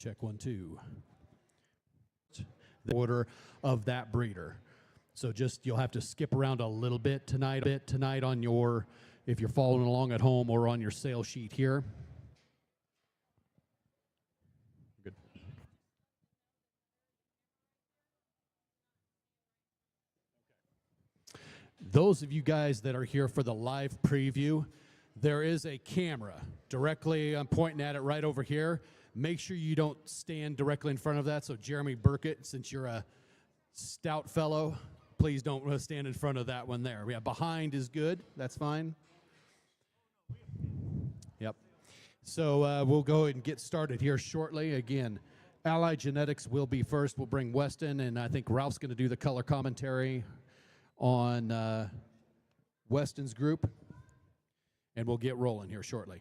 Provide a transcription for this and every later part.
Check 1, 2. The order of that breeder. So just you'll have to skip around a little bit tonight on your, if you're following along at home or on your sale sheet here. Good. Those of you guys that are here for the live preview, there is a camera directly, I'm pointing at it right over here. Make sure you don't stand directly in front of that. So Jeremy Burkett, since you're a stout fellow, please don't stand in front of that one there. Yeah, behind is good. That's fine. Yep. So we'll go ahead and get started here shortly. Again, Alli Genetics will be first. We'll bring Weston, and I think Ralph's going to do the color commentary on Weston's group, and we'll get rolling here shortly.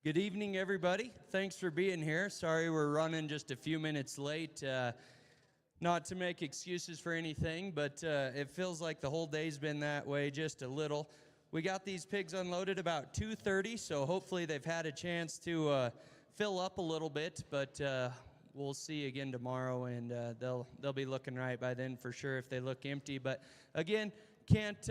Good evening, everybody. Thanks for being here. Sorry we're running just a few minutes late. Not to make excuses for anything, but it feels like the whole day's been that way, just a little. We got these pigs unloaded about 2:30, so hopefully they've had a chance to fill up a little bit, but we'll see again tomorrow, and they'll be looking right by then for sure if they look empty. But again, can't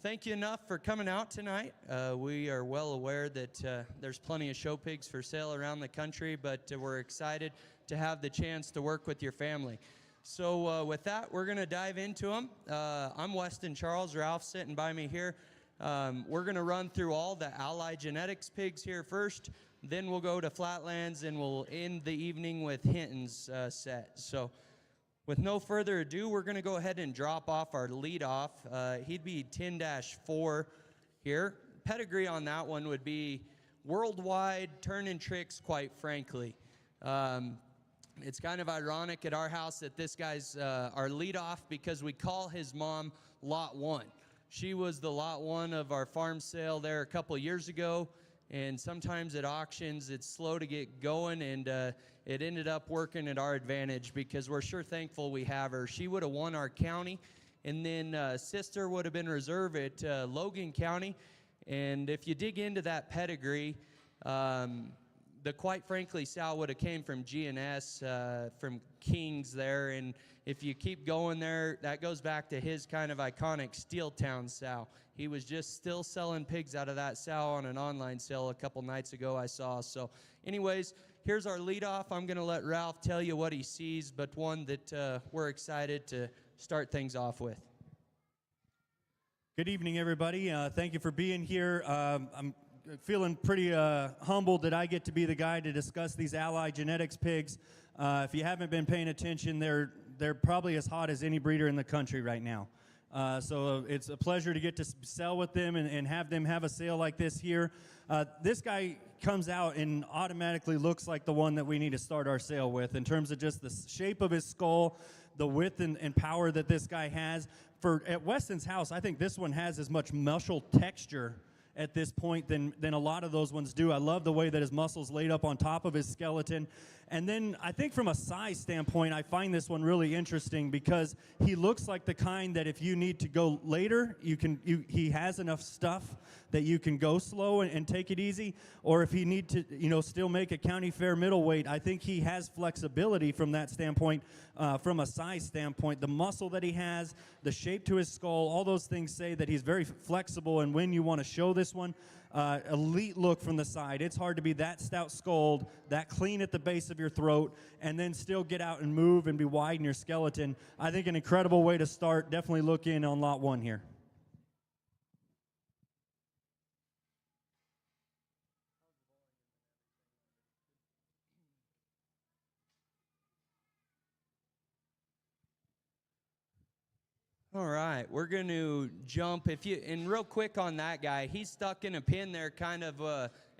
thank you enough for coming out tonight. We are well aware that there's plenty of show pigs for sale around the country, but we're excited to have the chance to work with your family. So with that, we're going to dive into them. I'm Weston Charles. Ralph's sitting by me here. We're going to run through all the Alli genetics pigs here first. Then we'll go to Flatlands, and we'll end the evening with Hinton's set. So with no further ado, we're going to go ahead and drop off our leadoff. He'd be 10-4 here. Pedigree on that one would be worldwide, turning tricks, quite frankly. It's kind of ironic at our house that this guy's our leadoff because we call his mom Lot 1. She was the Lot 1 of our farm sale there a couple years ago, and sometimes at auctions it's slow to get going, and it ended up working at our advantage because we're sure thankful we have her. She would have won our county, and then sister would have been reserve at Logan County, and if you dig into that pedigree, quite frankly, Sal would have came from G&S, from Kings there, and if you keep going there, that goes back to his kind of iconic Steeltown Sal. He was just still selling pigs out of that Sal on an online sale a couple nights ago I saw. So anyways, here's our leadoff. I'm going to let Ralph tell you what he sees, but one that we're excited to start things off with. Good evening, everybody. Thank you for being here. I'm feeling pretty humbled that I get to be the guy to discuss these Alli genetics pigs. If you haven't been paying attention, they're probably as hot as any breeder in the country right now. So it's a pleasure to get to sell with them and have them have a sale like this here. This guy comes out and automatically looks like the one that we need to start our sale with in terms of just the shape of his skull, the width and power that this guy has. At Weston's house, I think this one has as much muscle texture at this point than a lot of those ones do. I love the way that his muscles laid up on top of his skeleton. And then I think from a size standpoint, I find this one really interesting because he looks like the kind that if you need to go later, he has enough stuff that you can go slow and take it easy. Or if he need to, still make a county fair middleweight, I think he has flexibility from that standpoint, from a size standpoint. The muscle that he has, the shape to his skull, all those things say that he's very flexible. And when you want to show this one, elite look from the side. It's hard to be that stout-skulled, that clean at the base of your throat, and then still get out and move and be wide in your skeleton. I think an incredible way to start. Definitely look in on Lot 1 here. All right, we're going to jump. And real quick on that guy, he's stuck in a pin there kind of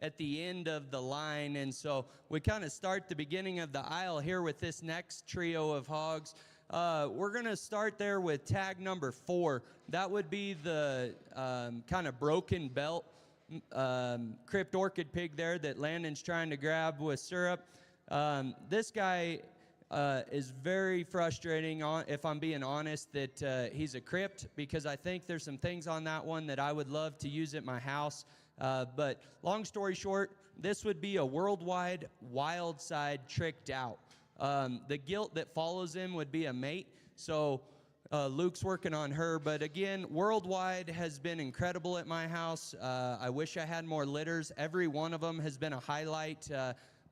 at the end of the line. And so we kind of start the beginning of the aisle here with this next trio of hogs. We're going to start there with tag number 4. That would be the kind of broken belt crypt orchid pig there that Landon's trying to grab with syrup. This guy is very frustrating, if I'm being honest, that he's a crypt, because I think there's some things on that one that I would love to use at my house. But long story short, this would be a worldwide wild side tricked out. The gilt that follows him would be a mate, so Luke's working on her. But again, worldwide has been incredible at my house. I wish I had more litters. Every one of them has been a highlight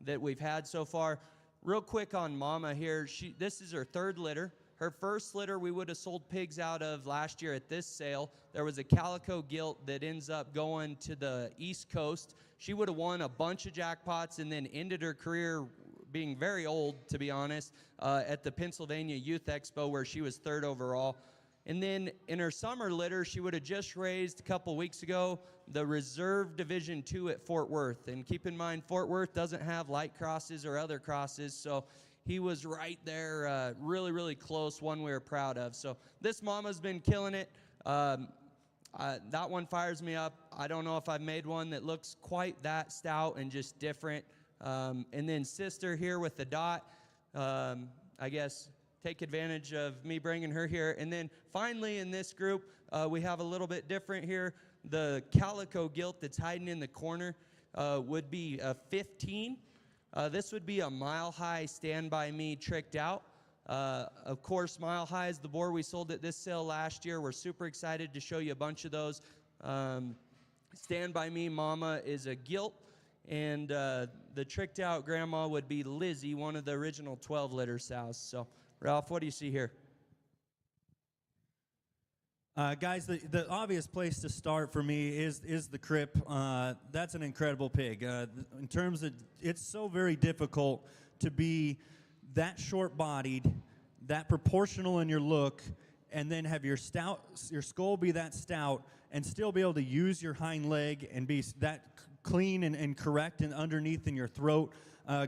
that we've had so far. Real quick on Mama here, this is her 3rd litter. Her 1st litter we would have sold pigs out of last year at this sale. There was a calico gilt that ends up going to the East Coast. She would have won a bunch of jackpots and then ended her career being very old, to be honest, at the Pennsylvania Youth Expo where she was 3rd overall. And then in her summer litter, she would have just raised a couple weeks ago the Reserve Division 2 at Fort Worth. And keep in mind, Fort Worth doesn't have light crosses or other crosses, so he was right there, really, really close, one we were proud of. So this mama's been killing it. That one fires me up. I don't know if I've made one that looks quite that stout and just different. And then sister here with the dot, I guess, take advantage of me bringing her here. And then finally in this group, we have a little bit different here. The calico gilt that's hiding in the corner would be a 15. This would be a mile-high Stand By Me tricked out. Of course, Mile High is the boar we sold at this sale last year. We're super excited to show you a bunch of those. Stand By Me Mama is a gilt, and the tricked out grandma would be Lizzie, one of the original 12-litter sows. So, Ralph, what do you see here? Guys, the obvious place to start for me is the crip. That's an incredible pig. In terms of, it's so very difficult to be that short-bodied, that proportional in your look, and then have your skull be that stout, and still be able to use your hind leg and be that clean and correct and underneath in your throat.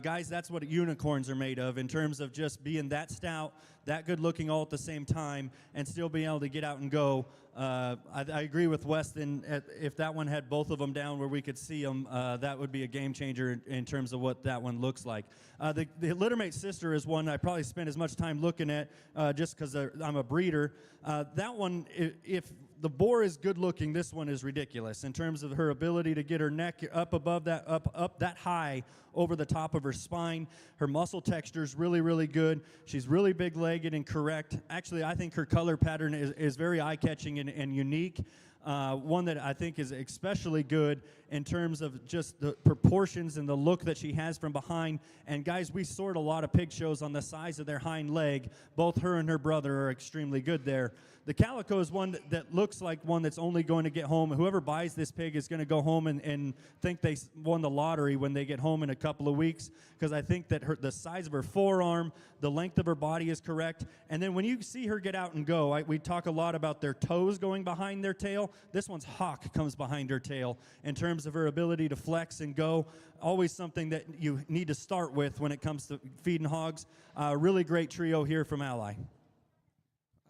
Guys, that's what unicorns are made of, in terms of just being that stout, that good looking all at the same time, and still being able to get out and go. I agree with Weston. If that one had both of them down where we could see them, that would be a game changer in terms of what that one looks like. The littermate sister is one I probably spent as much time looking at just because I'm a breeder. That one, if the boar is good looking, this one is ridiculous in terms of her ability to get her neck up above that, up that high over the top of her spine. Her muscle texture is really, really good. She's really big-legged and correct. Actually, I think her color pattern is very eye-catching and unique. One that I think is especially good in terms of just the proportions and the look that she has from behind. And guys, we sort a lot of pig shows on the size of their hind leg. Both her and her brother are extremely good there. The calico is one that looks like one that's only going to get home. Whoever buys this pig is going to go home and think they won the lottery when they get home in a couple of weeks, because I think that the size of her forearm, the length of her body is correct. And then when you see her get out and go, we talk a lot about their toes going behind their tail. This one's hock comes behind her tail in terms of her ability to flex and go. Always something that you need to start with when it comes to feeding hogs. Really great trio here from Alli.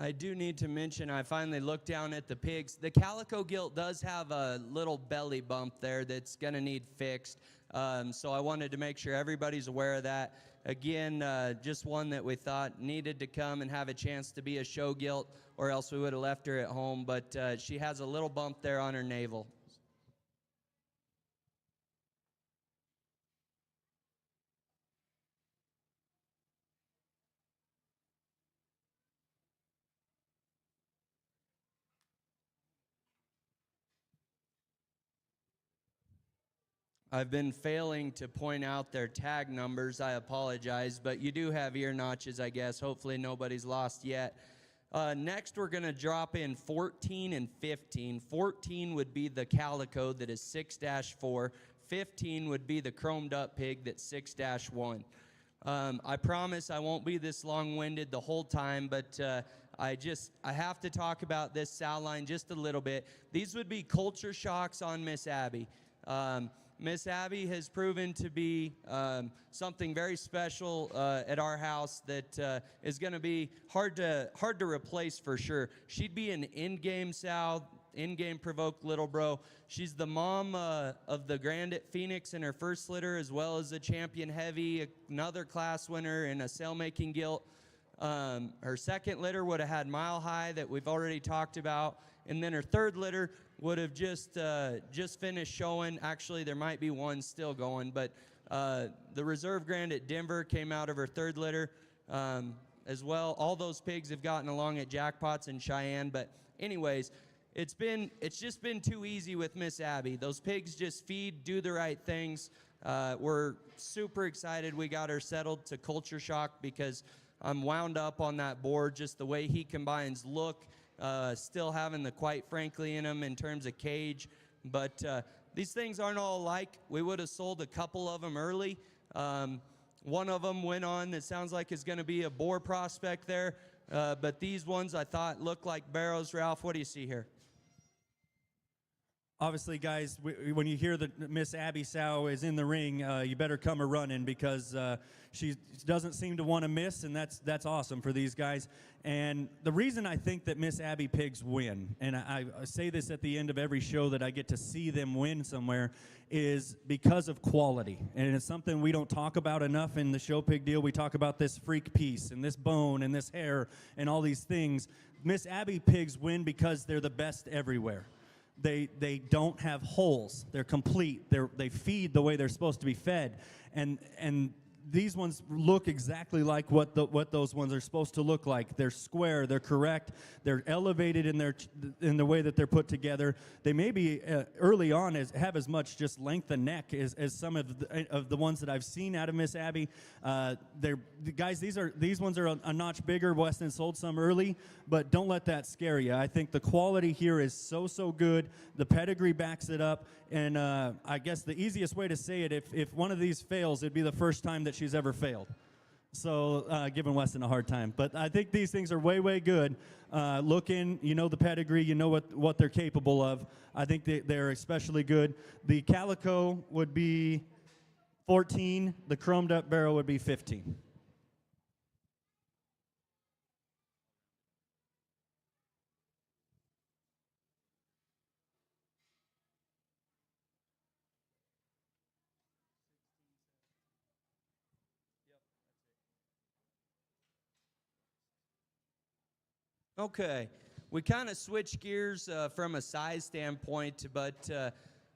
I do need to mention, I finally looked down at the pigs. The calico gilt does have a little belly bump there that's going to need fixed. So I wanted to make sure everybody's aware of that. Again, just one that we thought needed to come and have a chance to be a show gilt, or else we would have left her at home. But she has a little bump there on her navel. I've been failing to point out their tag numbers. I apologize, but you do have ear notches, I guess. Hopefully nobody's lost yet. Next, we're going to drop in 14 and 15. 14 would be the calico that is 6-4. 15 would be the chromed up pig that's 6-1. I promise I won't be this long-winded the whole time, but I have to talk about this sow line just a little bit. These would be culture shocks on Miss Abby. Miss Abby has proven to be something very special at our house that is going to be hard to replace for sure. She'd be an in-game sow, in-game provoked little bro. She's the mom of the Grand at Phoenix in her first litter, as well as a champion heavy, another class winner, and a sale-making gilt. Her second litter would have had Mile High that we've already talked about, and then her third litter would have just finished showing. Actually, there might be one still going, but the Reserve Grand at Denver came out of her third litter as well. All those pigs have gotten along at Jackpots in Cheyenne, but anyways, it's just been too easy with Miss Abby. Those pigs just feed, do the right things. We're super excited we got her settled to Culture Shock, because I'm wound up on that board, just the way he combines look, still having the quite frankly in him in terms of cage. But these things aren't all alike. We would have sold a couple of them early. One of them went on that sounds like is going to be a boar prospect there. But these ones I thought looked like barrows. Ralph, what do you see here? Obviously, guys, when you hear that Miss Abby sow is in the ring, you better come a-running, because she doesn't seem to want to miss, and that's awesome for these guys. And the reason I think that Miss Abby pigs win, and I say this at the end of every show that I get to see them win somewhere, is because of quality. And it's something we don't talk about enough in the show pig deal. We talk about this freak piece and this bone and this hair and all these things. Miss Abby pigs win because they're the best everywhere. They don't have holes. They're complete. They feed the way they're supposed to be fed. And these ones look exactly like what those ones are supposed to look like. They're square, they're correct, they're elevated in the way that they're put together. They may be early on have as much just length of neck as some of the ones that I've seen out of Miss Abby. Guys, these ones are a notch bigger. Weston sold some early, but don't let that scare you. I think the quality here is so good. The pedigree backs it up, and I guess the easiest way to say it, if one of these fails, it'd be the first time that she's ever failed. So giving Weston a hard time. But I think these things are way good. Look in, you know the pedigree, you know what they're capable of. I think they're especially good. The Calico would be 14. The chromed up barrel would be 15. Okay, we kind of switch gears from a size standpoint, but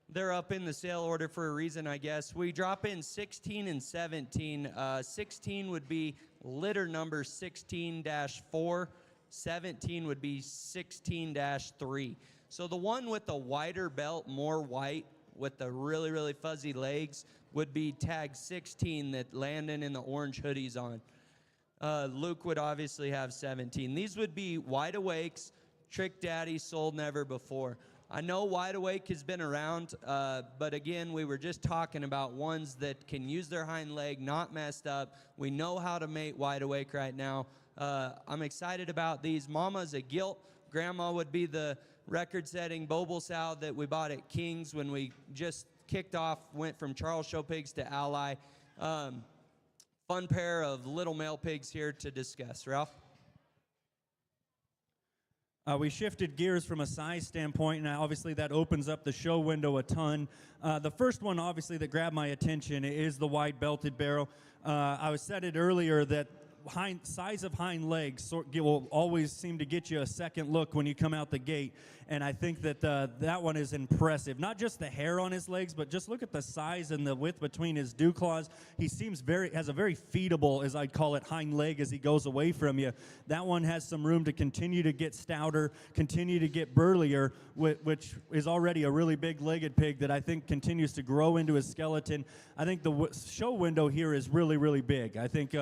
they're up in the sale order for a reason, I guess. We drop in 16 and 17. 16 would be litter number 16-4. 17 would be 16-3. So the one with the wider belt, more white, with the really fuzzy legs, would be tag 16 that Landon in the orange hoodie's on. Luke would obviously have 17. These would be Wide Awakes, Trick Daddy, sold never before. I know Wide Awake has been around, but again, we were just talking about ones that can use their hind leg, not messed up. We know how to mate Wide Awake right now. I'm excited about these. Mama's a gilt. Grandma would be the record-setting Boble sow that we bought at King's when we just kicked off, went from Charles Show Pigs to Alli. Fun pair of little male pigs here to discuss. Ralph? We shifted gears from a size standpoint, and obviously that opens up the show window a ton. The first one, obviously, that grabbed my attention is the wide belted barrel. I said it earlier that size of hind legs will always seem to get you a second look when you come out the gate, and I think that that one is impressive. Not just the hair on his legs, but just look at the size and the width between his dew claws. He seems has a very feedable, as I'd call it, hind leg as he goes away from you. That one has some room to continue to get stouter, continue to get burlier, which is already a really big-legged pig that I think continues to grow into his skeleton. I think the show window here is really big. I think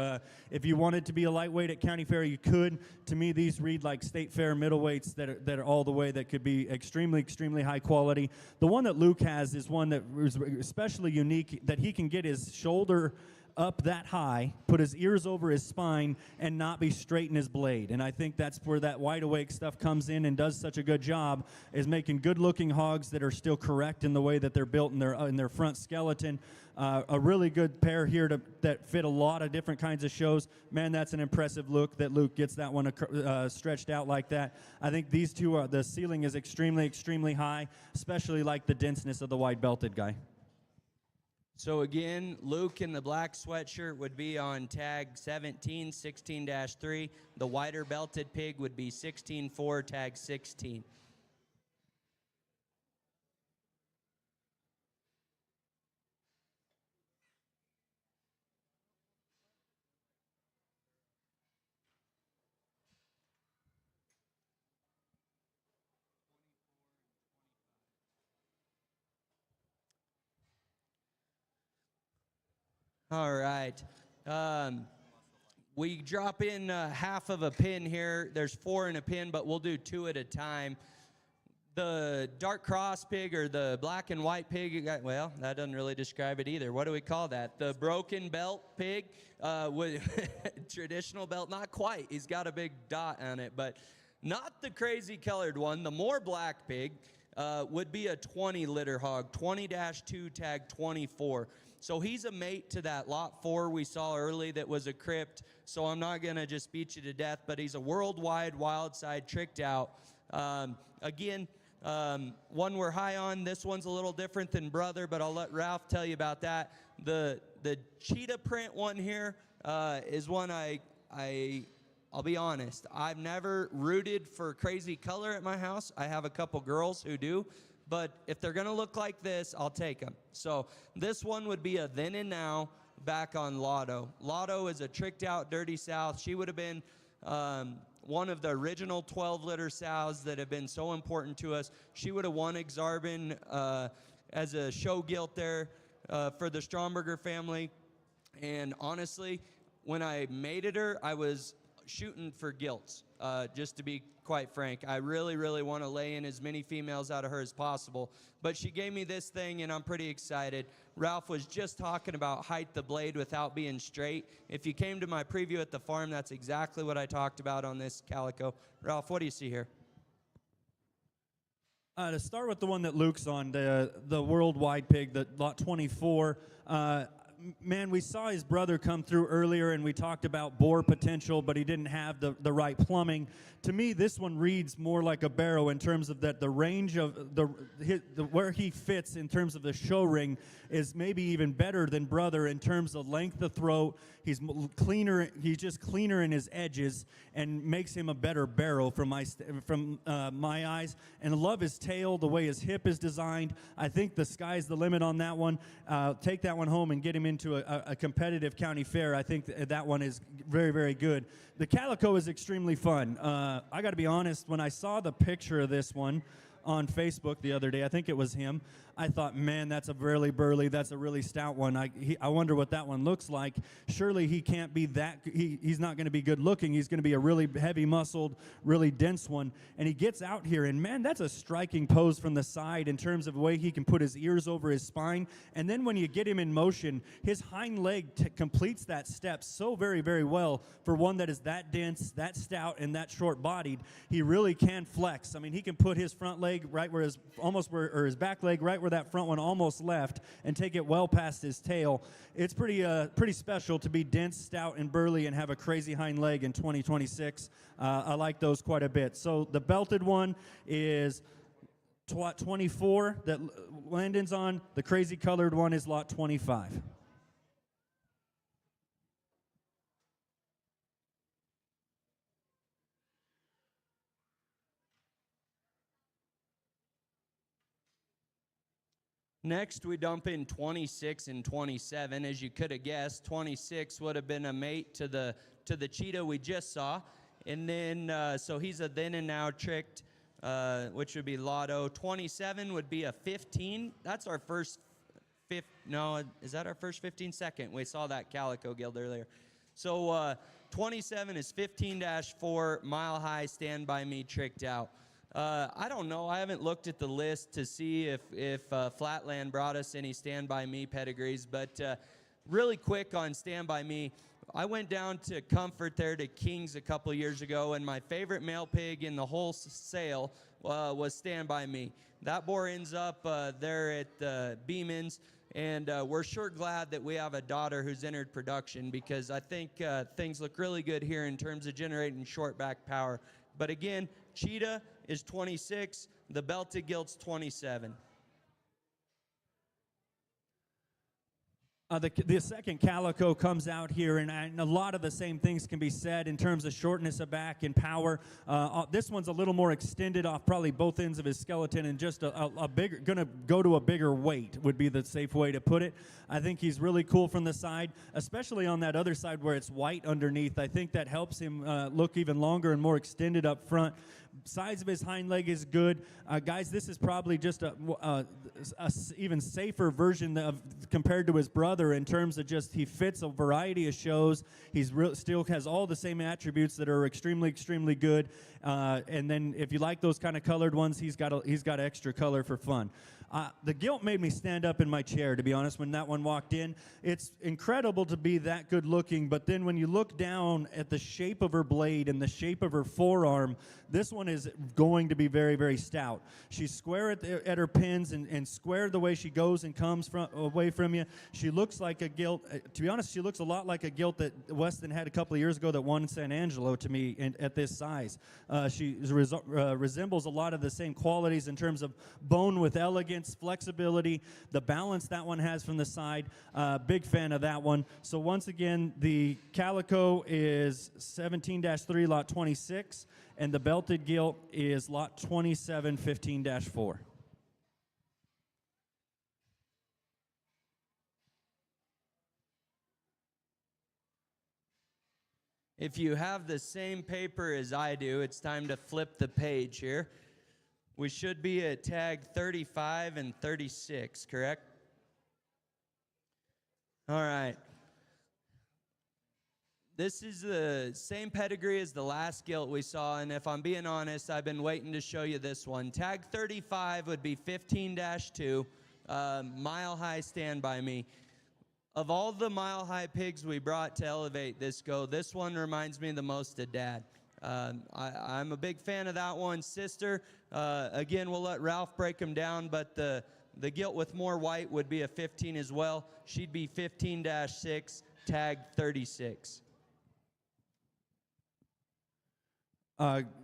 if you wanted to be a lightweight at County Fair, you could. To me, these read like State Fair middleweights that are all the way, that could be extremely high quality. The one that Luke has is one that is especially unique, that he can get his shoulder up that high, put his ears over his spine, and not be straight in his blade. And I think that's where that Wide Awake stuff comes in and does such a good job, is making good-looking hogs that are still correct in the way that they're built in their front skeleton. A really good pair here that fit a lot of different kinds of shows. Man, that's an impressive look that Luke gets that one stretched out like that. I think these two, the ceiling is extremely high, especially like the denseness of the wide-belted guy. So again, Luke in the black sweatshirt would be on tag 17, 16-3. The wider belted pig would be 16-4, tag 16. All right. We drop in half of a pin here. There's 4 in a pin, but we'll do 2 at a time. The dark cross pig, or the black and white pig, well, that doesn't really describe it either. What do we call that? The broken belt pig, with traditional belt, not quite. He's got a big dot on it, but not the crazy colored one. The more black pig would be a 20 litter hog, 20-2, tag 24. So he's a mate to that lot 4 we saw early that was a crypt, so I'm not going to just beat you to death, but he's a worldwide wild side tricked out. Again, one we're high on. This one's a little different than Brother, but I'll let Ralph tell you about that. The cheetah print one here is one I'll be honest, I've never rooted for crazy color at my house. I have a couple girls who do. But if they're going to look like this, I'll take them. So this one would be a then and now back on Lotto. Lotto is a tricked out Dirty South. She would have been one of the original 12-litter sows that have been so important to us. She would have won Exarban as a show gilt there for the Stromberger family. And honestly, when I mated her, I was shooting for gilts, just to be quite frank. I really, really want to lay in as many females out of her as possible. But she gave me this thing, and I'm pretty excited. Ralph was just talking about height the blade without being straight. If you came to my preview at the farm, that's exactly what I talked about on this calico. Ralph, what do you see here? To start with the one that Luke's on, the worldwide pig, the lot 24. Man, we saw his brother come through earlier, and we talked about bore potential, but he didn't have the right plumbing. To me, this one reads more like a barrow in terms of that the range of where he fits in terms of the show ring is maybe even better than brother in terms of length of throat. He's cleaner. He's just cleaner in his edges and makes him a better barrow from my eyes. And I love his tail, the way his hip is designed. I think the sky's the limit on that one. Take that one home and get him into a competitive county fair. I think that one is very, very good. The calico is extremely fun. I got to be honest, when I saw the picture of this one on Facebook the other day, I think it was him, I thought, man, that's a really burly, that's a really stout one. I wonder what that one looks like. Surely he can't be that, he's not going to be good looking. He's going to be a really heavy muscled, really dense one. And he gets out here, and man, that's a striking pose from the side in terms of the way he can put his ears over his spine. And then when you get him in motion, his hind leg completes that step so very, very well for one that is that dense, that stout, and that short bodied. He really can flex. I mean, he can put his front leg right where or his back leg right where that front one almost left and take it well past his tail. It's pretty special to be dense, stout, and burly and have a crazy hind leg in 2026. I like those quite a bit. So the belted one is lot 24 that Landon's on. The crazy colored one is lot 25. Next, we dump in 26 and 27. As you could have guessed, 26 would have been a mate to the cheetah we just saw. And then, so he's a then and now tricked, which would be Lotto. 27 would be a 15. That's our first is that our first 15? Second. We saw that calico gild earlier. So 27 is 15-4, mile high, stand by me, tricked out. I don't know. I haven't looked at the list to see if Flatland brought us any Stand By Me pedigrees, but really quick on Stand By Me, I went down to Comfort there to King's a couple years ago, and my favorite male pig in the whole sale was Stand By Me. That boar ends up there at Beeman's, and we're sure glad that we have a daughter who's entered production, because I think things look really good here in terms of generating short back power. But again, cheetah is 26, the belted gilt's 27. The second calico comes out here, and a lot of the same things can be said in terms of shortness of back and power. This one's a little more extended off probably both ends of his skeleton, and just a bigger, gonna go to a bigger weight would be the safe way to put it. I think he's really cool from the side, especially on that other side where it's white underneath. I think that helps him look even longer and more extended up front. Size of his hind leg is good. Guys, this is probably just a even safer version compared to his brother in terms of just he fits a variety of shows. He's still has all the same attributes that are extremely, extremely good. And then if you like those kind of colored ones, he's got extra color for fun. The gilt made me stand up in my chair, to be honest, when that one walked in. It's incredible to be that good looking, but then when you look down at the shape of her blade and the shape of her forearm, this one is going to be very, very stout. She's square at her pins and square the way she goes and comes away from you. She looks like a gilt. To be honest, she looks a lot like a gilt that Weston had a couple of years ago that won San Angelo to me at this size. She resembles a lot of the same qualities in terms of bone with elegance, flexibility, the balance that one has from the side. Big fan of that one. So once again, the calico is 17-3, lot 26, and the belted gilt is lot 27, 15-4. If you have the same paper as I do, it's time to flip the page here. We should be at tag 35 and 36, correct? All right. This is the same pedigree as the last gilt we saw, and if I'm being honest, I've been waiting to show you this one. Tag 35 would be 15-2, Mile High Stand By Me. Of all the Mile High pigs we brought to elevate this go, this one reminds me the most of Dad. I'm a big fan of that one. Sister, again, we'll let Ralph break them down, but the gilt with more white would be a 15 as well. She'd be 15-6, tag 36.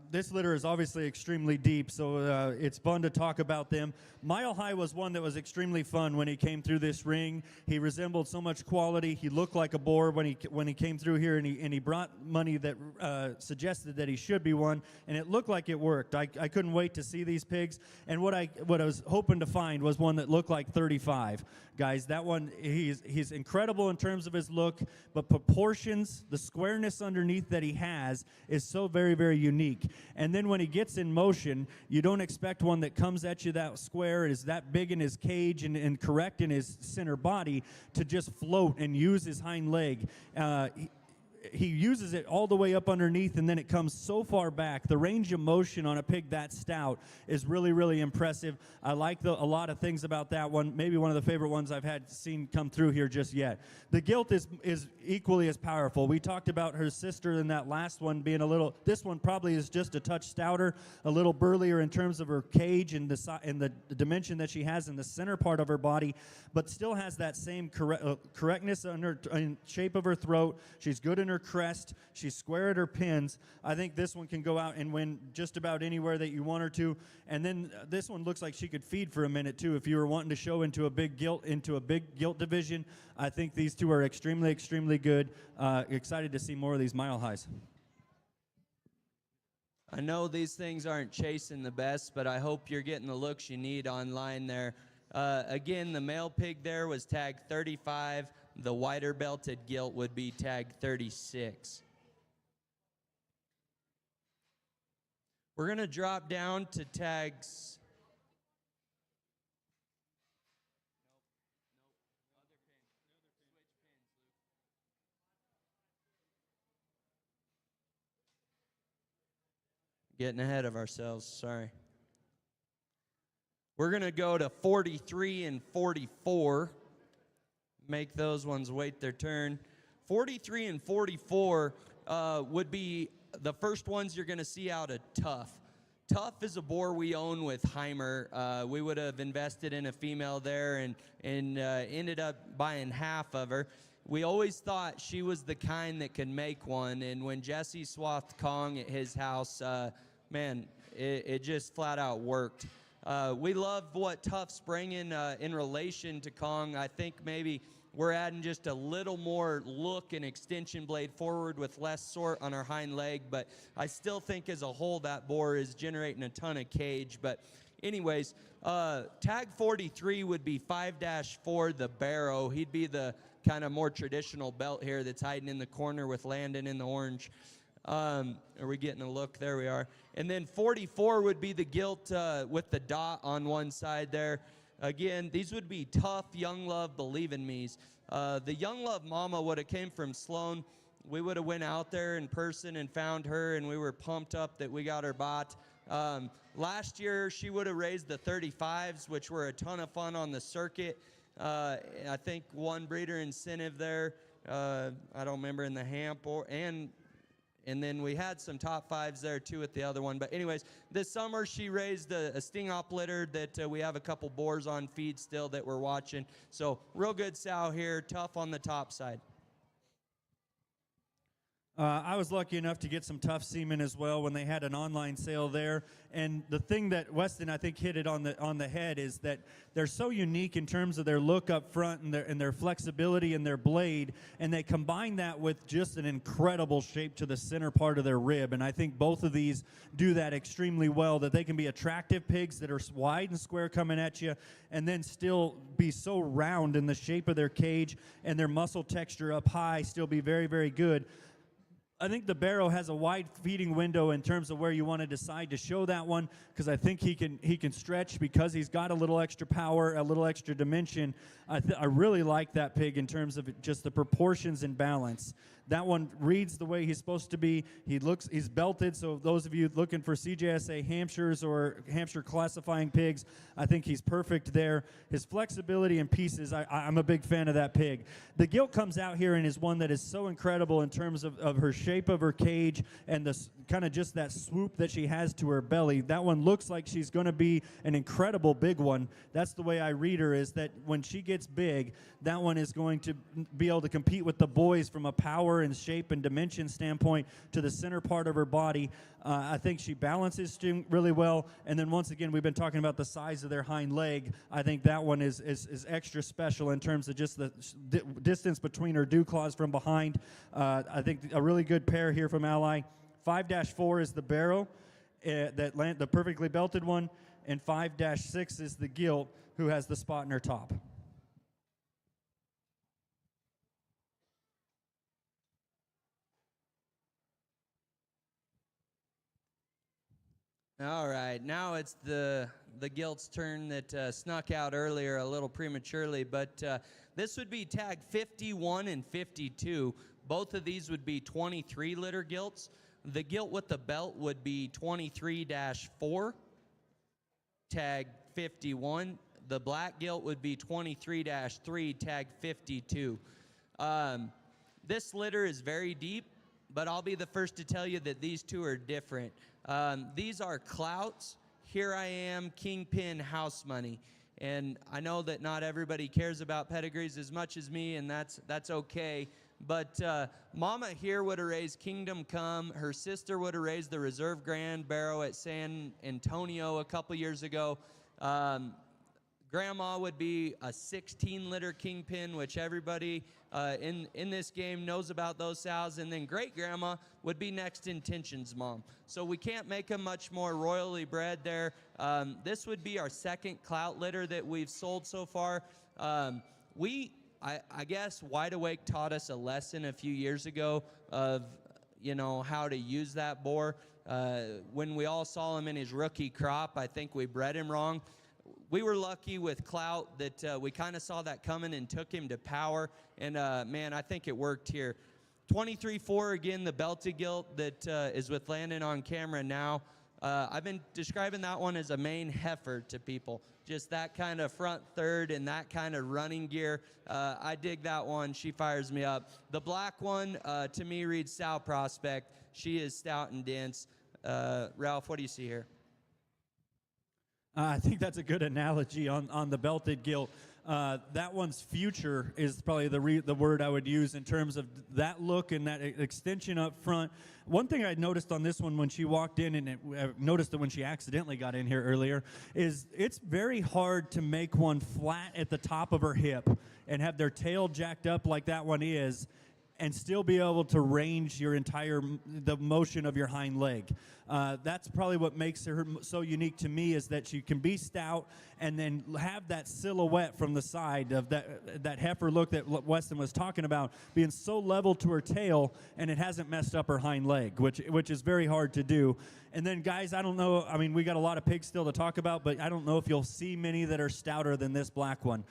This litter is obviously extremely deep, so it's fun to talk about them. Mile High was one that was extremely fun when he came through this ring. He resembled so much quality. He looked like a boar when he came through here, and he brought money that suggested that he should be one, and it looked like it worked. I couldn't wait to see these pigs, and what I was hoping to find was one that looked like 35. Guys, that one, he's incredible in terms of his look, but proportions, the squareness underneath that he has is so very, very unique. And then when he gets in motion, you don't expect one that comes at you that square, is that big in his cage and correct in his center body to just float and use his hind leg. He uses it all the way up underneath, and then it comes so far back. The range of motion on a pig that stout is really, really impressive. I like a lot of things about that one. Maybe one of the favorite ones I've seen come through here just yet. The gilt is equally as powerful. We talked about her sister in that last one being a little. This one probably is just a touch stouter, a little burlier in terms of her cage and the dimension that she has in the center part of her body, but still has that same correctness in shape of her throat. She's good in her crest. She's square at her pins. I think this one can go out and win just about anywhere that you want her to. And then this one looks like she could feed for a minute too. If you were wanting to show into a big gilt division, I think these two are extremely, extremely good. Excited to see more of these Mile Highs. I know these things aren't chasing the best, but I hope you're getting the looks you need online there. Again, the male pig there was tag 35. The wider belted gilt would be tag 36. We're going to drop down to tags. Getting ahead of ourselves, sorry. We're going to go to 43 and 44. Make those ones wait their turn. 43 and 44 would be the first ones you're going to see out of Tough. Tough is a boar we own with Heimer. We would have invested in a female there and ended up buying half of her. We always thought she was the kind that could make one, and when Jesse swathed Kong at his house, man, it just flat out worked. We love what Tough's bringing in relation to Kong. I think maybe we're adding just a little more look and extension blade forward with less sort on our hind leg, but I still think as a whole that boar is generating a ton of cage. But anyways, tag 43 would be 5-4, the Barrow. He'd be the kind of more traditional belt here that's hiding in the corner with Landon in the orange. Are we getting a look? There we are. And then 44 would be the gilt with the dot on one side there. Again, these would be Tough, Young Love, Believe in Me's. The Young Love mama would have came from Sloan. We would have went out there in person and found her, and we were pumped up that we got her bought. Last year, she would have raised the 35s, which were a ton of fun on the circuit. I think one breeder incentive there. I don't remember in the Hamp and then we had some top fives there too at the other one. But anyways, this summer she raised a sting-op litter that we have a couple boars on feed still that we're watching. So real good sow here, Tough on the top side. I was lucky enough to get some Tough semen as well when they had an online sale there. And the thing that Weston, I think, hit it on the head is that they're so unique in terms of their look up front and their flexibility and their blade, and they combine that with just an incredible shape to the center part of their rib. And I think both of these do that extremely well, that they can be attractive pigs that are wide and square coming at you, and then still be so round in the shape of their cage and their muscle texture up high, still be very, very good. I think the Barrow has a wide feeding window in terms of where you want to decide to show that one, because I think he can stretch because he's got a little extra power, a little extra dimension. I really like that pig in terms of just the proportions and balance. That one reads the way he's supposed to be. He's belted, so those of you looking for CJSA Hampshires or Hampshire classifying pigs, I think he's perfect there. His flexibility and pieces, I'm a big fan of that pig. The gilt comes out here and is one that is so incredible in terms of her shape of her cage and the kind of just that swoop that she has to her belly. That one looks like she's going to be an incredible big one. That's the way I read her, is that when she gets big, that one is going to be able to compete with the boys from a power and shape and dimension standpoint to the center part of her body. I think she balances really well. And then once again, we've been talking about the size of their hind leg. I think that one is extra special in terms of just the distance between her dew claws from behind. I think a really good pair here from Alli. 5-4 is the Barrow, the perfectly belted one, and 5-6 is the gilt, who has the spot in her top. All right, now it's the gilt's turn that snuck out earlier a little prematurely, but this would be tag 51 and 52. Both of these would be 23 litter gilts. The gilt with the belt would be 23-4, tag 51. The black gilt would be 23-3, tag 52. This litter is very deep, but I'll be the first to tell you that these two are different. These are Clouts, Here I Am, Kingpin, House Money. And I know that not everybody cares about pedigrees as much as me, and that's okay. But Mama here would have raised Kingdom Come. Her sister would have raised the Reserve Grand Barrow at San Antonio a couple years ago. Grandma would be a 16-litter Kingpin, which everybody in this game knows about those sows. And then great-grandma would be Next Intention's mom. So we can't make them much more royally bred there. This would be our second Clout litter that we've sold so far. I guess Wide Awake taught us a lesson a few years ago of, how to use that boar. When we all saw him in his rookie crop, I think we bred him wrong. We were lucky with Clout that we kind of saw that coming and took him to power. And, man, I think it worked here. 23-4, again, the belted gilt that is with Landon on camera now. I've been describing that one as a main heifer to people. Just that kind of front third and that kind of running gear. I dig that one. She fires me up. The black one, to me, reads Sow Prospect. She is stout and dense. Ralph, what do you see here? I think that's a good analogy on the belted gilt. That one's future is probably the word I would use in terms of that look and that extension up front. One thing I noticed on this one when she walked in, and I noticed it when she accidentally got in here earlier, is it's very hard to make one flat at the top of her hip and have their tail jacked up like that one is, and still be able to range the motion of your hind leg. That's probably what makes her so unique to me, is that she can be stout and then have that silhouette from the side of that heifer look that Weston was talking about, being so level to her tail, and it hasn't messed up her hind leg, which is very hard to do. And then, guys, I don't know, I mean, we got a lot of pigs still to talk about, but I don't know if you'll see many that are stouter than this black one.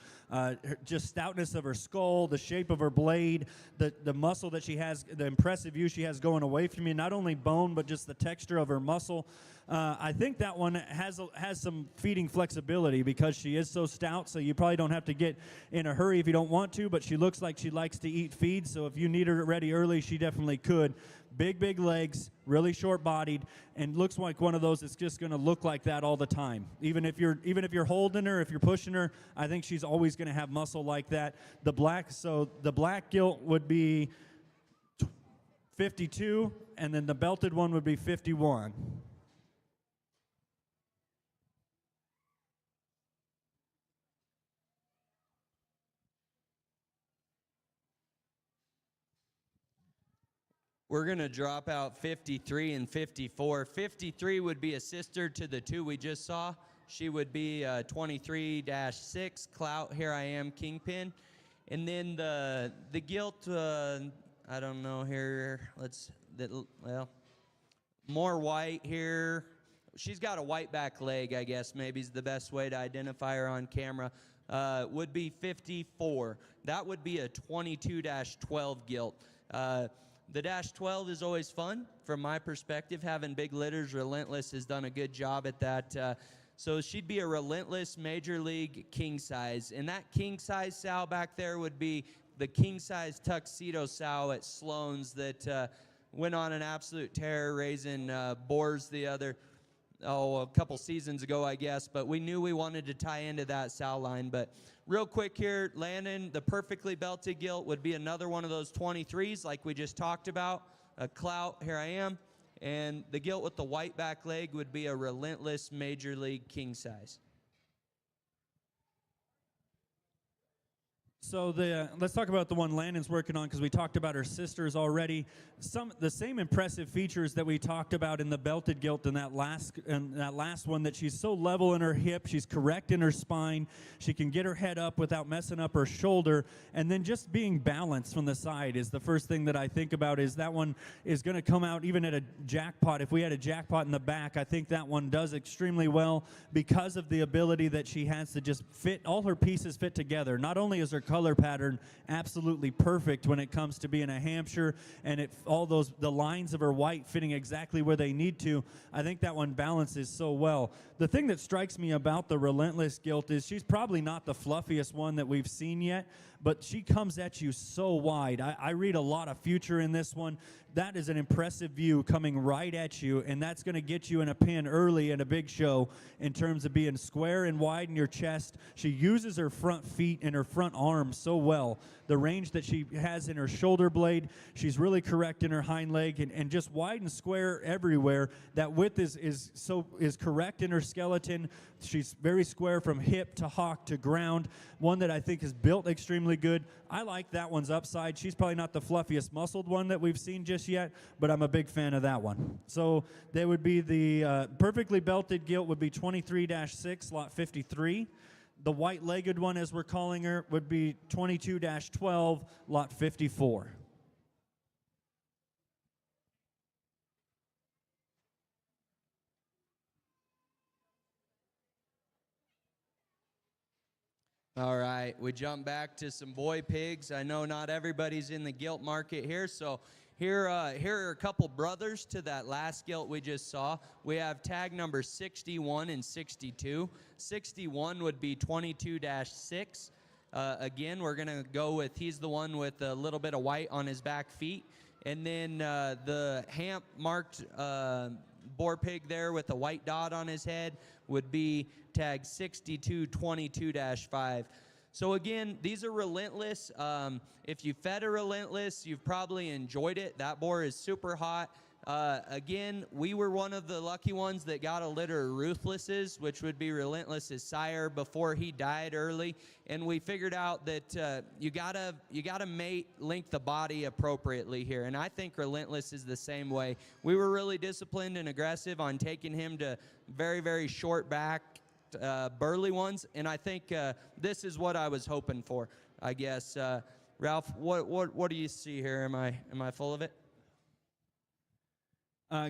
Just stoutness of her skull, the shape of her blade, the muscle that she has, the impressive view she has going away from you, not only bone, but just the texture of her muscle. I think that one has some feeding flexibility because she is so stout, so you probably don't have to get in a hurry if you don't want to, but she looks like she likes to eat feed, so if you need her ready early, she definitely could. Big legs, really short-bodied, and looks like one of those that's just going to look like that all the time. Even if you're holding her, if you're pushing her, I think she's always going to have muscle like that. The black gilt would be 52, and then the belted one would be 51. We're going to drop out 53 and 54. 53 would be a sister to the two we just saw. She would be 23-6, Clout, Here I Am, Kingpin. And then the gilt, I don't know here, well, more white here. She's got a white back leg, I guess, maybe is the best way to identify her on camera. Would be 54. That would be a 22-12 gilt. The -12 is always fun from my perspective. Having big litters, Relentless has done a good job at that. So she'd be a Relentless Major League king size. And that king size sow back there would be the king size tuxedo sow at Sloan's that went on an absolute tear, raising boars a couple seasons ago, I guess. But we knew we wanted to tie into that sow line. But real quick here, Landon, the perfectly belted gilt would be another one of those 23s like we just talked about. A clout, here I am. And the gilt with the white back leg would be a Relentless Major League king size. So let's talk about the one Landon's working on, because we talked about her sisters already. The same impressive features that we talked about in the belted gilt in that last one, that she's so level in her hip, she's correct in her spine, she can get her head up without messing up her shoulder, and then just being balanced from the side is the first thing that I think about. Is that one is going to come out even at a jackpot. If we had a jackpot in the back, I think that one does extremely well because of the ability that she has to just fit, all her pieces fit together. Not only is her color pattern absolutely perfect when it comes to being a Hampshire, and the lines of her white fitting exactly where they need to, I think that one balances so well. The thing that strikes me about the Relentless gilt is she's probably not the fluffiest one that we've seen yet, but she comes at you so wide. I read a lot of future in this one. That is an impressive view coming right at you, and that's going to get you in a pin early in a big show in terms of being square and wide in your chest. She uses her front feet and her front arms so well. The range that she has in her shoulder blade, she's really correct in her hind leg, and just wide and square everywhere. That width is correct in her skeleton. She's very square from hip to hock to ground. One that I think is built extremely good. I like that one's upside. She's probably not the fluffiest muscled one that we've seen just yet, but I'm a big fan of that one. So there would be the perfectly belted gilt would be 23-6, lot 53. The white-legged one, as we're calling her, would be 22-12, lot 54. All right, we jump back to some boy pigs. I know not everybody's in the gilt market here, so here are a couple brothers to that last gilt we just saw. We have tag number 61 and 62. 61 would be 22-6. Again, we're going to go with, he's the one with a little bit of white on his back feet. And then the hamp marked boar pig there with a white dot on his head would be tag 62 22-5. So again, these are Relentless. If you fed a Relentless, you've probably enjoyed it. That boar is super hot. Again, we were one of the lucky ones that got a litter of Ruthlesses, which would be Relentless's sire, before he died early. And we figured out that you gotta link the body appropriately here. And I think Relentless is the same way. We were really disciplined and aggressive on taking him to very, very short back, burly ones. And I think this is what I was hoping for, I guess. Ralph, what do you see here? Am I full of it?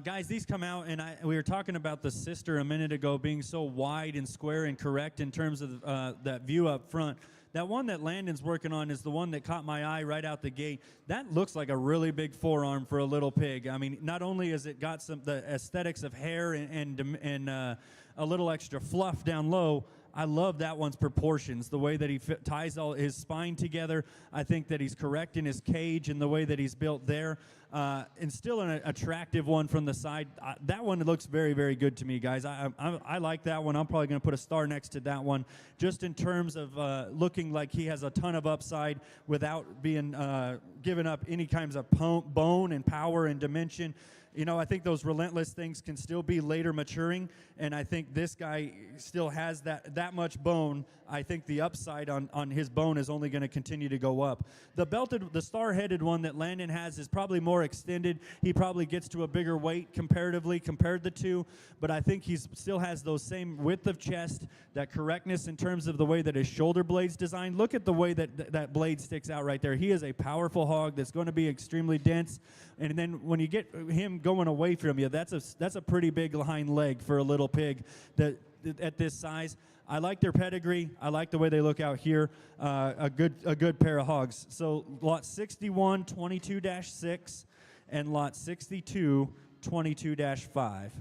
Guys, these come out, and we were talking about the sister a minute ago being so wide and square and correct in terms of that view up front. That one that Landon's working on is the one that caught my eye right out the gate. That looks like a really big forearm for a little pig. I mean, not only has it got the aesthetics of hair and a little extra fluff down low, I love that one's proportions, the way that he ties all his spine together. I think that he's correct in his cage and the way that he's built there. And still an attractive one from the side. That one looks very, very good to me, guys. I like that one. I'm probably going to put a star next to that one, just in terms of looking like he has a ton of upside without being giving up any kinds of bone and power and dimension. You know, I think those Relentless things can still be later maturing, and I think this guy still has that much bone I think the upside on his bone is only going to continue to go up. The star-headed one that Landon has is probably more extended. He probably gets to a bigger weight comparatively compared the two, but I think he still has those same width of chest, that correctness in terms of the way that his shoulder blade's designed. Look at the way that blade sticks out right there. He is a powerful hog that's going to be extremely dense, and then when you get him going away from you, that's a pretty big hind leg for a little pig at this size. I like their pedigree. I like the way they look out here. A good pair of hogs. So lot 61, 22-6, and lot 62, 22-5.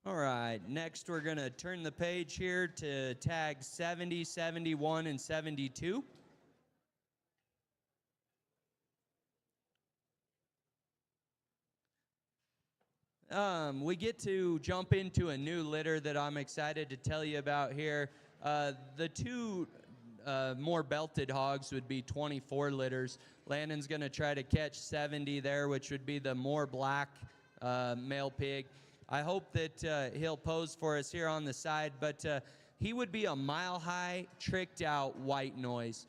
All right, next we're going to turn the page here to tag 70, 71, and 72. We get to jump into a new litter that I'm excited to tell you about here. The two more belted hogs would be 24 litters. Landon's going to try to catch 70 there, which would be the more black male pig. I hope that he'll pose for us here on the side, but he would be a mile-high, tricked-out white noise.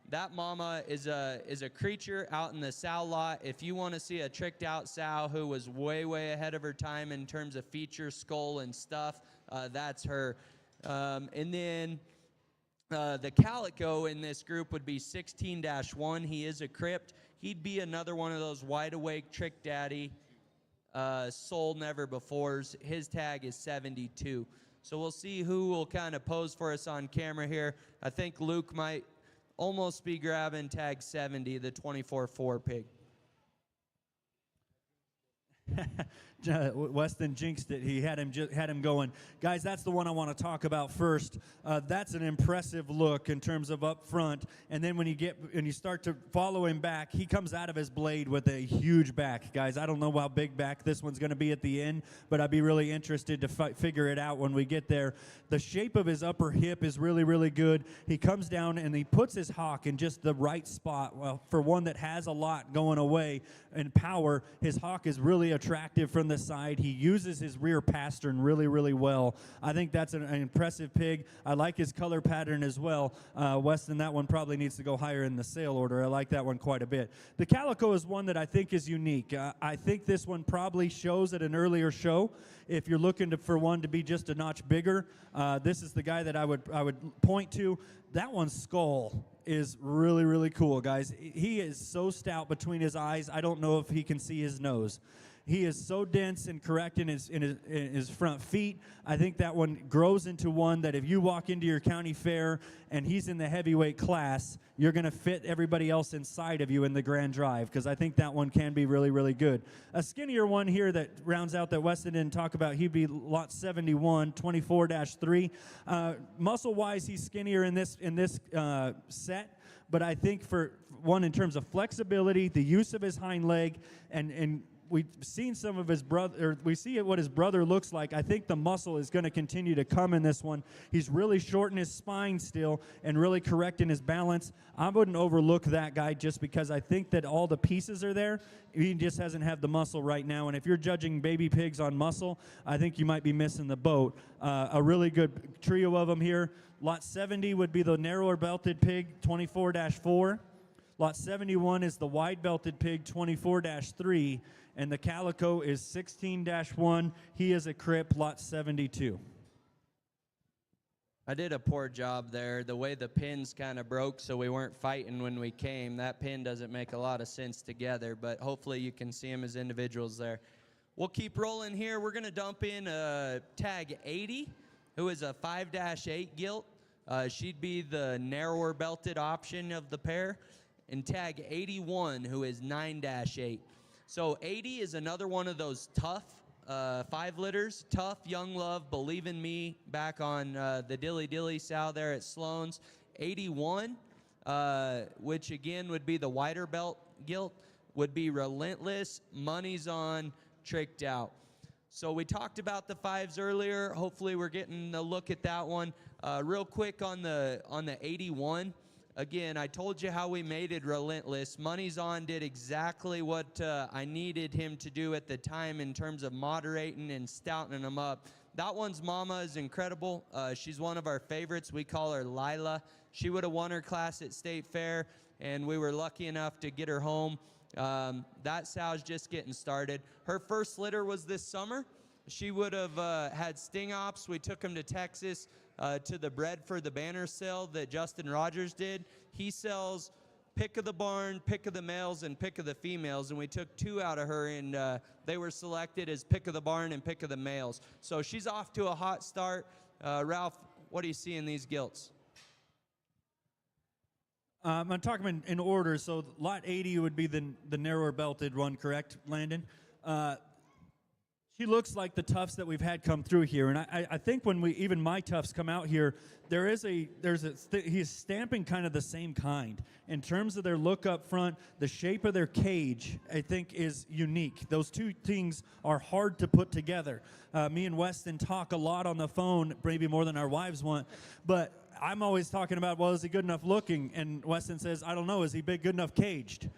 That mama is a creature out in the sow lot. If you want to see a tricked-out sow who was way, way ahead of her time in terms of feature, skull, and stuff, that's her. And then the calico in this group would be 16-1. He is a crypt. He'd be another one of those wide-awake trick daddy, soul never befores. His tag is 72. So we'll see who will kind of pose for us on camera here. I think Luke might almost be grabbing tag 70, the 24-4 pig. Weston jinxed it. He had him going. Guys, that's the one I want to talk about first. That's an impressive look in terms of up front. And then when you start to follow him back, he comes out of his blade with a huge back. Guys, I don't know how big back this one's going to be at the end, but I'd be really interested to figure it out when we get there. The shape of his upper hip is really, really good. He comes down and he puts his hock in just the right spot. Well, for one that has a lot going away in power, his hock is really attractive from the side. He uses his rear pastern really, really well. I think that's an impressive pig. I like his color pattern as well. Weston, that one probably needs to go higher in the sale order. I like that one quite a bit. The calico is one that I think is unique. I think this one probably shows at an earlier show. If you're looking for one to be just a notch bigger, this is the guy that I would point to. That one's skull is really, really cool, guys. He is so stout between his eyes, I don't know if he can see his nose. He is so dense and correct in his front feet. I think that one grows into one that if you walk into your county fair and he's in the heavyweight class, you're going to fit everybody else inside of you in the grand drive, because I think that one can be really, really good. A skinnier one here that rounds out that Weston didn't talk about, he'd be lot 71, 24-3. Muscle-wise, he's skinnier in this set, but I think for one, in terms of flexibility, the use of his hind leg, and we've seen some of his brother, or we see what his brother looks like. I think the muscle is going to continue to come in this one. He's really short in his spine still and really correct in his balance. I wouldn't overlook that guy just because I think that all the pieces are there. He just hasn't had the muscle right now. And if you're judging baby pigs on muscle, I think you might be missing the boat. A really good trio of them here. Lot 70 would be the narrower belted pig, 24-4. Lot 71 is the wide belted pig, 24-3. And the calico is 16-1. He is a crip, lot 72. I did a poor job there. The way the pins kind of broke, so we weren't fighting when we came. That pin doesn't make a lot of sense together, but hopefully you can see them as individuals there. We'll keep rolling here. We're going to dump in tag 80, who is a 5-8 gilt. She'd be the narrower belted option of the pair. And tag 81, who is 9-8. So 80 is another one of those tough 5 litters. Tough, young love, believe in me, back on the Dilly Dilly sow there at Sloan's. 81, which again would be the wider belt gilt, would be relentless, money's on, tricked out. So we talked about the 5s earlier. Hopefully we're getting a look at that one. Real quick on the 81. Again, I told you how we made it relentless. Money's On did exactly what I needed him to do at the time in terms of moderating and stouting him up. That one's mama is incredible. She's one of our favorites. We call her Lila. She would have won her class at State Fair, and we were lucky enough to get her home. That sow's just getting started. Her first litter was this summer. She would have had sting ops. We took him to Texas to the Bred for the Banner sale that Justin Rogers did. He sells pick of the barn, pick of the males, and pick of the females, and we took 2 out of her, and they were selected as pick of the barn and pick of the males. So she's off to a hot start. Ralph, what do you see in these gilts? I'm going to talk them in order. So lot 80 would be the narrower belted one, correct, Landon? She looks like the tufts that we've had come through here, and I think when even my tufts come out here, he's stamping kind of the same kind. In terms of their look up front, the shape of their cage, I think, is unique. Those two things are hard to put together. Me and Weston talk a lot on the phone, maybe more than our wives want, but I'm always talking about, well, is he good enough looking? And Weston says, I don't know, is he good enough caged?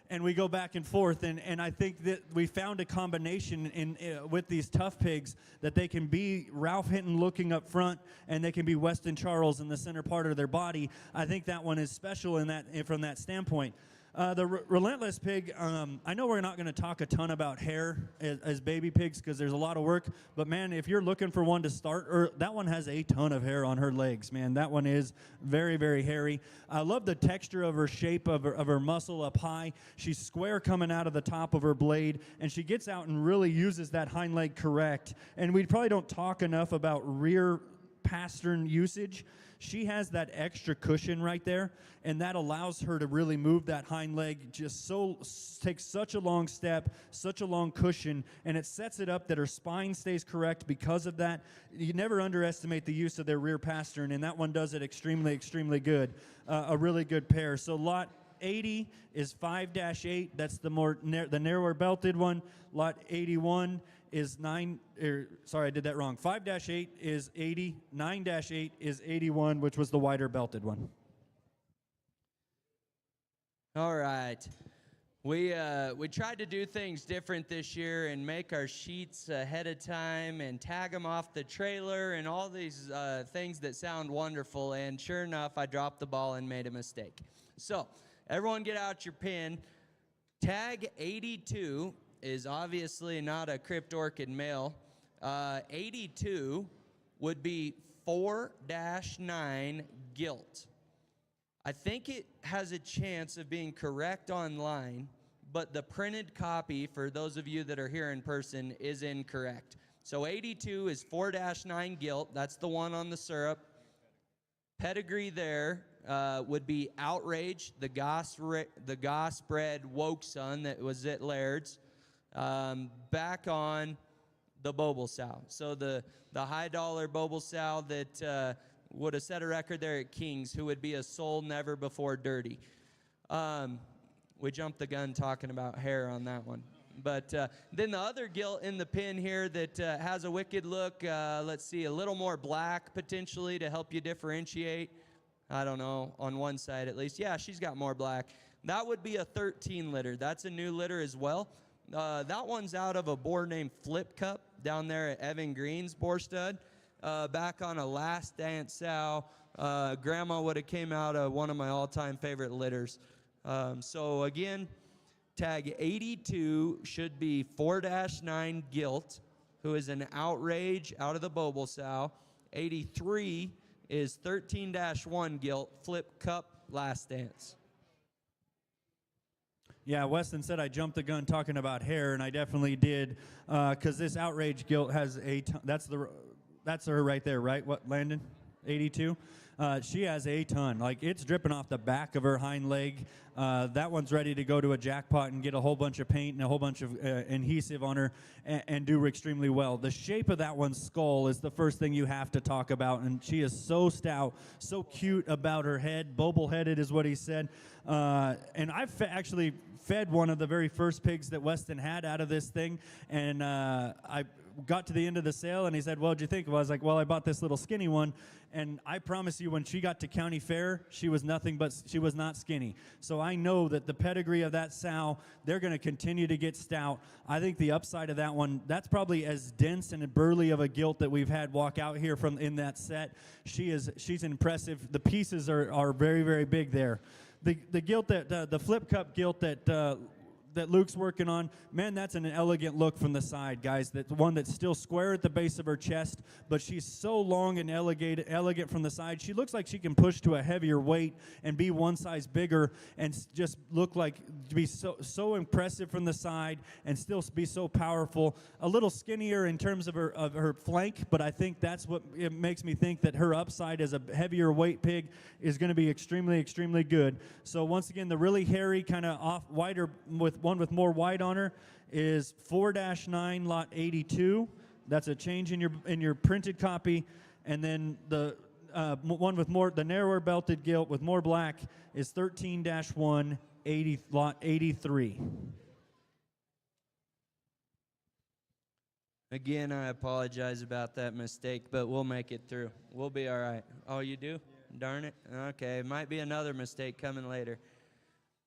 And we go back and forth, and I think that we found a combination with these tough pigs that they can be Ralph Hinton looking up front, and they can be Weston Charles in the center part of their body. I think that one is special from that standpoint. The Relentless pig, I know we're not going to talk a ton about hair as baby pigs because there's a lot of work, but man, if you're looking for one to start, that one has a ton of hair on her legs, man. That one is very, very hairy. I love the texture of her shape of her muscle up high. She's square coming out of the top of her blade, and she gets out and really uses that hind leg correct. And we probably don't talk enough about rear pastern usage. She has that extra cushion right there, and that allows her to really move that hind leg, takes such a long step, such a long cushion, and it sets it up that her spine stays correct because of that. You never underestimate the use of their rear pastern, and that one does it extremely, extremely good. A really good pair. So lot 80 is 5-8. That's the narrower belted one. Lot 81 is 5-8 is 80, 9-8 is 81, which was the wider belted one. All right. We tried to do things different this year and make our sheets ahead of time and tag them off the trailer and all these things that sound wonderful, and sure enough, I dropped the ball and made a mistake. So, everyone get out your pen. Tag 82 is obviously not a crypt orchid male. 82 would be 4-9 gilt. I think it has a chance of being correct online, but the printed copy, for those of you that are here in person, is incorrect. So 82 is 4-9 gilt. That's the one on the syrup. Pedigree there would be Outrage, the Goss bred woke son that was at Laird's. Back on the Boble sow. So the high dollar Boble sow that would have set a record there at King's, who would be a soul never before dirty. We jumped the gun talking about hair on that one. But then the other gilt in the pin here that has a wicked look, let's see, a little more black potentially to help you differentiate. I don't know, on one side at least. Yeah, she's got more black. That would be a 13 litter. That's a new litter as well. That one's out of a boar named Flip Cup down there at Evan Green's boar stud. Back on a Last Dance sow. Grandma would have came out of one of my all-time favorite litters. So again, tag 82 should be 4-9 gilt, who is an Outrage out of the Boble sow. 83 is 13-1 gilt, Flip Cup, Last Dance. Yeah, Weston said I jumped the gun talking about hair, and I definitely did, because this Outrage gilt has that's her right there, right? What, Landon? 82? She has a ton. Like, it's dripping off the back of her hind leg. That one's ready to go to a jackpot and get a whole bunch of paint and a whole bunch of adhesive on her and do extremely well. The shape of that one's skull is the first thing you have to talk about, and she is so stout, so cute about her head. Boble-headed is what he said. And I've actually fed one of the very first pigs that Weston had out of this thing, and got to the end of the sale, and he said, "What'd you think?" Well, I was like, "Well, I bought this little skinny one." And I promise you, when she got to county fair, she was nothing but, she was not skinny. So I know that the pedigree of that sow, they're going to continue to get stout. I think the upside of that one, that's probably as dense and burly of a gilt that we've had walk out here from in that set. She's impressive. The pieces are very, very big there. The gilt that the flip cup gilt that Luke's working on, man, that's an elegant look from the side, guys. That's one that's still square at the base of her chest, but she's so long and elegant from the side. She looks like she can push to a heavier weight and be one size bigger and just look like to be so impressive from the side and still be so powerful. A little skinnier in terms of her flank, but I think that's what it makes me think that her upside as a heavier weight pig is going to be extremely, extremely good. So once again, the really hairy, kind of off whiter with one with more white on her is 4-9 lot 82. That's a change in your printed copy. And then the one with more, the narrower belted gilt with more black is 13-1 lot 83. Again, I apologize about that mistake, but we'll make it through. We'll be all right. Oh, you do? Yeah. Darn it. Okay, might be another mistake coming later.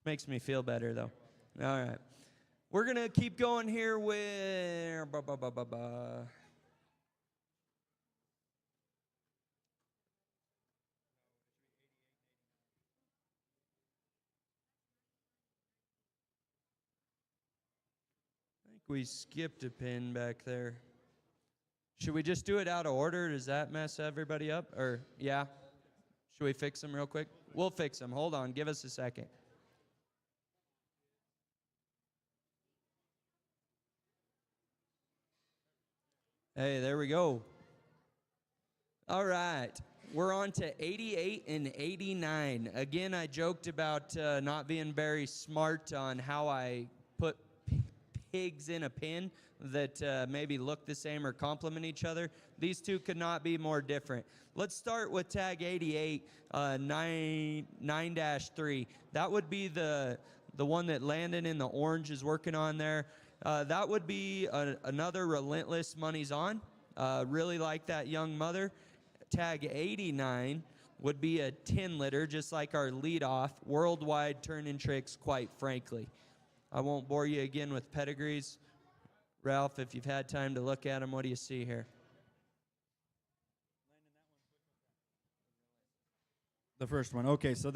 Makes me feel better, though. All right. We're going to keep going here with... I think we skipped a pin back there. Should we just do it out of order? Does that mess everybody up? Or, yeah? Should we fix them real quick? We'll fix them. Hold on. Give us a second. Hey, there we go. All right. We're on to 88 and 89. Again, I joked about not being very smart on how I put pigs in a pin that maybe look the same or complement each other. These two could not be more different. Let's start with tag 88, 9-3. That would be the one that Landon in the orange is working on there. That would be another relentless money's on. Really like that young mother. Tag 89 would be a 10 litter, just like our leadoff. Worldwide turning tricks, quite frankly. I won't bore you again with pedigrees. Ralph, if you've had time to look at them, what do you see here? The first one. Okay, so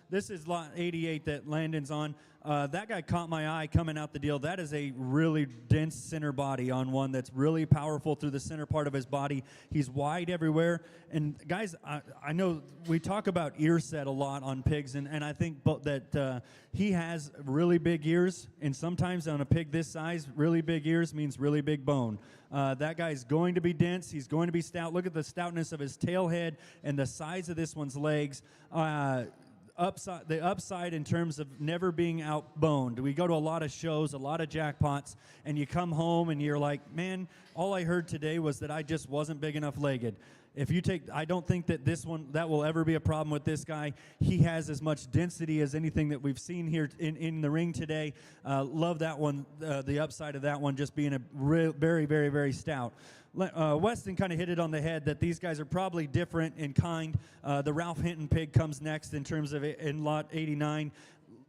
this is lot 88 that Landon's on. That guy caught my eye coming out the deal. That is a really dense center body on one that's really powerful through the center part of his body. He's wide everywhere. And guys, I know we talk about ear set a lot on pigs, and I think that he has really big ears. And sometimes on a pig this size, really big ears means really big bone. That guy's going to be dense. He's going to be stout. Look at the stoutness of his tail head and the size of this one's legs. The upside in terms of never being outboned. We go to a lot of shows, a lot of jackpots, and you come home and you're like, man, all I heard today was that I just wasn't big enough legged. If you take, I don't think that that will ever be a problem with this guy. He has as much density as anything that we've seen here in the ring today. Love that one, the upside of that one just being a very, very, very stout. Weston kind of hit it on the head that these guys are probably different in kind. The Ralph Hinton pig comes next in terms of in lot 89.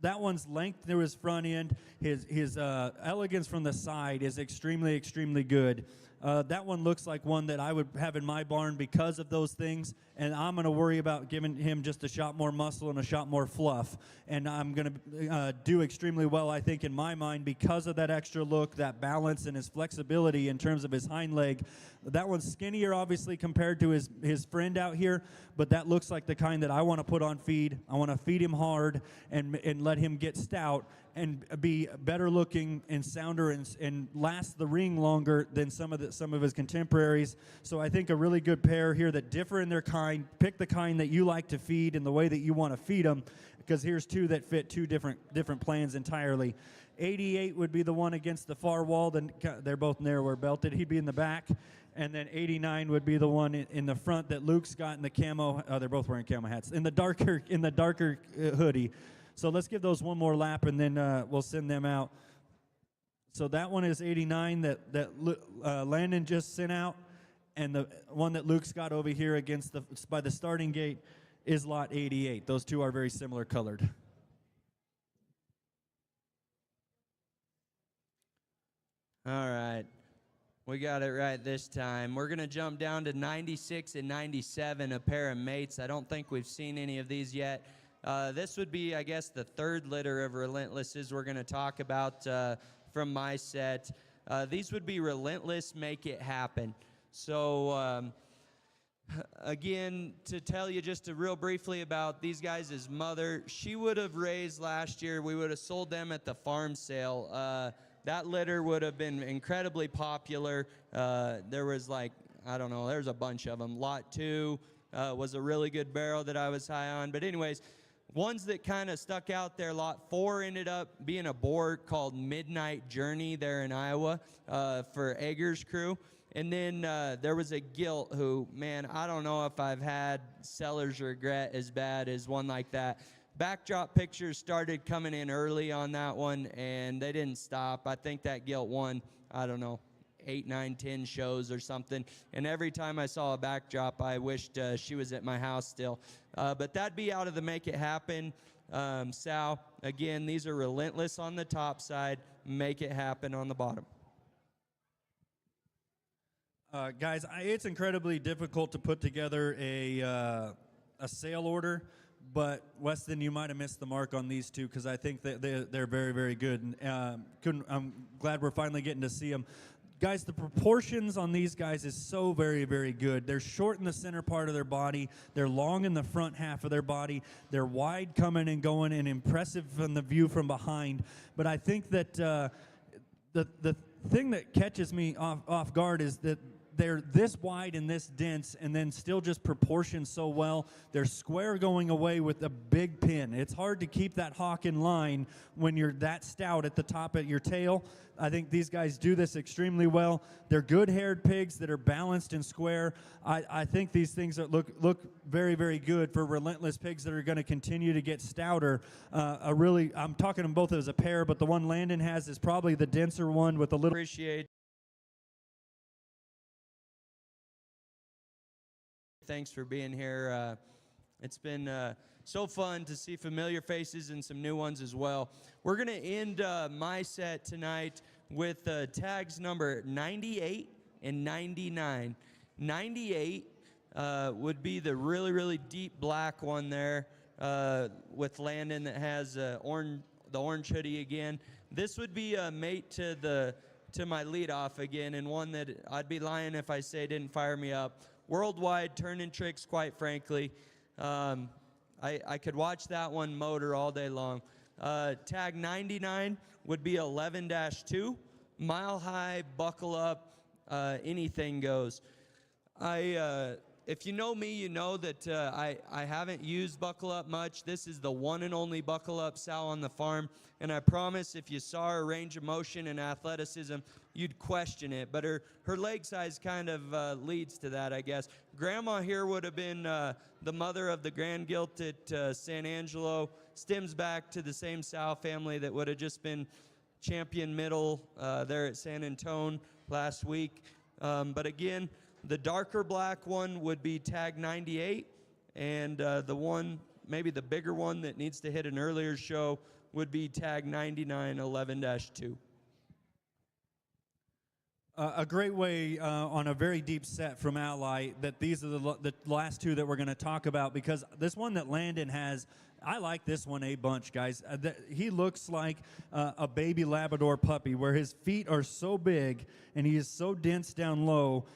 That one's length through his front end, his elegance from the side is extremely, extremely good. That one looks like one that I would have in my barn because of those things, and I'm going to worry about giving him just a shot more muscle and a shot more fluff. And I'm going to do extremely well, I think, in my mind because of that extra look, that balance, and his flexibility in terms of his hind leg. That one's skinnier, obviously, compared to his friend out here, but that looks like the kind that I want to put on feed. I want to feed him hard and let him get stout and be better looking and sounder and last the ring longer than some of his contemporaries. So I think a really good pair here that differ in their kind. Pick the kind that you like to feed in the way that you want to feed them, because here's two that fit two different plans entirely. 88 would be the one against the far wall. Then they're both narrower belted. He'd be in the back. And then 89 would be the one in the front that Luke's got in the camo. They're both wearing camo hats in the darker hoodie. So let's give those one more lap, and then we'll send them out. So that one is 89 that Landon just sent out, and the one that Luke's got over here against by the starting gate is lot 88. Those two are very similar colored. All right. We got it right this time. We're going to jump down to 96 and 97, a pair of mates. I don't think we've seen any of these yet. This would be, I guess, the third litter of Relentlesses we're going to talk about from my set. These would be Relentless Make It Happen. So, again, to tell you just real briefly about these guys' mother, she would have raised last year. We would have sold them at the farm sale. That litter would have been incredibly popular. There was like, I don't know, there's a bunch of them. Lot 2 was a really good barrel that I was high on. But anyways, ones that kind of stuck out there, Lot 4 ended up being a boar called Midnight Journey there in Iowa for Egger's crew. And then there was a gilt who, man, I don't know if I've had seller's regret as bad as one like that. Backdrop pictures started coming in early on that one, and they didn't stop. I think that gilt won, I don't know, 8, 9, 10 shows or something. And every time I saw a backdrop, I wished she was at my house still. But that'd be out of the Make It Happen. Sal, again, these are Relentless on the top side, Make It Happen on the bottom. Guys, it's incredibly difficult to put together a sale order. But, Weston, you might have missed the mark on these two because I think that they're very, very good. I'm glad we're finally getting to see them. Guys, the proportions on these guys is so very, very good. They're short in the center part of their body. They're long in the front half of their body. They're wide coming and going and impressive from the view from behind. But I think that the thing that catches me off guard is that they're this wide and this dense and then still just proportioned so well. They're square going away with a big pin. It's hard to keep that hawk in line when you're that stout at the top of your tail. I think these guys do this extremely well. They're good-haired pigs that are balanced and square. I think these things look very, very good for Relentless pigs that are going to continue to get stouter. I'm talking them both as a pair, but the one Landon has is probably the denser one with a little... Appreciate. Thanks for being here. It's been so fun to see familiar faces and some new ones as well. We're going to end my set tonight with tags number 98 and 99. 98 would be the really, really deep black one there with Landon that has the orange hoodie again. This would be a mate to my leadoff again, and one that I'd be lying if I say didn't fire me up. Worldwide turning tricks, quite frankly. I could watch that one motor all day long. Tag 99 would be 11-2. Mile high, buckle up, anything goes. If you know me, you know that I haven't used buckle up much. This is the one and only buckle up sow on the farm. And I promise if you saw her range of motion and athleticism, you'd question it. But her leg size kind of leads to that, I guess. Grandma here would have been the mother of the Grand Gilt at San Angelo. Stems back to the same sow family that would have just been champion middle there at San Antone last week. But again, the darker black one would be tag 98. And the one, maybe the bigger one that needs to hit an earlier show would be tag 99, 11-2. A great way on a very deep set from Alli that these are the last two that we're going to talk about, because this one that Landon has, I like this one a bunch, guys. He looks like a baby Labrador puppy where his feet are so big and he is so dense down low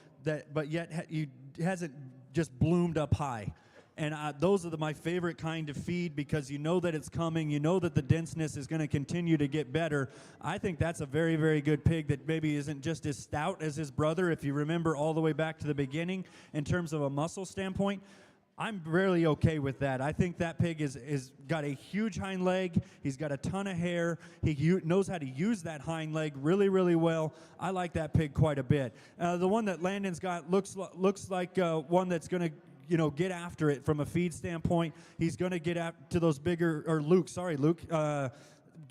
but yet he hasn't just bloomed up high. And those are my favorite kind of feed because you know that it's coming. You know that the denseness is going to continue to get better. I think that's a very, very good pig that maybe isn't just as stout as his brother, if you remember all the way back to the beginning in terms of a muscle standpoint. I'm really okay with that. I think that pig is got a huge hind leg. He's got a ton of hair. He knows how to use that hind leg really, really well. I like that pig quite a bit. The one that Landon's got looks like one that's going to get after it from a feed standpoint. He's going to get to those bigger, or Luke,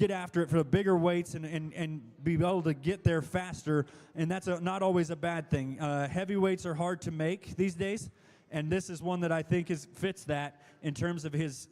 get after it for the bigger weights and be able to get there faster, and that's not always a bad thing. Heavyweights are hard to make these days, and this is one that I think fits that in terms of his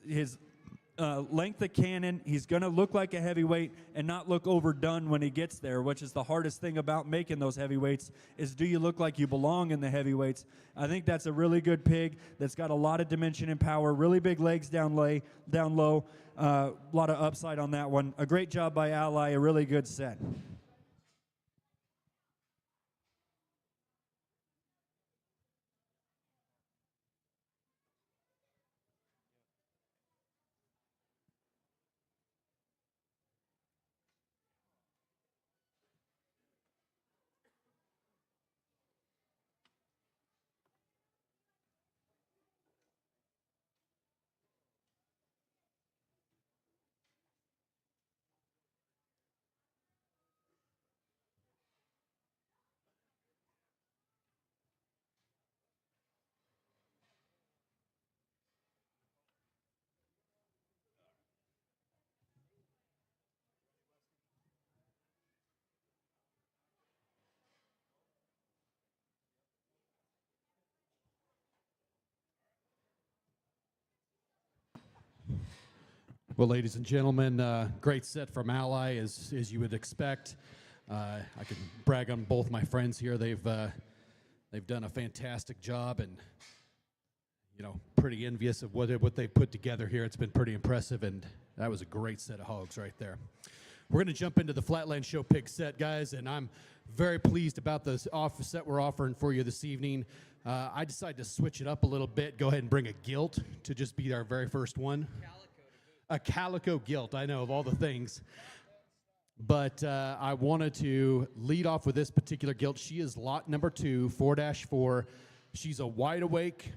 length of cannon. He's going to look like a heavyweight and not look overdone when he gets there, which is the hardest thing about making those heavyweights, is do you look like you belong in the heavyweights? I think that's a really good pig that's got a lot of dimension and power, really big legs down low, a lot of upside on that one. A great job by Alli, a really good set. Well, ladies and gentlemen, great set from Alli, as you would expect. I can brag on both my friends here. They've done a fantastic job, and pretty envious of what they've put together here. It's been pretty impressive, and that was a great set of hogs right there. We're going to jump into the Flatland Show pig set, guys, and I'm very pleased about the set we're offering for you this evening. I decided to switch it up a little bit, go ahead and bring a gilt to just be our very first one. A calico gilt, I know, of all the things. But I wanted to lead off with this particular gilt. She is lot number 2, 4-4. She's a wide awake,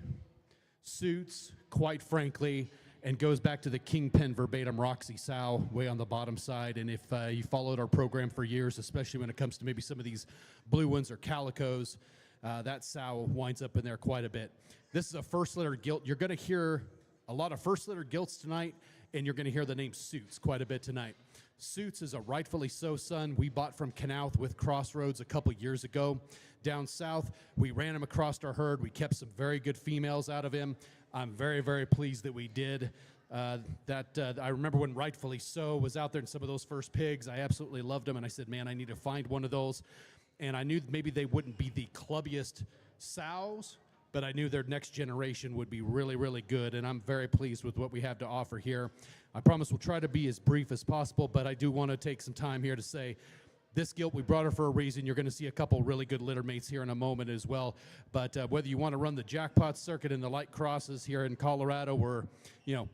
suits, quite frankly, and goes back to the Kingpin verbatim Roxy sow way on the bottom side. And if you followed our program for years, especially when it comes to maybe some of these blue ones or calicos, that sow winds up in there quite a bit. This is a first litter gilt. You're going to hear a lot of first litter gilts tonight, and you're going to hear the name Suits quite a bit tonight. Suits is a rightfully so son we bought from Canouth with Crossroads a couple years ago. Down south, we ran him across our herd. We kept some very good females out of him. I'm very, very pleased that we did. I remember when Rightfully So was out there in some of those first pigs. I absolutely loved them, and I said, man, I need to find one of those. And I knew maybe they wouldn't be the clubbiest sows, but I knew their next generation would be really, really good, and I'm very pleased with what we have to offer here. I promise we'll try to be as brief as possible, but I do want to take some time here to say this gilt, we brought her for a reason. You're going to see a couple really good litter mates here in a moment as well. But whether you want to run the jackpot circuit in the light crosses here in Colorado or,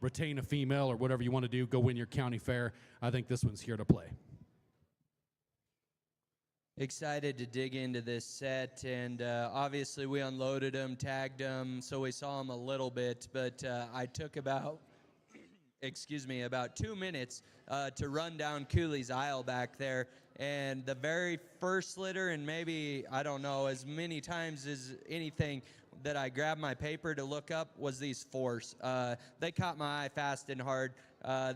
retain a female or whatever you want to do, go win your county fair, I think this one's here to play. Excited to dig into this set, and obviously we unloaded them, tagged them, so we saw them a little bit, but I took about 2 minutes to run down Cooley's aisle back there, and the very first litter, and maybe, I don't know, as many times as anything that I grabbed my paper to look up was these 4s. They caught my eye fast and hard.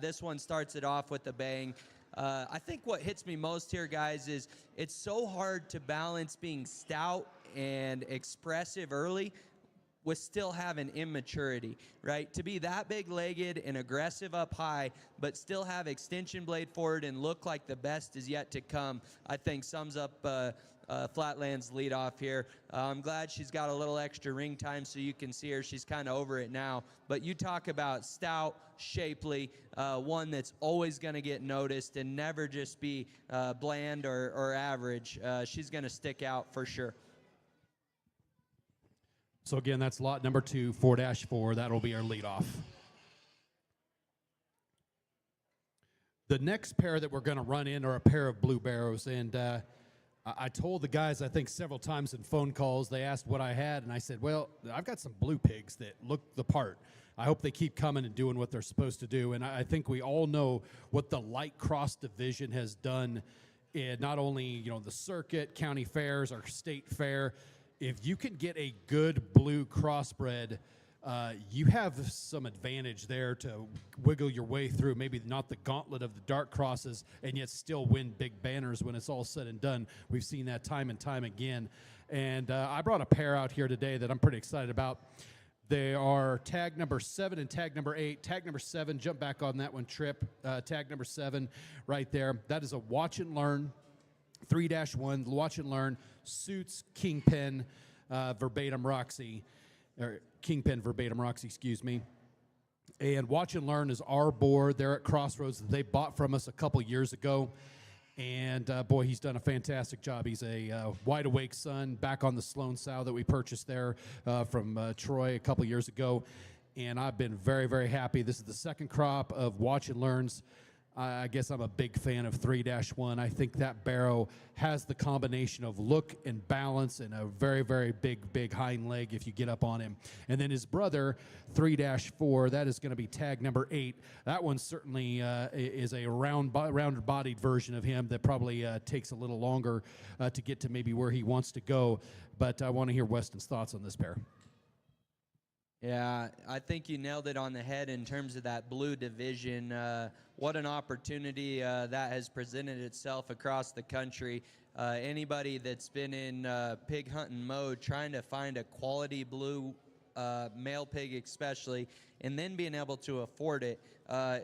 This one starts it off with a bang. I think what hits me most here, guys, is it's so hard to balance being stout and expressive early with still having immaturity, right? To be that big-legged and aggressive up high, but still have extension blade forward and look like the best is yet to come, I think sums up Flatland's leadoff here. I'm glad she's got a little extra ring time so you can see her. She's kind of over it now. But you talk about stout, shapely, one that's always going to get noticed and never just be bland or average. She's going to stick out for sure. So again, that's lot number 2, 4-4. That'll be our leadoff. The next pair that we're going to run in are a pair of blue barrows, and I told the guys, I think several times in phone calls, they asked what I had, and I said, well, I've got some blue pigs that look the part. I hope they keep coming and doing what they're supposed to do, and I think we all know what the light cross division has done in not only the circuit, county fairs, our state fair. If you can get a good blue crossbred you have some advantage there to wiggle your way through maybe not the gauntlet of the dark crosses and yet still win big banners when it's all said and done. We've seen that time and time again. And I brought a pair out here today that I'm pretty excited about. They are tag number 7 and tag number 8. Tag number 7, jump back on that one, Trip. Tag number 7 right there. That is a Watch and Learn 3-1, Watch and Learn, Suits Kingpin Verbatim Roxy, or Kingpin Verbatim Roxy, excuse me. And Watch and Learn is our board there at Crossroads that they bought from us a couple years ago. And boy, he's done a fantastic job. He's a wide awake son back on the Sloan sow that we purchased there from Troy a couple years ago. And I've been very, very happy. This is the second crop of Watch and Learns. I guess I'm a big fan of 3-1. I think that barrow has the combination of look and balance and a very, very big hind leg if you get up on him. And then his brother, 3-4, that is going to be tag number 8. That one certainly is a round-bodied version of him that probably takes a little longer to get to maybe where he wants to go. But I want to hear Weston's thoughts on this pair. Yeah, I think you nailed it on the head in terms of that blue division. What an opportunity that has presented itself across the country. Anybody that's been in pig hunting mode trying to find a quality blue male pig especially, and then being able to afford it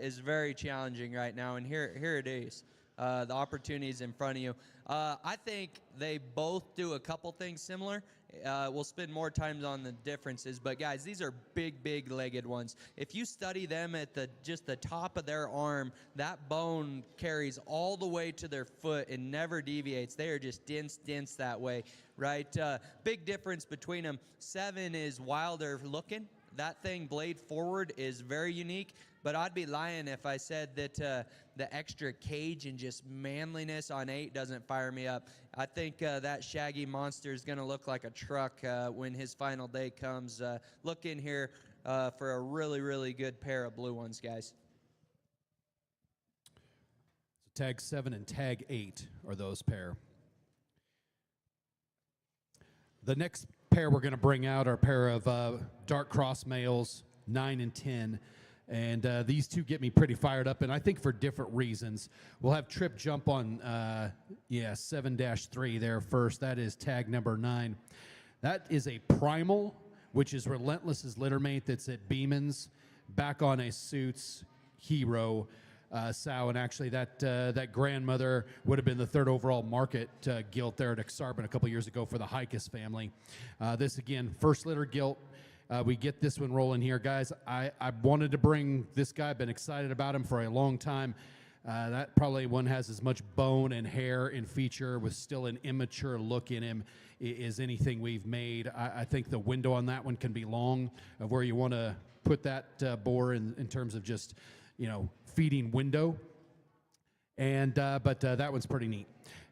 is very challenging right now, and here it is. The opportunities in front of you. I think they both do a couple things similar. We'll spend more time on the differences, but guys, these are big legged ones. If you study them at just the top of their arm, that bone carries all the way to their foot and never deviates. They are just dense that way, right? Big difference between them. 7 is wilder looking. That thing blade forward is very unique, but I'd be lying if I said that the extra cage and just manliness on 8 doesn't fire me up. I think that shaggy monster is going to look like a truck when his final day comes. Look in here for a really good pair of blue ones, guys. So tag 7 and tag 8 are those pair. The next pair we're going to bring out are a pair of dark cross males, 9 and 10. And these two get me pretty fired up, and I think for different reasons. We'll have Trip jump on, 7-3 there first. That is tag number 9. That is a primal, which is Relentless's littermate that's at Beeman's, back on a Suits Hero sow. And actually, that grandmother would have been the 3rd overall market gilt there at Exarban a couple years ago for the Hikus family. This, again, first litter gilt. We get this one rolling here, guys. I wanted to bring this guy. I've been excited about him for a long time. That probably one has as much bone and hair and feature with still an immature look in him as anything we've made. I think the window on that one can be long of where you want to put that boar in terms of just, feeding window. And but that one's pretty neat.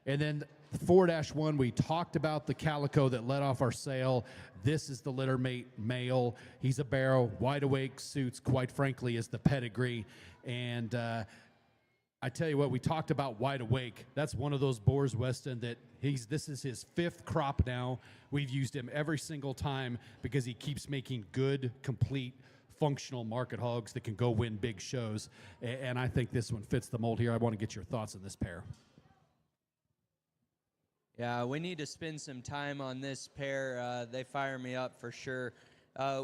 And then 4-1, we talked about the calico that led off our sale. This is the littermate male. He's a barrow, wide awake, Suits, quite frankly, is the pedigree. And I tell you what, we talked about wide awake. That's one of those boars, Weston, that this is his 5th crop now. We've used him every single time because he keeps making good, complete, functional market hogs that can go win big shows. And I think this one fits the mold here. I want to get your thoughts on this pair. Yeah, we need to spend some time on this pair. They fire me up for sure.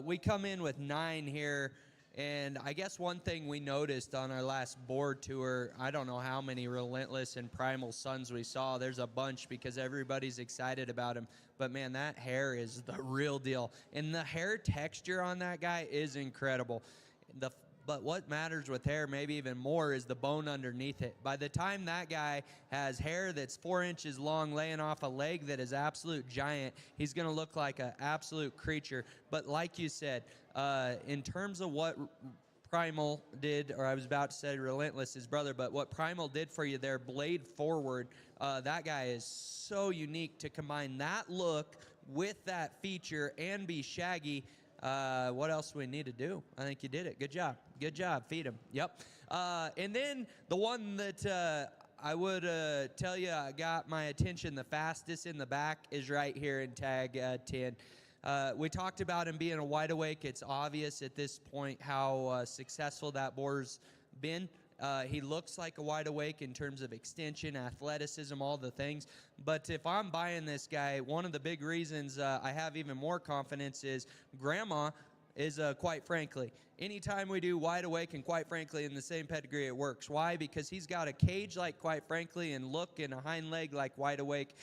We come in with 9 here, and I guess one thing we noticed on our last board tour, I don't know how many Relentless and Primal sons we saw. There's a bunch because everybody's excited about him. But, man, that hair is the real deal. And the hair texture on that guy is incredible. But what matters with hair maybe even more is the bone underneath it. By the time that guy has hair that's 4 inches long laying off a leg that is absolute giant, he's going to look like an absolute creature. But like you said, in terms of what Primal did, or I was about to say Relentless, his brother, but what Primal did for you there, blade forward, that guy is so unique to combine that look with that feature and be shaggy. What else do we need to do? I think you did it. Good job. Good job. Feed him. Yep. And then the one that I would tell you got my attention the fastest in the back is right here in tag 10. We talked about him being a wide awake. It's obvious at this point how successful that boar's been. He looks like a wide awake in terms of extension, athleticism, all the things. But if I'm buying this guy, one of the big reasons I have even more confidence is Grandma is, quite frankly, anytime we do wide awake and quite frankly in the same pedigree, it works. Why? Because he's got a cage like quite frankly and look and a hind leg like wide awake.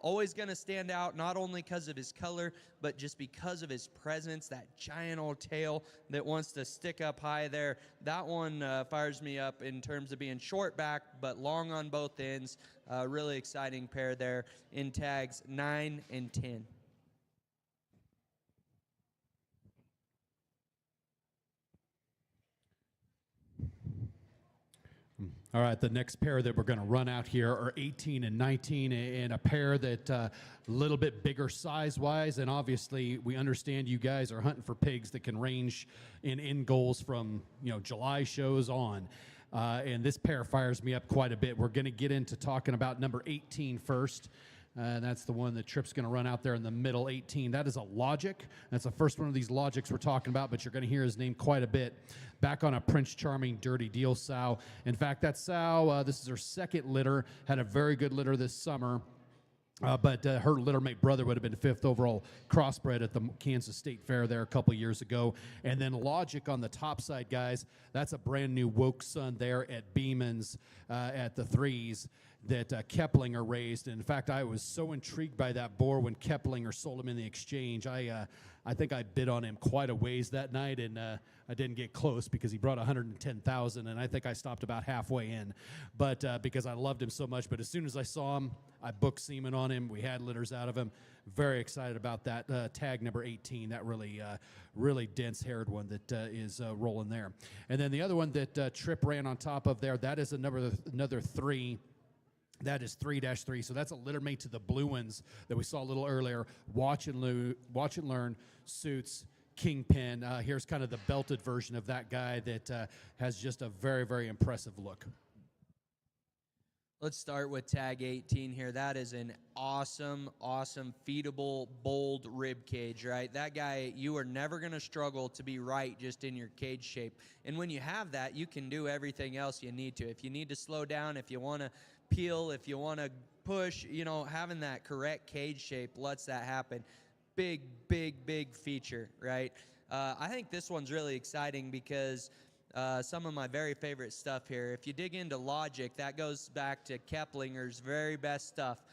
Always going to stand out, not only because of his color, but just because of his presence, that giant old tail that wants to stick up high there. That one fires me up in terms of being short back, but long on both ends. Really exciting pair there in tags 9 and 10. All right, the next pair that we're going to run out here are 18 and 19, and a pair that a little bit bigger size-wise, and obviously we understand you guys are hunting for pigs that can range in goals from, you know, July shows on. And this pair fires me up quite a bit. We're going to get into talking about number 18 first. That's the one that Tripp's going to run out there in the middle, 18. That is a Logic. That's the first one of these Logics we're talking about, but you're going to hear his name quite a bit. Back on a Prince Charming Dirty Deal sow. In fact, that sow, this is her second litter, had a very good litter this summer. But her littermate brother would have been 5th overall crossbred at the Kansas State Fair there a couple years ago. And then Logic on the top side, guys, that's a brand new woke son there at Beeman's at the 3s that Keplinger raised. And in fact, I was so intrigued by that boar when Keplinger sold him in the exchange. I think I bid on him quite a ways that night, and I didn't get close because he brought 110,000, and I think I stopped about halfway in, but because I loved him so much. But as soon as I saw him, I booked semen on him. We had litters out of him. Very excited about that tag number 18. That really dense-haired one that is rolling there. And then the other one that Tripp ran on top of there, that is another 3. That is 3-3, so that's a littermate to the blue ones that we saw a little earlier. Watch and Learn, Suits, Kingpin. Here's kind of the belted version of that guy that has just a very, very impressive look. Let's start with tag 18 here. That is an awesome, feedable, bold rib cage, right? That guy, you are never going to struggle to be right just in your cage shape. And when you have that, you can do everything else you need to. If you need to slow down, if you want to peel, if you want to push, you know, having that correct cage shape lets that happen. Big feature, right? I think this one's really exciting because some of my very favorite stuff here. If you dig into Logic, that goes back to Keplinger's very best stuff.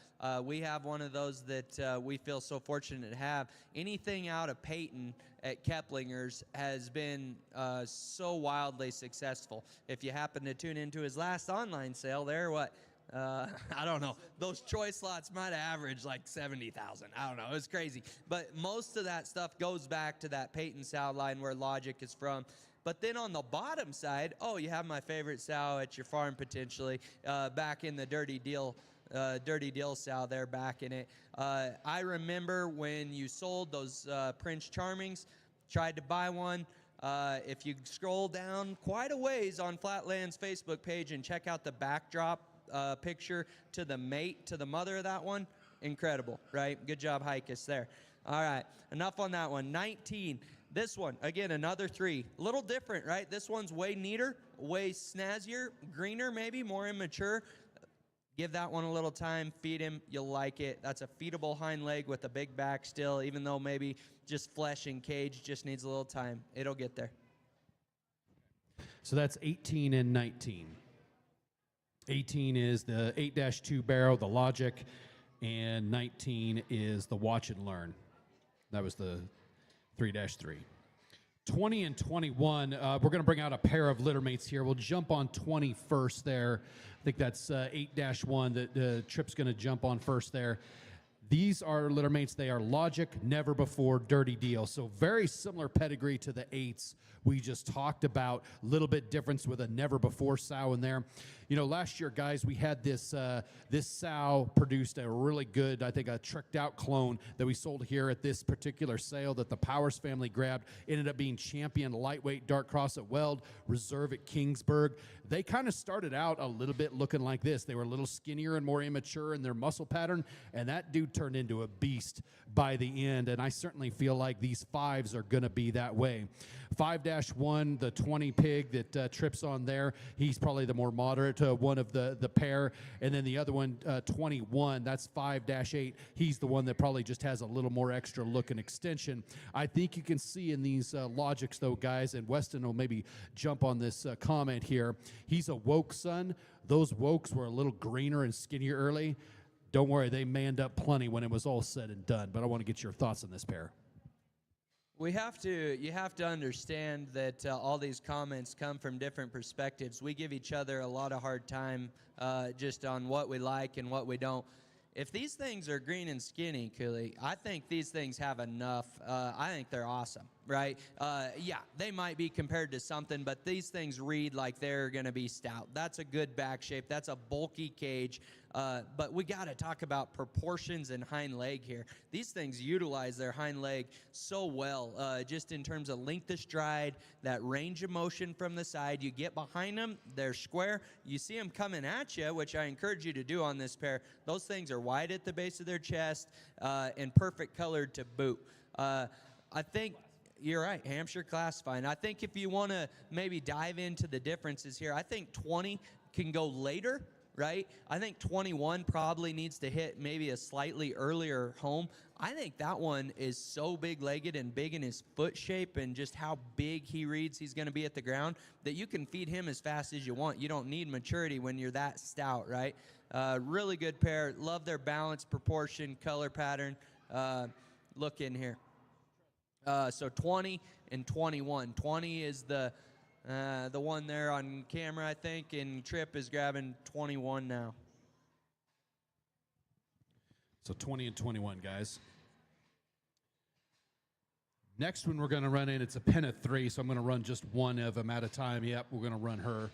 We have one of those that we feel so fortunate to have. Anything out of Peyton at Keplinger's has been so wildly successful. If you happen to tune into his last online sale there, I don't know. Those choice slots might have averaged like 70,000. I don't know. It was crazy. But most of that stuff goes back to that Peyton sow line where Logic is from. But then on the bottom side, you have my favorite sow at your farm potentially, back in the Dirty Deal sow there back in it. I remember when you sold those Prince Charmings, tried to buy one. If you scroll down quite a ways on Flatland's Facebook page and check out the backdrop picture to the mate, to the mother of that one, incredible, right? Good job, Hikus, there. All right, enough on that one. 19. This one, again, another 3. A little different, right? This one's way neater, way snazzier, greener maybe, more immature. Give that one a little time, feed him, you'll like it. That's a feedable hind leg with a big back still, even though maybe just flesh and cage just needs a little time. It'll get there. So that's 18 and 19. 18 is the 8-2 barrel, the Logic, and 19 is the Watch and Learn. That was the 3-3. 20 and 21, we're going to bring out a pair of littermates here. We'll jump on 20 first there. I think that's 8-1 that Tripp's going to jump on first there. These are littermates. They are Logic, Never Before, Dirty Deal. So very similar pedigree to the 8s we just talked about. A little bit difference with a Never Before sow in there. last year, guys, we had this sow produced a really good, I think, a tricked out clone that we sold here at this particular sale that the Powers family grabbed. Ended up being champion lightweight dark cross at Weld, reserve at Kingsburg. They kind of started out a little bit looking like this. They were a little skinnier and more immature in their muscle pattern, and that dude turned into a beast by the end, and I certainly feel like these 5s are going to be that way. 5-1, the 20 pig that trips on there, he's probably the more moderate one of the pair, and then the other one, 21, that's 5-8. He's the one that probably just has a little more extra look and extension. I think you can see in these logics, though, guys, and Weston will maybe jump on this comment here. He's a woke son. Those wokes were a little greener and skinnier early. Don't worry, they manned up plenty when it was all said and done, but I want to get your thoughts on this pair. You have to understand that all these comments come from different perspectives. We give each other a lot of hard time just on what we like and what we don't. If these things are green and skinny, Cooley, I think these things have enough. I think they're awesome, right? Yeah, they might be compared to something, but these things read like they're going to be stout. That's a good back shape. That's a bulky cage. But we got to talk about proportions and hind leg here. These things utilize their hind leg so well, just in terms of length of stride, that range of motion from the side. You get behind them, they're square. You see them coming at you, which I encourage you to do on this pair. Those things are wide at the base of their chest and perfect colored to boot. I think you're right, Hampshire classifying. I think if you want to maybe dive into the differences here, I think 20 can go later. Right? I think 21 probably needs to hit maybe a slightly earlier home. I think that one is so big-legged and big in his foot shape and just how big he reads he's going to be at the ground that you can feed him as fast as you want. You don't need maturity when you're that stout, right? Really good pair. Love their balance, proportion, color pattern. Look in here. So 20 and 21. 20 is the one there on camera, I think, and Tripp is grabbing 21 now. So 20 and 21, guys. Next one we're going to run in, it's a pen of 3, so I'm going to run just one of them at a time. Yep, we're going to run her.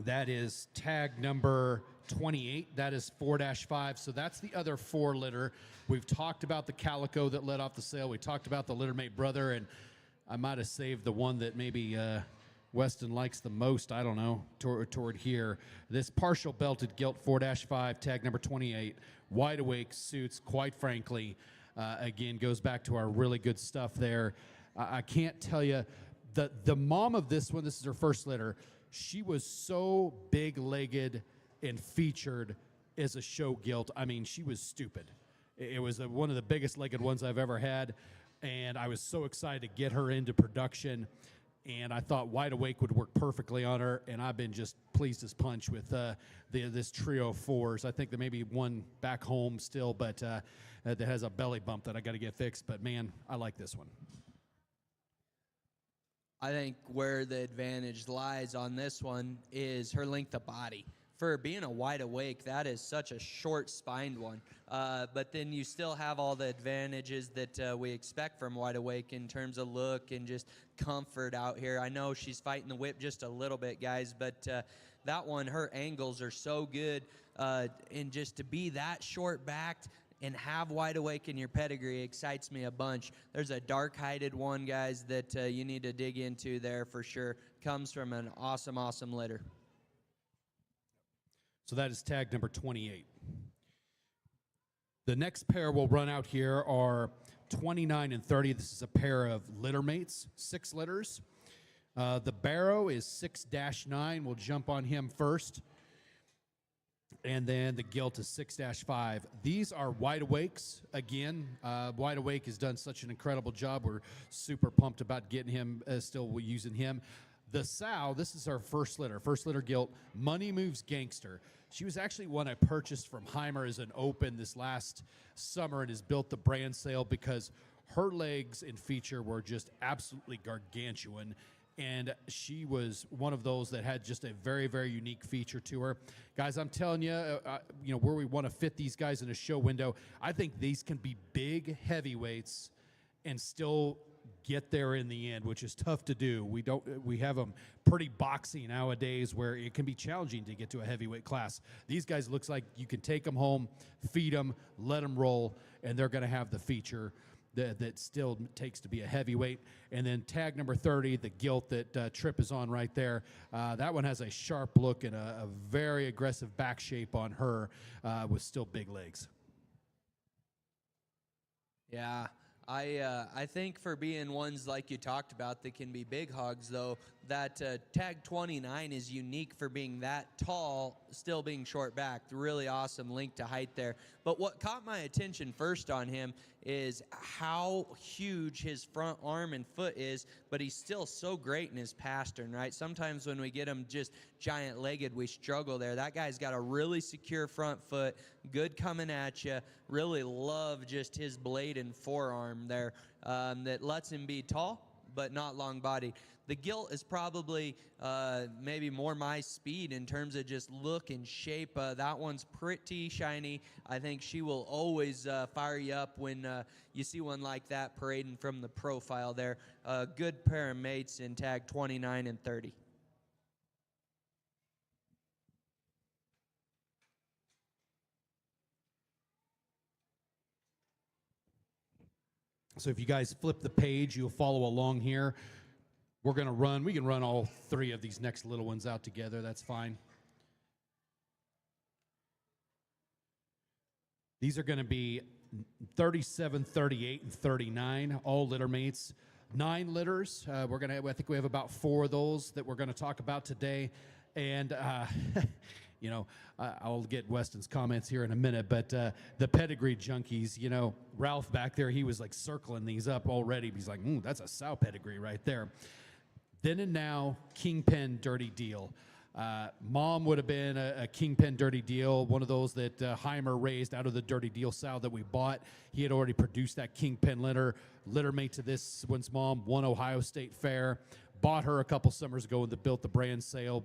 That is tag number 28. That is 4-5. So that's the other 4 litter. We've talked about the calico that led off the sale. We talked about the littermate brother, and I might have saved the one that maybe Weston likes the most, I don't know, toward here. This partial belted gilt 4-5, tag number 28, wide awake suits, quite frankly, again, goes back to our really good stuff there. I can't tell you, the mom of this one, this is her first litter, she was so big-legged and featured as a show gilt. I mean, she was stupid. It was one of the biggest legged ones I've ever had. And I was so excited to get her into production, and I thought Wide Awake would work perfectly on her, and I've been just pleased as punch with this trio of 4s. I think there may be one back home still, but that has a belly bump that I got to get fixed, but man, I like this one. I think where the advantage lies on this one is her length of body. For being a Wide Awake, that is such a short-spined one. But then you still have all the advantages that we expect from Wide Awake in terms of look and just comfort out here. I know she's fighting the whip just a little bit, guys, but that one, her angles are so good. And just to be that short-backed and have Wide Awake in your pedigree excites me a bunch. There's a dark-hided one, guys, that you need to dig into there for sure. Comes from an awesome, awesome litter. So that is tag number 28. The next pair we'll run out here are 29 and 30. This is a pair of litter mates, 6 litters. The Barrow is 6-9. We'll jump on him first. And then the gilt is 6-5. These are Wide Awakes. Again, Wide Awake has done such an incredible job. We're super pumped about getting him, still using him. The sow, this is our first litter gilt, Money Moves Gangster. She was actually one I purchased from Heimer as an open this last summer and has built the brand sale because her legs and feature were just absolutely gargantuan. And she was one of those that had just a very, very unique feature to her. Guys, I'm telling you, where we want to fit these guys in a show window, I think these can be big heavyweights and still get there in the end, which is tough to do. We have them pretty boxy nowadays where it can be challenging to get to a heavyweight class. These guys looks like you can take them home, feed them, let them roll, and they're going to have the feature that still takes to be a heavyweight. And then tag number 30, the gilt that Tripp is on right there. That one has a sharp look and a very aggressive back shape on her with still big legs. Yeah, I think for being ones like you talked about that can be big hogs, though, that tag 29 is unique for being that tall, still being short backed. Really awesome link to height there. But what caught my attention first on him is how huge his front arm and foot is, but he's still so great in his pastern, right? Sometimes when we get him just giant-legged, we struggle there. That guy's got a really secure front foot, good coming at you. Really love just his blade and forearm there that lets him be tall, but not long-bodied. The gilt is probably maybe more my speed in terms of just look and shape. That one's pretty shiny. I think she will always fire you up when you see one like that parading from the profile there. Good pair of mates in tag 29 and 30. So if you guys flip the page, you'll follow along here. We can run all three of these next little ones out together. That's fine. These are going to be 37, 38, and 39, all litter mates. 9 litters. I think we have about 4 of those that we're going to talk about today. And, I'll get Weston's comments here in a minute, but the pedigree junkies, Ralph back there, he was like circling these up already. He's like, that's a sow pedigree right there. Then and Now, Kingpin Dirty Deal. Mom would have been a Kingpin Dirty Deal, one of those that Heimer raised out of the Dirty Deal sow that we bought. He had already produced that Kingpin litter mate to this one's mom, won Ohio State Fair. Bought her a couple summers ago and built the brand sale,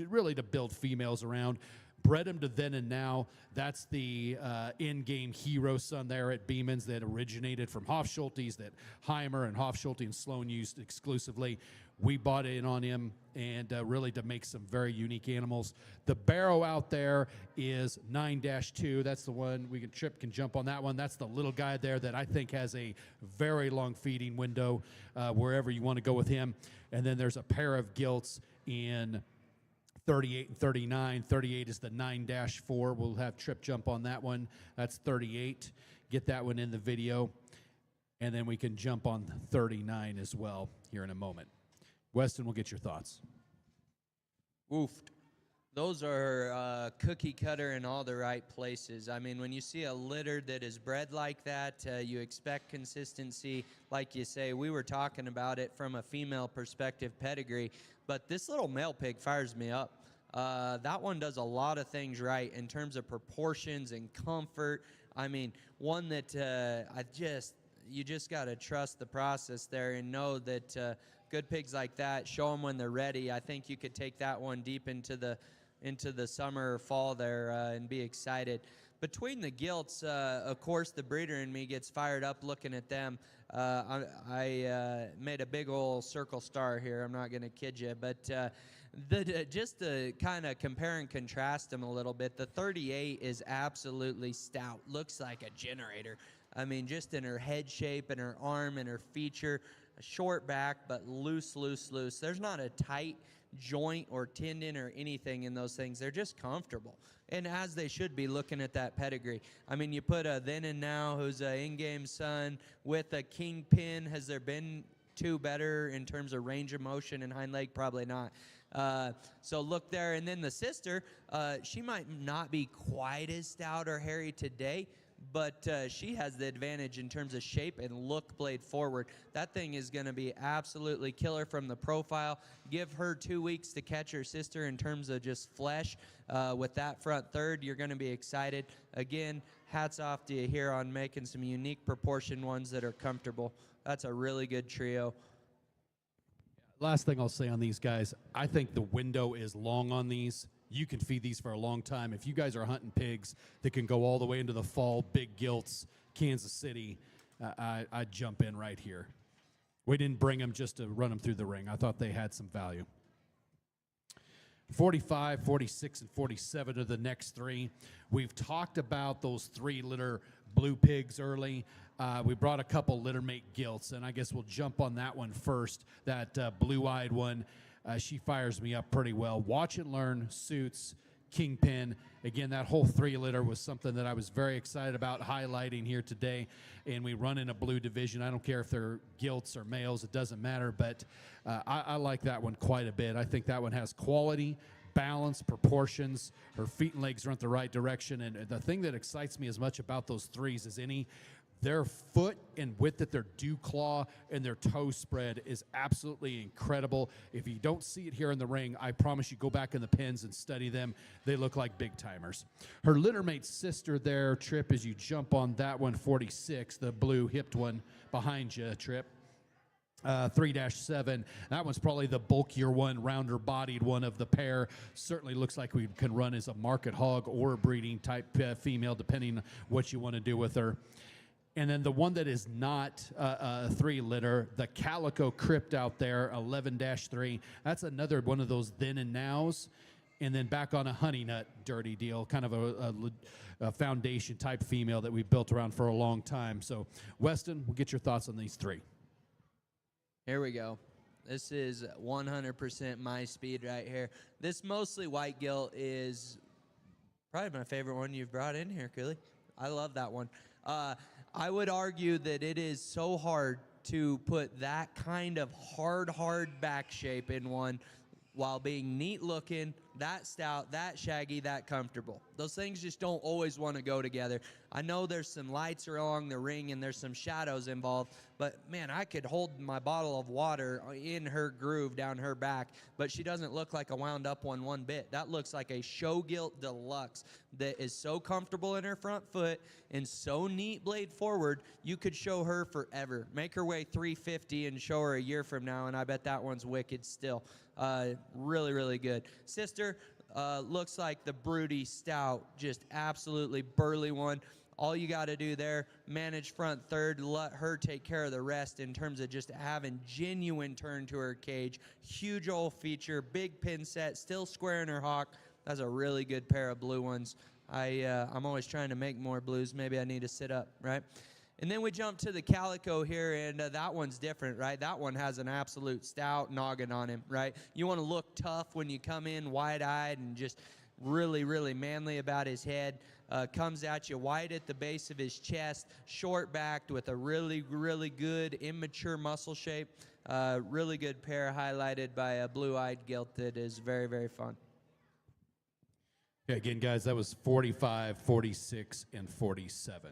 really to build females around. Bred him to Then and Now. That's the in-game hero son there at Beeman's that originated from Hofschulte's that Heimer and Hofschulte and Sloan used exclusively. We bought in on him and really to make some very unique animals. The barrow out there is 9-2. That's the one Tripp can jump on that one. That's the little guy there that I think has a very long feeding window wherever you want to go with him. And then there's a pair of gilts in 38 and 39. 38 is the 9-4. We'll have Tripp jump on that one. That's 38. Get that one in the video. And then we can jump on 39 as well here in a moment. Weston, we'll get your thoughts. Oofed. Those are cookie cutter in all the right places. I mean, when you see a litter that is bred like that, you expect consistency. Like you say, we were talking about it from a female perspective pedigree, but this little male pig fires me up. That one does a lot of things right in terms of proportions and comfort. I mean, one that you just got to trust the process there and know that good pigs like that, show them when they're ready. I think you could take that one deep into the summer or fall there and be excited. Between the gilts, of course, the breeder in me gets fired up looking at them. I made a big old circle star here. I'm not going to kid you, but just to kind of compare and contrast them a little bit, the 38 is absolutely stout. Looks like a generator. I mean, just in her head shape and her arm and her feature, a short back, but loose. There's not a tight joint or tendon or anything in those things. They're just comfortable, and as they should be looking at that pedigree. I mean, you put a Then and Now, who's an in-game son, with a Kingpin. Has there been 2 better in terms of range of motion and hind leg? Probably not. So look there. And then the sister, she might not be quite as stout or hairy today, but she has the advantage in terms of shape and look blade forward. That thing is going to be absolutely killer from the profile. Give her 2 weeks to catch her sister in terms of just flesh. With that front third, you're going to be excited. Again, hats off to you here on making some unique proportion ones that are comfortable. That's a really good trio. Last thing I'll say on these guys, I think the window is long on these. You can feed these for a long time. If you guys are hunting pigs that can go all the way into the fall, big gilts, Kansas City, I'd jump in right here. We didn't bring them just to run them through the ring. I thought they had some value. 45, 46, and 47 are the next three. We've talked about those 3-litter blue pigs early. We brought a couple litter mate gilts, and I guess we'll jump on that one first. That blue-eyed one, she fires me up pretty well. Watch and Learn, Suits, Kingpin. Again, that whole 3-litter was something that I was very excited about highlighting here today. And we run in a blue division. I don't care if they're gilts or males. It doesn't matter. But I like that one quite a bit. I think that one has quality, balance, proportions. Her feet and legs are in the right direction. And the thing that excites me as much about those threes as any, their foot and width that their dew claw and their toe spread is absolutely incredible. If you don't see it here in the ring, I promise you, go back in the pins and study them. They look like big timers. Her littermate sister there, Trip, as you jump on that one, 46, the blue hipped one behind you, Trip. 3-7. That one's probably the bulkier one, rounder bodied one of the pair. Certainly looks like we can run as a market hog or a breeding type female, depending on what you want to do with her. And then the one that is not a 3-litter, the Calico Crypt out there, 11-3. That's another one of those then and nows. And then back on a honey nut dirty deal, kind of a foundation type female that we built around for a long time. So, Weston, we'll get your thoughts on these three. Here we go. This is 100% my speed right here. This mostly white gilt is probably my favorite one you've brought in here, Cooley. I love that one. I would argue that it is so hard to put that kind of hard back shape in one while being neat looking, that stout, that shaggy, that comfortable. Those things just don't always want to go together. I know there's some lights along the ring and there's some shadows involved, but man, I could hold my bottle of water in her groove down her back, but she doesn't look like a wound up one bit. That looks like a show gilt deluxe that is so comfortable in her front foot and so neat blade forward, you could show her forever. Make her weigh 350 and show her a year from now, and I bet that one's wicked still. Really good. Sister looks like the broody stout, just absolutely burly one. All you got to do there, manage front third, let her take care of the rest in terms of just having genuine turn to her cage. Huge old feature, big pin set, still square in her hock. That's a really good pair of blue ones. I'm always trying to make more blues. Maybe I need to sit up, right? And then we jump to the Calico here, and that one's different, right? That one has an absolute stout noggin on him, right? You want to look tough when you come in wide-eyed and just really manly about his head. Comes at you wide at the base of his chest, short-backed with a really good immature muscle shape. Really good pair highlighted by a blue-eyed gilt that is very fun. Okay, again, guys, that was 45, 46, and 47.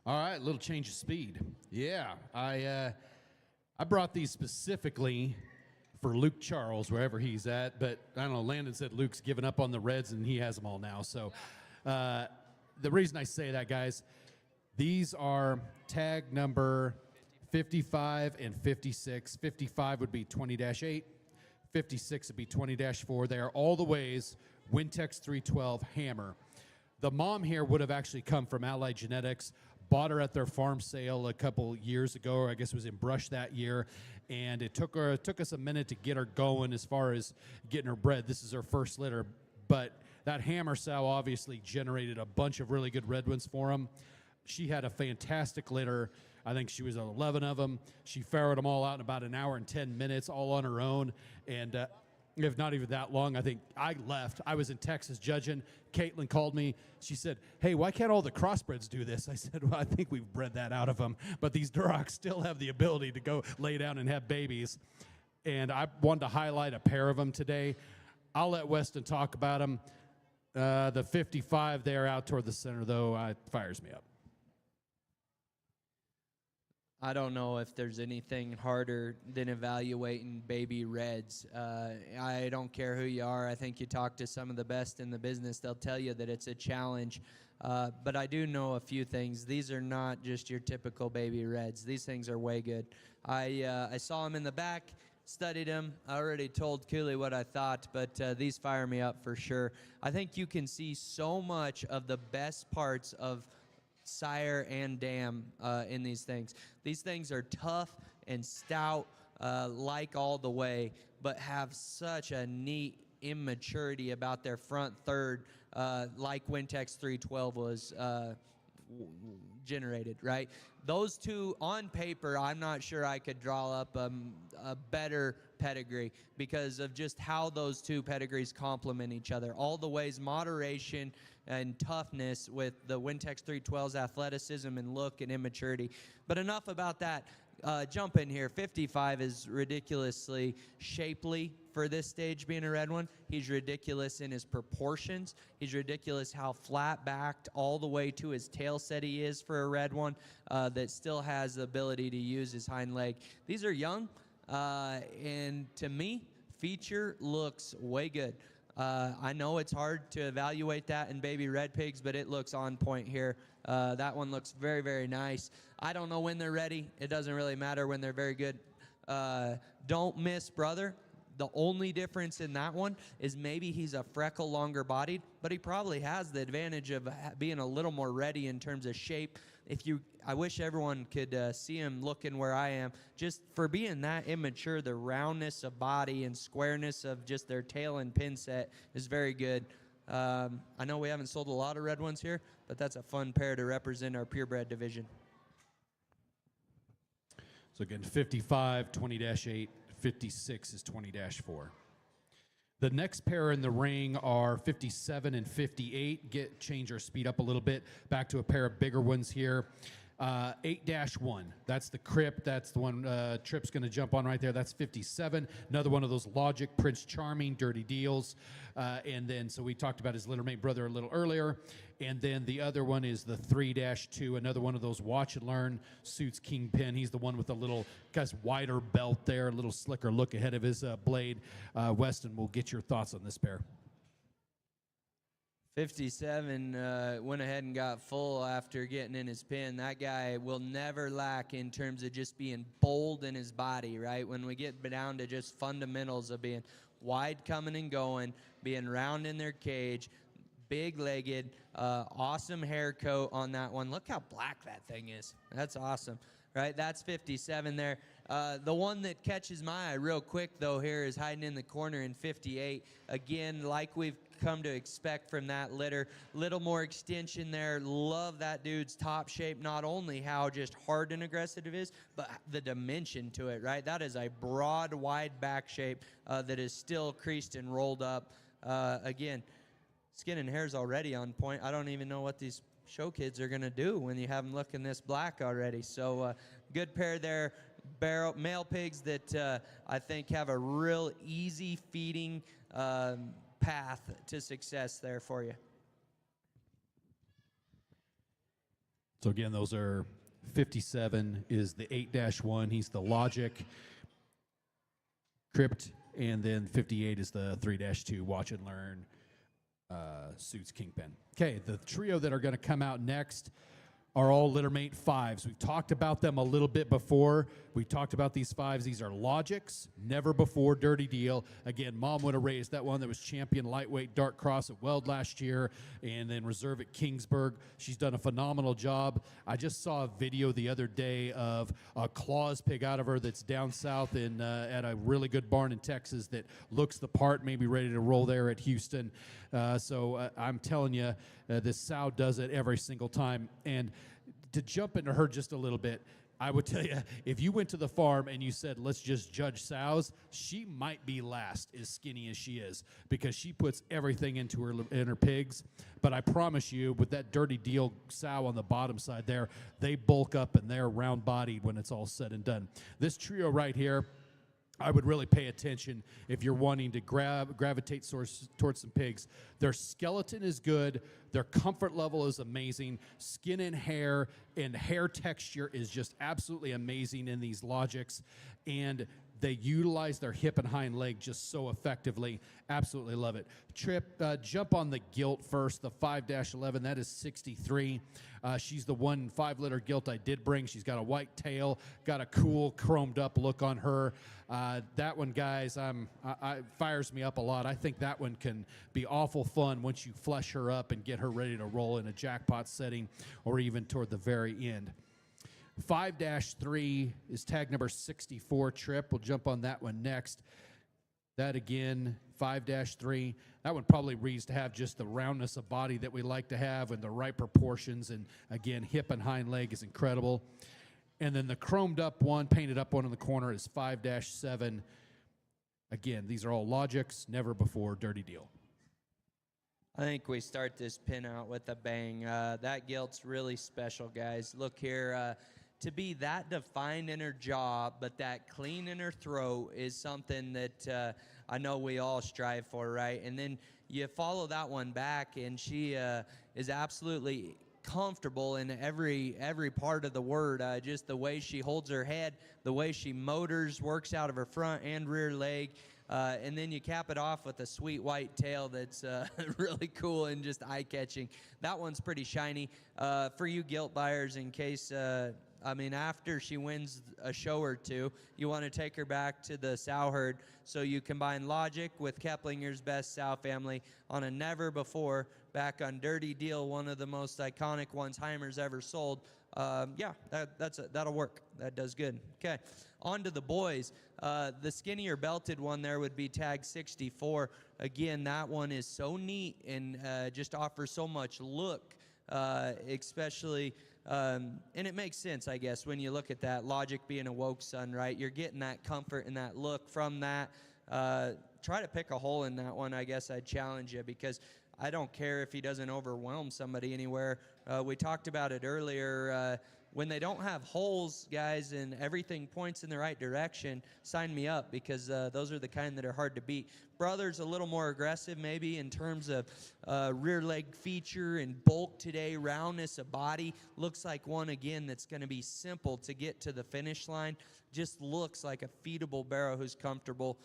All right, a little change of speed. Yeah, I brought these specifically for Luke Charles, wherever he's at. But I don't know, Landon said Luke's given up on the Reds, and he has them all now. So the reason I say that, guys, these are tag number 55 and 56. 55 would be 20-8. 56 would be 20-4. They are all the ways Wintex 312 Hammer. The mom here would have actually come from Alli Genetics. Bought her at their farm sale a couple years ago, or I guess it was in Brush that year, and it took us a minute to get her going as far as getting her bred. This is her first litter, but that Hammer sow obviously generated a bunch of really good red ones for him. She had a fantastic litter. I think she was 11 of them. She farrowed them all out in about an hour and 10 minutes, all on her own, and if not even that long. I think I left. I was in Texas judging. Caitlin called me. She said, hey, why can't all the crossbreds do this? I said, well, I think we've bred that out of them. But these Durocs still have the ability to go lay down and have babies. And I wanted to highlight a pair of them today. I'll let Weston talk about them. The 55 there out toward the center, though, fires me up. I don't know if there's anything harder than evaluating baby reds. I don't care who you are. I think you talk to some of the best in the business, they'll tell you that it's a challenge. But I do know a few things. These are not just your typical baby reds. These things are way good. I saw them in the back, studied them. I already told Cooley what I thought, but these fire me up for sure. I think you can see so much of the best parts of sire and dam in these things. These things are tough and stout, like all the way, but have such a neat immaturity about their front third, like Wintex 312 was generated, right? Those two on paper, I'm not sure I could draw up a better pedigree because of just how those two pedigrees complement each other. All the ways moderation and toughness with the Wintex 312's athleticism and look and immaturity. But enough about that. Jump in here. 55 is ridiculously shapely for this stage being a red one. He's ridiculous in his proportions. He's ridiculous how flat backed all the way to his tail set he is for a red one that still has the ability to use his hind leg. These are young, and to me, feature looks way good. I know it's hard to evaluate that in baby red pigs, but it looks on point here. That one looks very, very nice. I don't know when they're ready. It doesn't really matter when they're very good. Don't miss brother. The only difference in that one is maybe he's a freckle longer bodied, but he probably has the advantage of being a little more ready in terms of shape. I wish everyone could see him looking where I am. Just for being that immature, the roundness of body and squareness of just their tail and pin set is very good. I know we haven't sold a lot of red ones here, but that's a fun pair to represent our purebred division. So again, 55, 20-8, 56 is 20-4. The next pair in the ring are 57 and 58. Change our speed up a little bit. Back to a pair of bigger ones here. 8-1, that's the Crip. That's the one Trip's going to jump on right there. That's 57. Another one of those Logic, Prince Charming, Dirty Deals. And then, so we talked about his littermate brother a little earlier. And then the other one is the 3-2, another one of those Watch and Learn suits Kingpin. He's the one with the little, guy's wider belt there, a little slicker look ahead of his blade. Weston, we'll get your thoughts on this pair. 57 went ahead and got full after getting in his pin. That guy will never lack in terms of just being bold in his body, right? When we get down to just fundamentals of being wide coming and going, being round in their cage, big-legged, awesome hair coat on that one. Look how black that thing is. That's awesome, right? That's 57 there. The one that catches my eye real quick, though, here is hiding in the corner in 58. Again, like we've come to expect from that litter. Little more extension there. Love that dude's top shape. Not only how just hard and aggressive it is, but the dimension to it, right? That is a broad, wide back shape that is still creased and rolled up. Again, skin and hair's already on point. I don't even know what these show kids are going to do when you have them looking this black already. So good pair there. Male pigs that I think have a real easy feeding path to success there for you. So again, those are 57 is the 8-1. He's the Logic, Crypt, and then 58 is the 3-2 Watch and Learn suits Kingpin. Okay, the trio that are going to come out next are all littermate 5s. We've talked about them a little bit before. We talked about these 5s. These are Logics, never before Dirty Deal. Again, Mom would have raised that one that was champion lightweight Dark Cross at Weld last year and then reserve at Kingsburg. She's done a phenomenal job. I just saw a video the other day of a Claws pig out of her that's down south in at a really good barn in Texas that looks the part, maybe ready to roll there at Houston. So I'm telling you, this sow does it every single time. And to jump into her just a little bit, I would tell you, if you went to the farm and you said, let's just judge sows, she might be last, as skinny as she is, because she puts everything in her pigs. But I promise you, with that Dirty Deal sow on the bottom side there, they bulk up and they're round-bodied when it's all said and done. This trio right here, I would really pay attention if you're wanting to gravitate towards some pigs. Their skeleton is good. Their comfort level is amazing. Skin and hair texture is just absolutely amazing in these Logics. And They utilize their hip and hind leg just so effectively. Absolutely love it. Trip, jump on the gilt first, the 5-11. That is 63. She's the 1 5-liter gilt I did bring. She's got a white tail, got a cool chromed up look on her. That one, guys, fires me up a lot. I think that one can be awful fun once you flesh her up and get her ready to roll in a jackpot setting or even toward the very end. 5-3 is tag number 64, Trip. We'll jump on that one next. That again, 5-3. That one probably reads to have just the roundness of body that we like to have and the right proportions. And again, hip and hind leg is incredible. And then the chromed up one, painted up one in the corner is 5-7. Again, these are all Logics, never before dirty deal. I think we start this pin out with a bang. That gilt's really special, guys. Look here. To be that defined in her jaw, but that clean in her throat is something that I know we all strive for, right? And then you follow that one back, and she is absolutely comfortable in every part of the word. Just the way she holds her head, the way she motors, works out of her front and rear leg. And then you cap it off with a sweet white tail that's really cool and just eye-catching. That one's pretty shiny. For you gilt buyers, in case, after she wins a show or two, you want to take her back to the sow herd. So you combine Logic with Keplinger's Best Sow Family on a never before, back on Dirty Deal, one of the most iconic ones Heimer's ever sold. That'll work. That does good. Okay, on to the boys. The skinnier belted one there would be tag 64. Again, that one is so neat and just offers so much look, especially, and it makes sense, I guess, when you look at that. Logic being a woke son, right? You're getting that comfort and that look from that. Try to pick a hole in that one, I guess I'd challenge you, because I don't care if he doesn't overwhelm somebody anywhere. We talked about it earlier. When they don't have holes, guys, and everything points in the right direction, sign me up, because those are the kind that are hard to beat. Brother's a little more aggressive maybe in terms of rear leg feature and bulk today, roundness of body. Looks like one, again, that's going to be simple to get to the finish line. Just looks like a feedable barrow who's comfortable.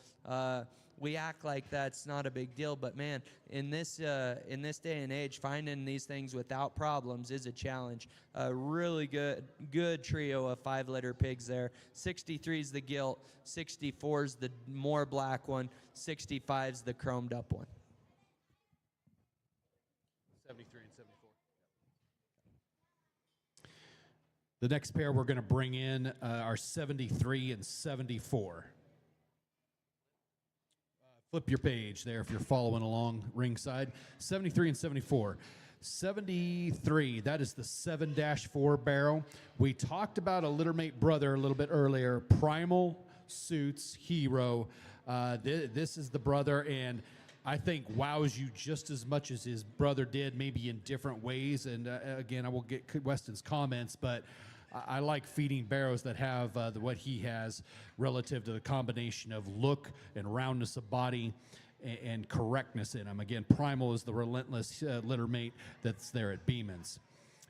We act like that's not a big deal, but man, in this day and age, finding these things without problems is a challenge. Really good trio of 5-liter pigs there. 63 is the gilt, 64 is the more black one, 65 is the chromed up one. 73 and 74. The next pair we're going to bring in are 73 and 74. Flip your page there if you're following along ringside. 73 and 74. 73, that is the 7-4 barrel. We talked about a littermate brother a little bit earlier. Primal Suits Hero. This is the brother, and I think wows you just as much as his brother did, maybe in different ways. And again, I will get Weston's comments, but I like feeding barrows that have what he has relative to the combination of look and roundness of body and correctness in him. Again, Primal is the relentless littermate that's there at Beeman's.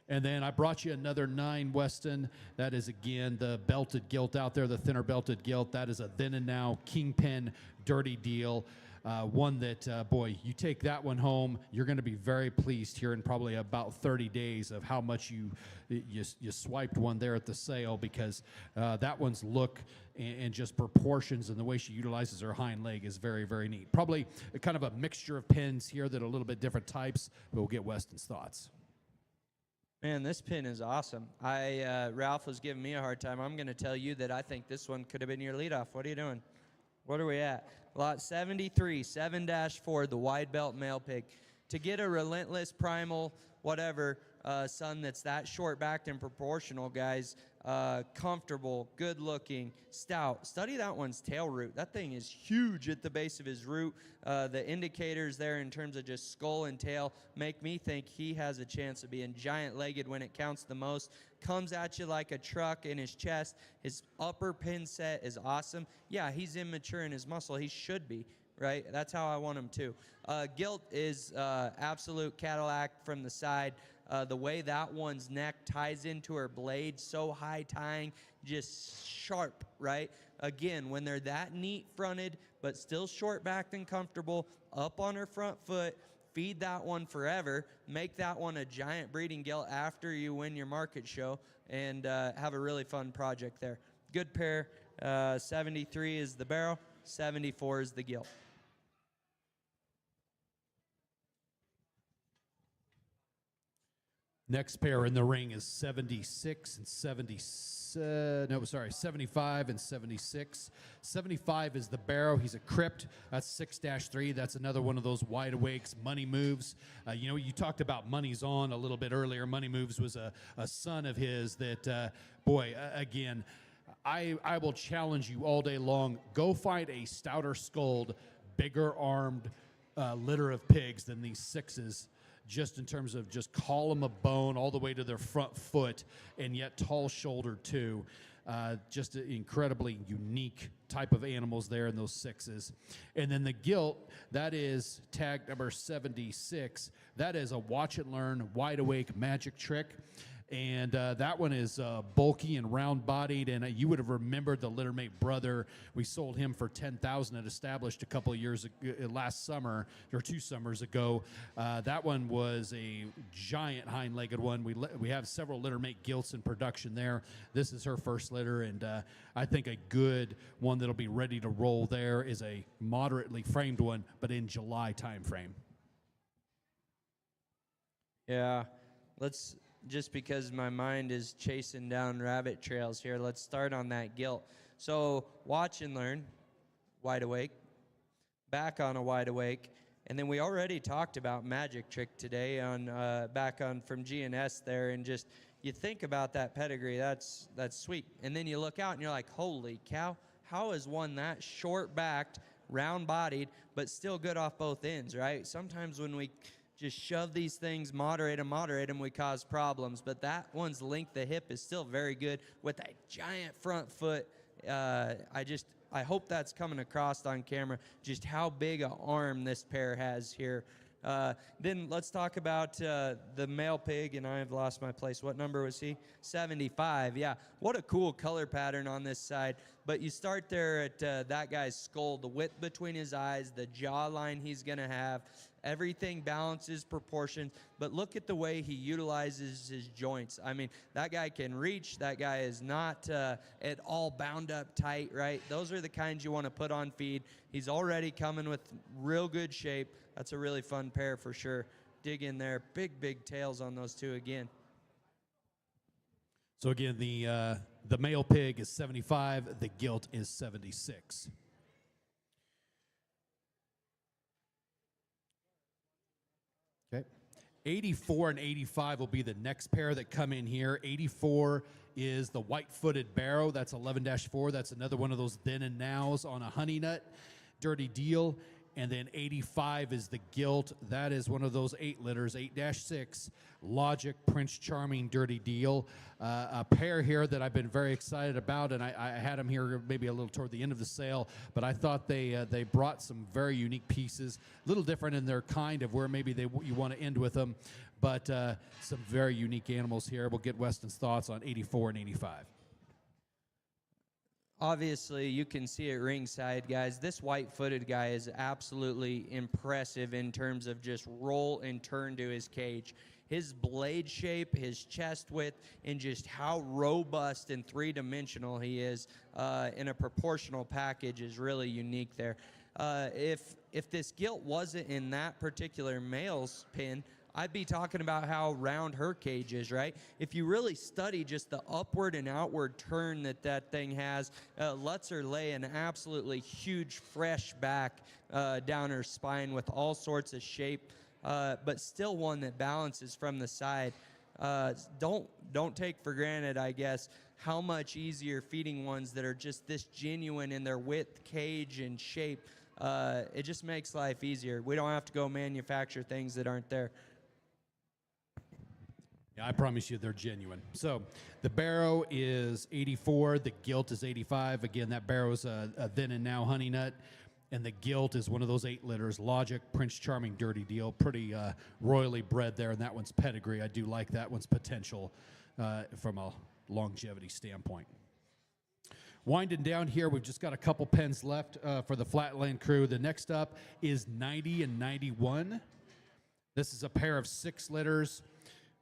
And then I brought you another 9, Weston. That is, again, the belted gilt out there, the thinner belted gilt. That is a then and now Kingpin Dirty Deal. One that, boy, you take that one home, you're going to be very pleased here in probably about 30 days of how much you swiped one there at the sale, because that one's look and just proportions and the way she utilizes her hind leg is very, very neat. Probably kind of a mixture of pins here that are a little bit different types, but we'll get Weston's thoughts. Man, this pin is awesome. Ralph was giving me a hard time. I'm going to tell you that I think this one could have been your leadoff. What are you doing? What are we at? Lot 73, 7-4, the wide belt male pig. To get a relentless, primal, whatever, son that's that short-backed and proportional, guys, comfortable, good-looking, stout. Study that one's tail root. That thing is huge at the base of his root. The indicators there in terms of just skull and tail make me think he has a chance of being giant-legged when it counts the most. Comes at you like a truck in his chest. His upper pin set is awesome. Yeah, he's immature in his muscle. He should be, right? That's how I want him too. Gilt is absolute Cadillac from the side. The way that one's neck ties into her blade, so high tying, just sharp, right? Again, when they're that neat fronted, but still short backed and comfortable, up on her front foot, feed that one forever, make that one a giant breeding gilt after you win your market show, and have a really fun project there. Good pair. 73 is the barrel, 74 is the gilt. Next pair in the ring is 76 and 75 and 76. 75 is the barrow. He's a crypt. That's 6-3. That's another one of those wide awakes, Money Moves. You talked about Money's On a little bit earlier. Money Moves was a son of his that, again, I will challenge you all day long. Go find a stouter skulled, bigger armed litter of pigs than these sixes, just in terms of just column of bone all the way to their front foot, and yet tall shouldered too. Just an incredibly unique type of animals there in those sixes. And then the gilt, that is tag number 76. That is a watch and learn wide awake magic trick. And that one is bulky and round-bodied, and you would have remembered the littermate brother. We sold him for $10,000 at Established a couple of years last summer or 2 summers ago. That one was a giant hind-legged one. We have several littermate gilts in production there. This is her first litter, and I think a good one that'll be ready to roll there is a moderately framed one, but in July time frame. Yeah, let's. Just because my mind is chasing down rabbit trails here, let's start on that gilt. So watch and learn, wide awake, back on a wide awake, and then we already talked about magic trick today on back on from G&S there, and just you think about that pedigree, that's sweet. And then you look out and you're like, holy cow, how is one that short-backed, round-bodied, but still good off both ends, right? Sometimes when we just shove these things, moderate them, we cause problems. But that one's length of hip is still very good with that giant front foot. I hope that's coming across on camera, just how big an arm this pair has here. Then let's talk about the male pig, and I've lost my place. What number was he? 75, yeah. What a cool color pattern on this side. But you start there at that guy's skull, the width between his eyes, the jawline he's going to have. Everything balances proportions, but look at the way he utilizes his joints. I mean, that guy can reach. That guy is not at all bound up tight, right? Those are the kinds you want to put on feed. He's already coming with real good shape. That's a really fun pair for sure. Dig in there. Big, big tails on those two again. So again, the male pig is 75. The gilt is 76. Okay. 84 and 85 will be the next pair that come in here. 84 is the white-footed barrow. That's 11-4. That's another one of those then and nows on a honey nut. Dirty deal. And then 85 is the gilt. That is one of those 8 litters, 8-6, Logic, Prince Charming, Dirty Deal. A pair here that I've been very excited about, and I had them here maybe a little toward the end of the sale, but I thought they brought some very unique pieces, a little different in their kind of where maybe you want to end with them, but some very unique animals here. We'll get Weston's thoughts on 84 and 85. Obviously, you can see it ringside, guys. This white-footed guy is absolutely impressive in terms of just roll and turn to his cage. His blade shape, his chest width, and just how robust and three-dimensional he is in a proportional package is really unique there. If this gilt wasn't in that particular male's pin, I'd be talking about how round her cage is, right? If you really study just the upward and outward turn that thing has, lets her lay an absolutely huge, fresh back down her spine with all sorts of shape, but still one that balances from the side. Don't take for granted, I guess, how much easier feeding ones that are just this genuine in their width, cage, and shape. It just makes life easier. We don't have to go manufacture things that aren't there. Yeah, I promise you they're genuine. So the barrow is 84. The gilt is 85. Again, that barrow is a then and now honey nut. And the gilt is one of those 8 litters. Logic, Prince Charming, Dirty Deal. Pretty royally bred there, and that one's pedigree. I do like that one's potential from a longevity standpoint. Winding down here, we've just got a couple pens left for the Flatland crew. The next up is 90 and 91. This is a pair of 6 litters.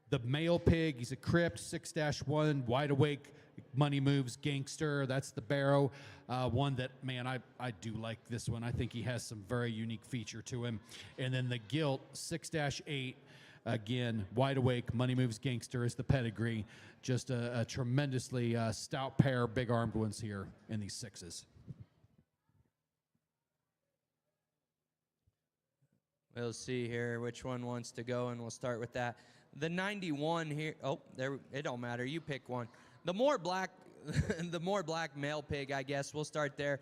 The male pig, he's a crypt, 6-1, wide awake, money moves, gangster. That's the barrow. One that, man, I do like this one. I think he has some very unique feature to him. And then the gilt, 6-8, again, wide awake, money moves, gangster is the pedigree. Just a tremendously stout pair, big armed ones here in these 6s. We'll see here which one wants to go, and we'll start with that. The 91 here, oh, there, it don't matter. You pick one. The more black male pig, I guess. We'll start there.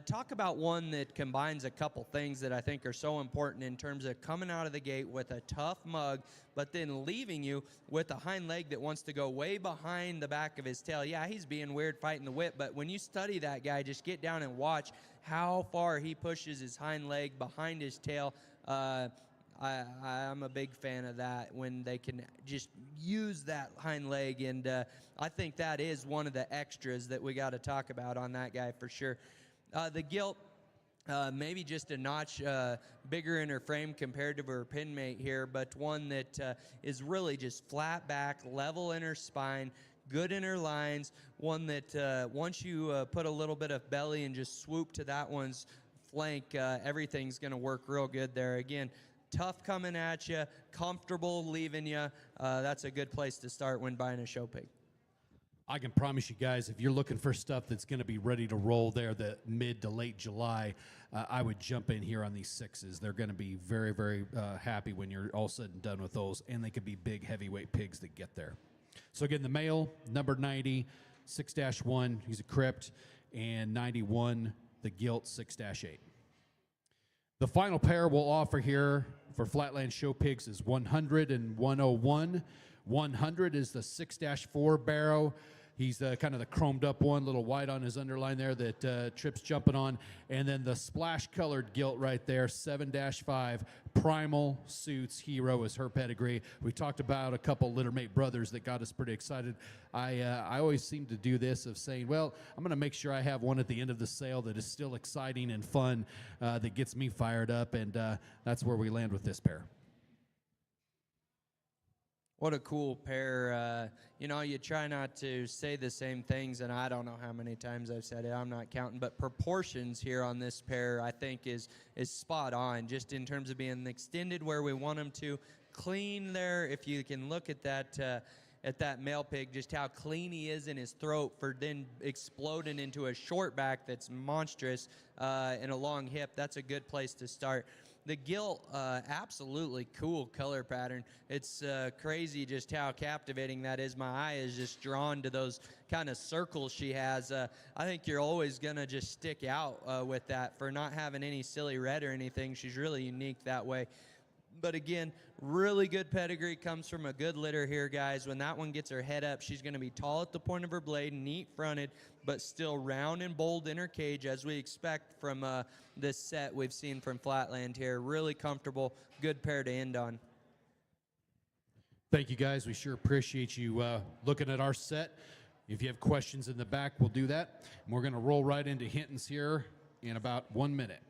Talk about one that combines a couple things that I think are so important in terms of coming out of the gate with a tough mug, but then leaving you with a hind leg that wants to go way behind the back of his tail. Yeah, he's being weird fighting the whip, but when you study that guy, just get down and watch how far he pushes his hind leg behind his tail. I'm a big fan of that when they can just use that hind leg, and I think that is one of the extras that we got to talk about on that guy for sure. The gilt, maybe just a notch bigger in her frame compared to her pin mate here, but one that is really just flat back, level in her spine, good in her lines, one that once you put a little bit of belly and just swoop to that one's flank, everything's going to work real good there. Again, tough coming at you, comfortable leaving you. That's a good place to start when buying a show pig. I can promise you guys, if you're looking for stuff that's going to be ready to roll there the mid to late July, I would jump in here on these 6s. They're going to be very, very happy when you're all said and done with those, and they could be big heavyweight pigs that get there. So again, the male, number 90, 6-1, he's a crypt, and 91, the gilt, 6-8. The final pair we'll offer here for Flatland Show Pigs is 100 and 101. 100 is the 6-4 barrow. He's kind of the chromed up one, a little white on his underline there that Tripp's jumping on. And then the splash colored gilt right there, 7-5, Primal Suits Hero is her pedigree. We talked about a couple littermate brothers that got us pretty excited. I always seem to do this of saying, well, I'm going to make sure I have one at the end of the sale that is still exciting and fun, that gets me fired up, and that's where we land with this pair. What a cool pair. You know, you try not to say the same things, and I don't know how many times I've said it. I'm not counting, but proportions here on this pair I think is spot on, just in terms of being extended where we want them to. Clean there, if you can look at that male pig, just how clean he is in his throat for then exploding into a short back that's monstrous and a long hip. That's a good place to start. The gilt, absolutely cool color pattern. It's crazy just how captivating that is. My eye is just drawn to those kind of circles she has. I think you're always going to just stick out with that for not having any silly red or anything. She's really unique that way. But again, really good pedigree, comes from a good litter here, guys. When that one gets her head up, she's going to be tall at the point of her blade, neat fronted, but still round and bold in her cage, as we expect from this set we've seen from Flatland here. Really comfortable, good pair to end on. Thank you, guys. We sure appreciate you looking at our set. If you have questions in the back, we'll do that. And we're going to roll right into Hinton's here in about 1 minute.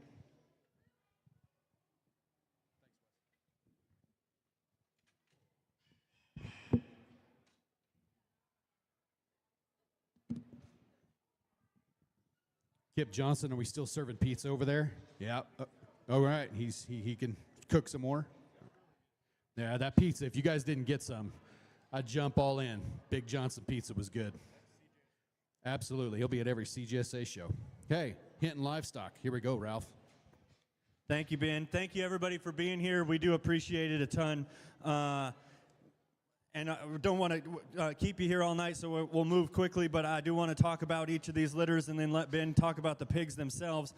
Kip Johnson, are we still serving pizza over there? Yeah. All right. He can cook some more. Yeah, that pizza, if you guys didn't get some, I'd jump all in. Big Johnson pizza was good. Absolutely. He'll be at every CGSA show. Okay, Hinton Livestock. Here we go, Ralph. Thank you, Ben. Thank you, everybody, for being here. We do appreciate it a ton. And I don't want to keep you here all night, so we'll move quickly, but I do want to talk about each of these litters and then let Ben talk about the pigs themselves.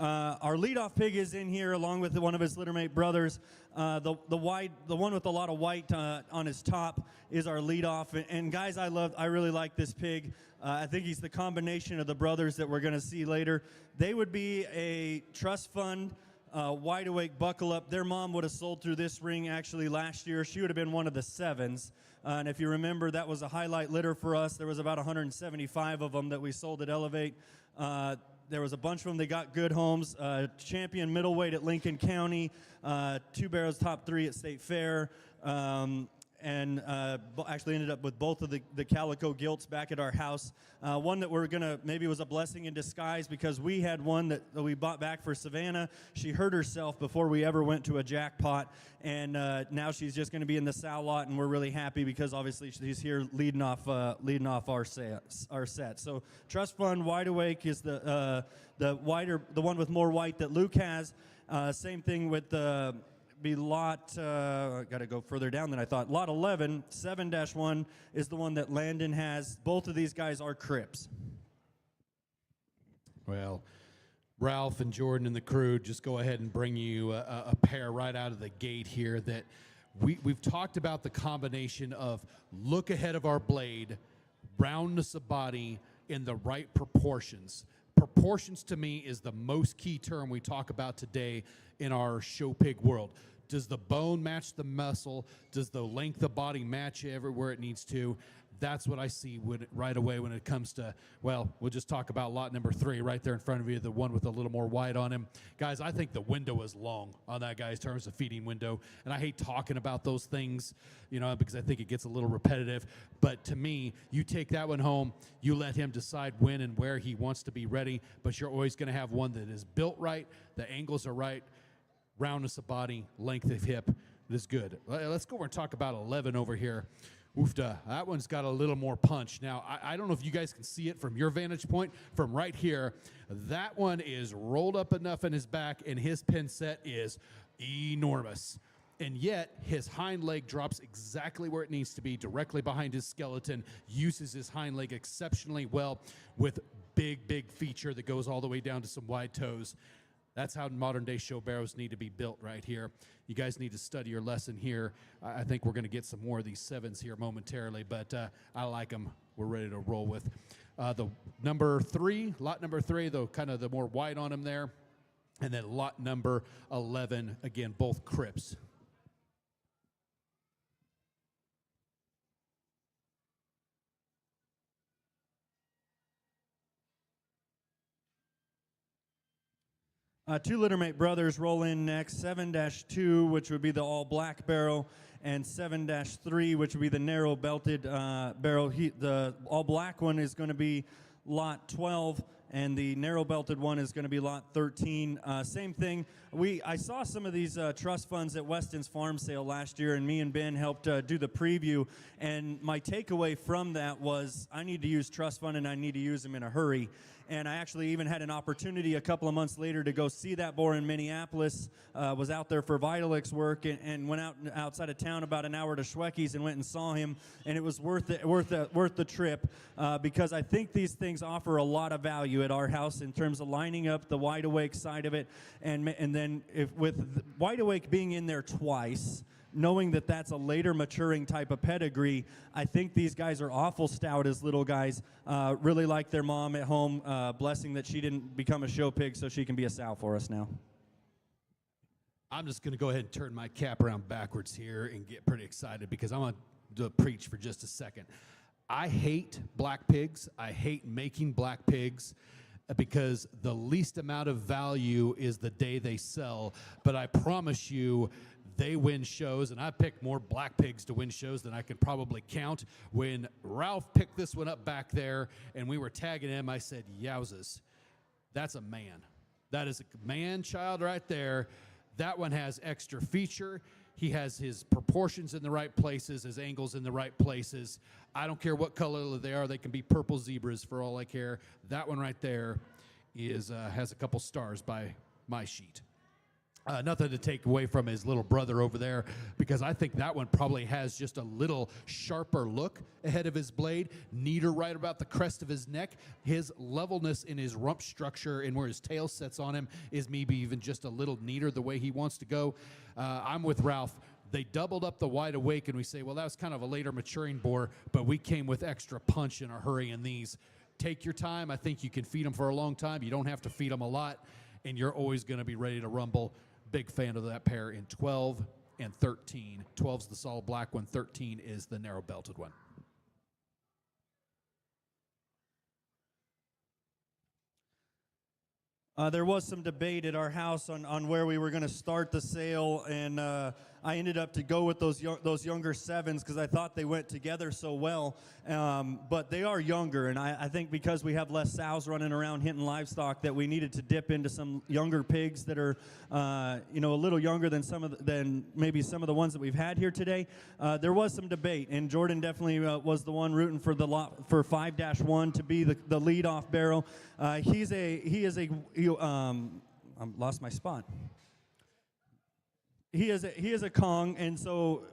Our leadoff pig is in here along with one of his littermate brothers. The one with a lot of white on his top is our leadoff. And guys, I really like this pig. I think he's the combination of the brothers that we're going to see later. They would be a trust fund, wide awake, buckle up. Their mom would have sold through this ring actually last year. She would have been one of the 7s. And if you remember, that was a highlight litter for us. There was about 175 of them that we sold at Elevate. There was a bunch of them. They got good homes. Champion middleweight at Lincoln County. 2 barrels top 3 at State Fair. And actually ended up with both of the calico gilts back at our house. One that we're gonna, maybe was a blessing in disguise because we had one that we bought back for Savannah. She hurt herself before we ever went to a jackpot, and now she's just gonna be in the sow lot, and we're really happy because obviously she's here leading off our set. So Trust Fund Wide Awake is the one with more white that Luke has. Same thing with the be lot, got to go further down than I thought. Lot 11, 7-1 is the one that Landon has. Both of these guys are Crips. Well, Ralph and Jordan and the crew just go ahead and bring you a pair right out of the gate here that we've talked about the combination of look ahead of our blade, roundness of body, in the right proportions. Proportions to me is the most key term we talk about today in our show pig world. Does the bone match the muscle? Does the length of body match everywhere it needs to? That's what I see right away when it comes to, well, we'll just talk about lot number 3 right there in front of you, the one with a little more white on him. Guys, I think the window is long on that guy in terms of feeding window, and I hate talking about those things, because I think it gets a little repetitive. But to me, you take that one home, you let him decide when and where he wants to be ready, but you're always going to have one that is built right, the angles are right, roundness of body, length of hip. It is good. Let's go over and talk about 11 over here. Oofta, that one's got a little more punch. Now, I don't know if you guys can see it from your vantage point. From right here, that one is rolled up enough in his back, and his pin set is enormous. And yet, his hind leg drops exactly where it needs to be, directly behind his skeleton, uses his hind leg exceptionally well with big feature that goes all the way down to some wide toes. That's how modern-day show barrows need to be built right here. You guys need to study your lesson here. I think we're going to get some more of these 7s here momentarily, but I like them. We're ready to roll with. The number 3, lot number 3, though, kind of the more white on them there. And then lot number 11, again, both Crips. Two littermate brothers roll in next, 7-2, which would be the all-black barrel, and 7-3, which would be the narrow-belted barrel. The all-black one is going to be lot 12, and the narrow-belted one is going to be lot 13. Same thing. I saw some of these trust funds at Weston's farm sale last year, and me and Ben helped do the preview. And my takeaway from that was I need to use trust fund, and I need to use them in a hurry. And I actually even had an opportunity a couple of months later to go see that boar in Minneapolis. Was out there for Vitalix work and went outside of town about an hour to Schwecky's and went and saw him. And it was worth the trip because I think these things offer a lot of value at our house in terms of lining up the wide awake side of it, and then with wide awake being in there twice, knowing that that's a later maturing type of pedigree, I think these guys are awful stout as little guys. Really like their mom at home. Blessing that she didn't become a show pig so she can be a sow for us now. I'm just going to go ahead and turn my cap around backwards here and get pretty excited because I'm going to preach for just a second. I hate black pigs. I hate making black pigs because the least amount of value is the day they sell. But I promise you, they win shows, and I picked more black pigs to win shows than I could probably count. When Ralph picked this one up back there and we were tagging him, I said, yowzas, that's a man. That is a man-child right there. That one has extra feature. He has his proportions in the right places, his angles in the right places. I don't care what color they are. They can be purple zebras for all I care. That one right there is has a couple stars by my sheet. Nothing to take away from his little brother over there, because I think that one probably has just a little sharper look ahead of his blade, neater right about the crest of his neck. His levelness in his rump structure and where his tail sets on him is maybe even just a little neater the way he wants to go. I'm with Ralph. They doubled up the wide awake, and we say, well, that was kind of a later maturing boar, but we came with extra punch in a hurry in these. Take your time. I think you can feed them for a long time. You don't have to feed them a lot, and you're always going to be ready to rumble. Big fan of that pair in 12 and 13. 12's the solid black one. 13 is the narrow belted one. There was some debate at our house on where we were going to start the sale, and I ended up to go with those younger 7s because I thought they went together so well. But they are younger, and I think because we have less sows running around Hinton livestock, that we needed to dip into some younger pigs that are, a little younger than maybe some of the ones that we've had here today. There was some debate, and Jordan definitely was the one rooting for for 5-1 to be the leadoff barrel. I lost my spot. He is a Kong, and so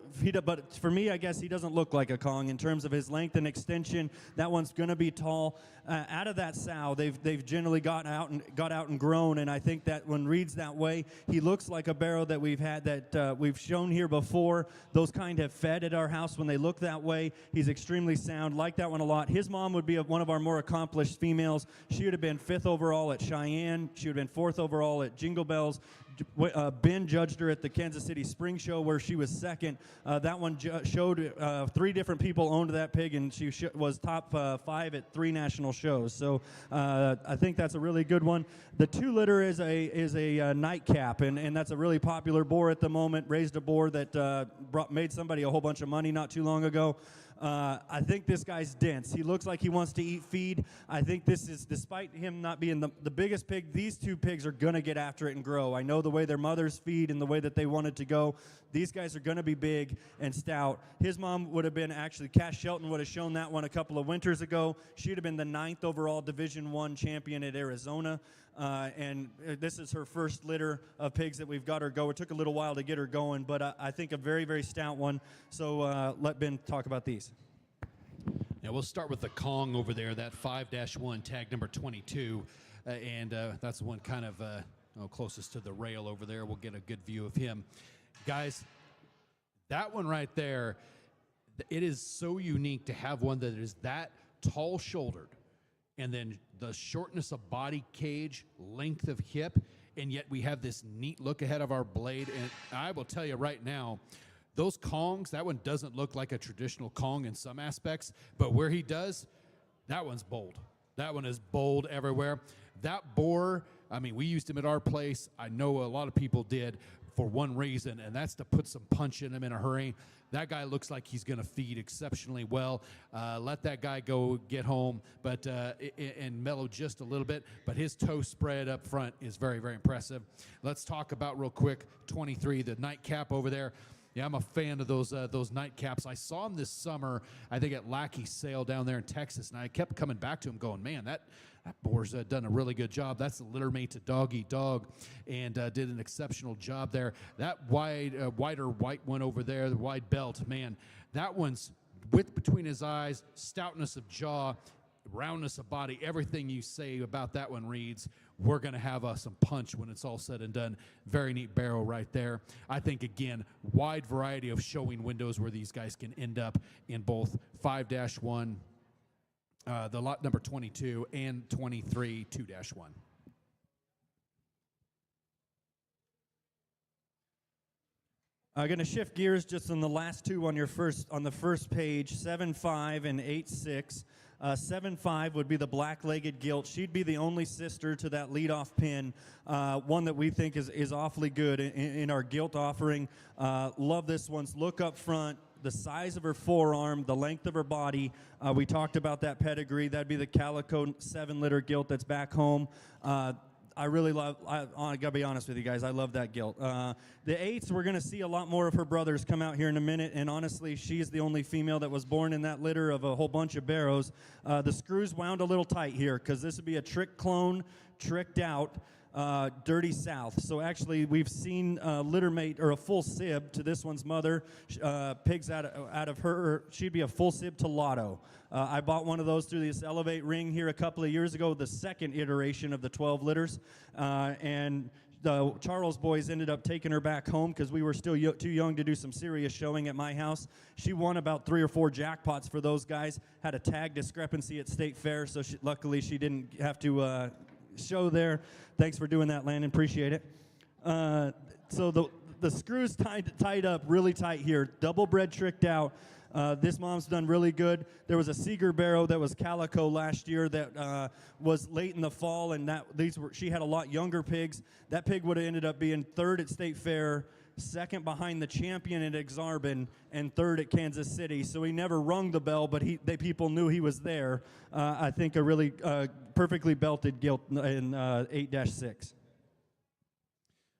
but for me, I guess he doesn't look like a Kong in terms of his length and extension. That one's going to be tall. Out of that sow, they've generally got out and grown, and I think that when reads that way, he looks like a barrow that we've had that we've shown here before. Those kind have fed at our house when they look that way. He's extremely sound. Like that one a lot. His mom would be one of our more accomplished females. She would have been 5th overall at Cheyenne. She would have been 4th overall at Jingle Bells. Ben judged her at the Kansas City Spring Show where she was 2nd. That one showed 3 different people owned that pig, and she was top 5 at 3 national shows. So I think that's a really good one. The 2 litter is a nightcap, and that's a really popular boar at the moment. Raised a boar that made somebody a whole bunch of money not too long ago. I think this guy's dense. He looks like he wants to eat feed. I think this is, despite him not being the biggest pig, these 2 pigs are going to get after it and grow. I know the way their mothers feed and the way that they want it to go. These guys are going to be big and stout. His mom would have been, actually, Cash Shelton would have shown that one a couple of winters ago. She would have been the 9th overall Division I champion at Arizona. And this is her first litter of pigs that we've got her go. It took a little while to get her going, but I think a very, very stout one. So let Ben talk about these. Now we'll start with the Kong over there, that 5-1 tag number 22. And that's the one kind of closest to the rail over there. We'll get a good view of him. Guys, that one right there, it is so unique to have one that is that tall-shouldered, and then the shortness of body cage, length of hip, and yet we have this neat look ahead of our blade. And I will tell you right now, those Kongs, that one doesn't look like a traditional Kong in some aspects, but where he does, that one's bold. That one is bold everywhere. That boar, I mean, we used him at our place. I know a lot of people did for one reason, and that's to put some punch in him in a hurry. That guy looks like he's going to feed exceptionally well. Let that guy go get home, but and mellow just a little bit. But his toe spread up front is very, very impressive. Let's talk about real quick 23, the nightcap over there. Yeah, I'm a fan of those nightcaps. I saw him this summer, I think at Lackey's sale down there in Texas, and I kept coming back to him going, man, that boar's done a really good job. That's the litter mate to Dog Eat Dog, and did an exceptional job there. That wider white one over there, the wide belt, man, that one's width between his eyes, stoutness of jaw, roundness of body, everything you say about that one reads, we're going to have some punch when it's all said and done. Very neat barrel right there. I think, again, wide variety of showing windows where these guys can end up in both 5-1, the lot number 22, and 23, 2-1. I'm going to shift gears just on the last 2 on the first page, 7-5 and 8-6. 7-5 would be the black-legged gilt. She'd be the only sister to that leadoff pin, one that we think is awfully good in our gilt offering. Love this one's look up front, the size of her forearm, the length of her body. We talked about that pedigree. That'd be the Calico 7-liter gilt that's back home. I really love, I gotta be honest with you guys, I love that gilt. The 8s, we're gonna see a lot more of her brothers come out here in a minute, and honestly, she's the only female that was born in that litter of a whole bunch of barrows. The screws wound a little tight here, because this would be a trick clone, tricked out. Dirty South. So actually, we've seen litter mate or a full sib to this one's mother. Pigs out of her, she'd be a full sib to Lotto. I bought one of those through this Elevate ring here a couple of years ago, the second iteration of the 12 litters, and the Charles boys ended up taking her back home because we were still too young to do some serious showing at my house. She won about 3 or 4 jackpots for those guys, had a tag discrepancy at State Fair, so luckily she didn't have to show there. Thanks for doing that, Landon. Appreciate it. So the screws tied up really tight here. Double bred tricked out. This mom's done really good. There was a Seeger Barrow that was calico last year that was late in the fall, and she had a lot younger pigs. That pig would have ended up being 3rd at State Fair, 2nd behind the champion at Exarban, and 3rd at Kansas City. So he never rung the bell, but people knew he was there. I think a really perfectly belted gilt in 8-6.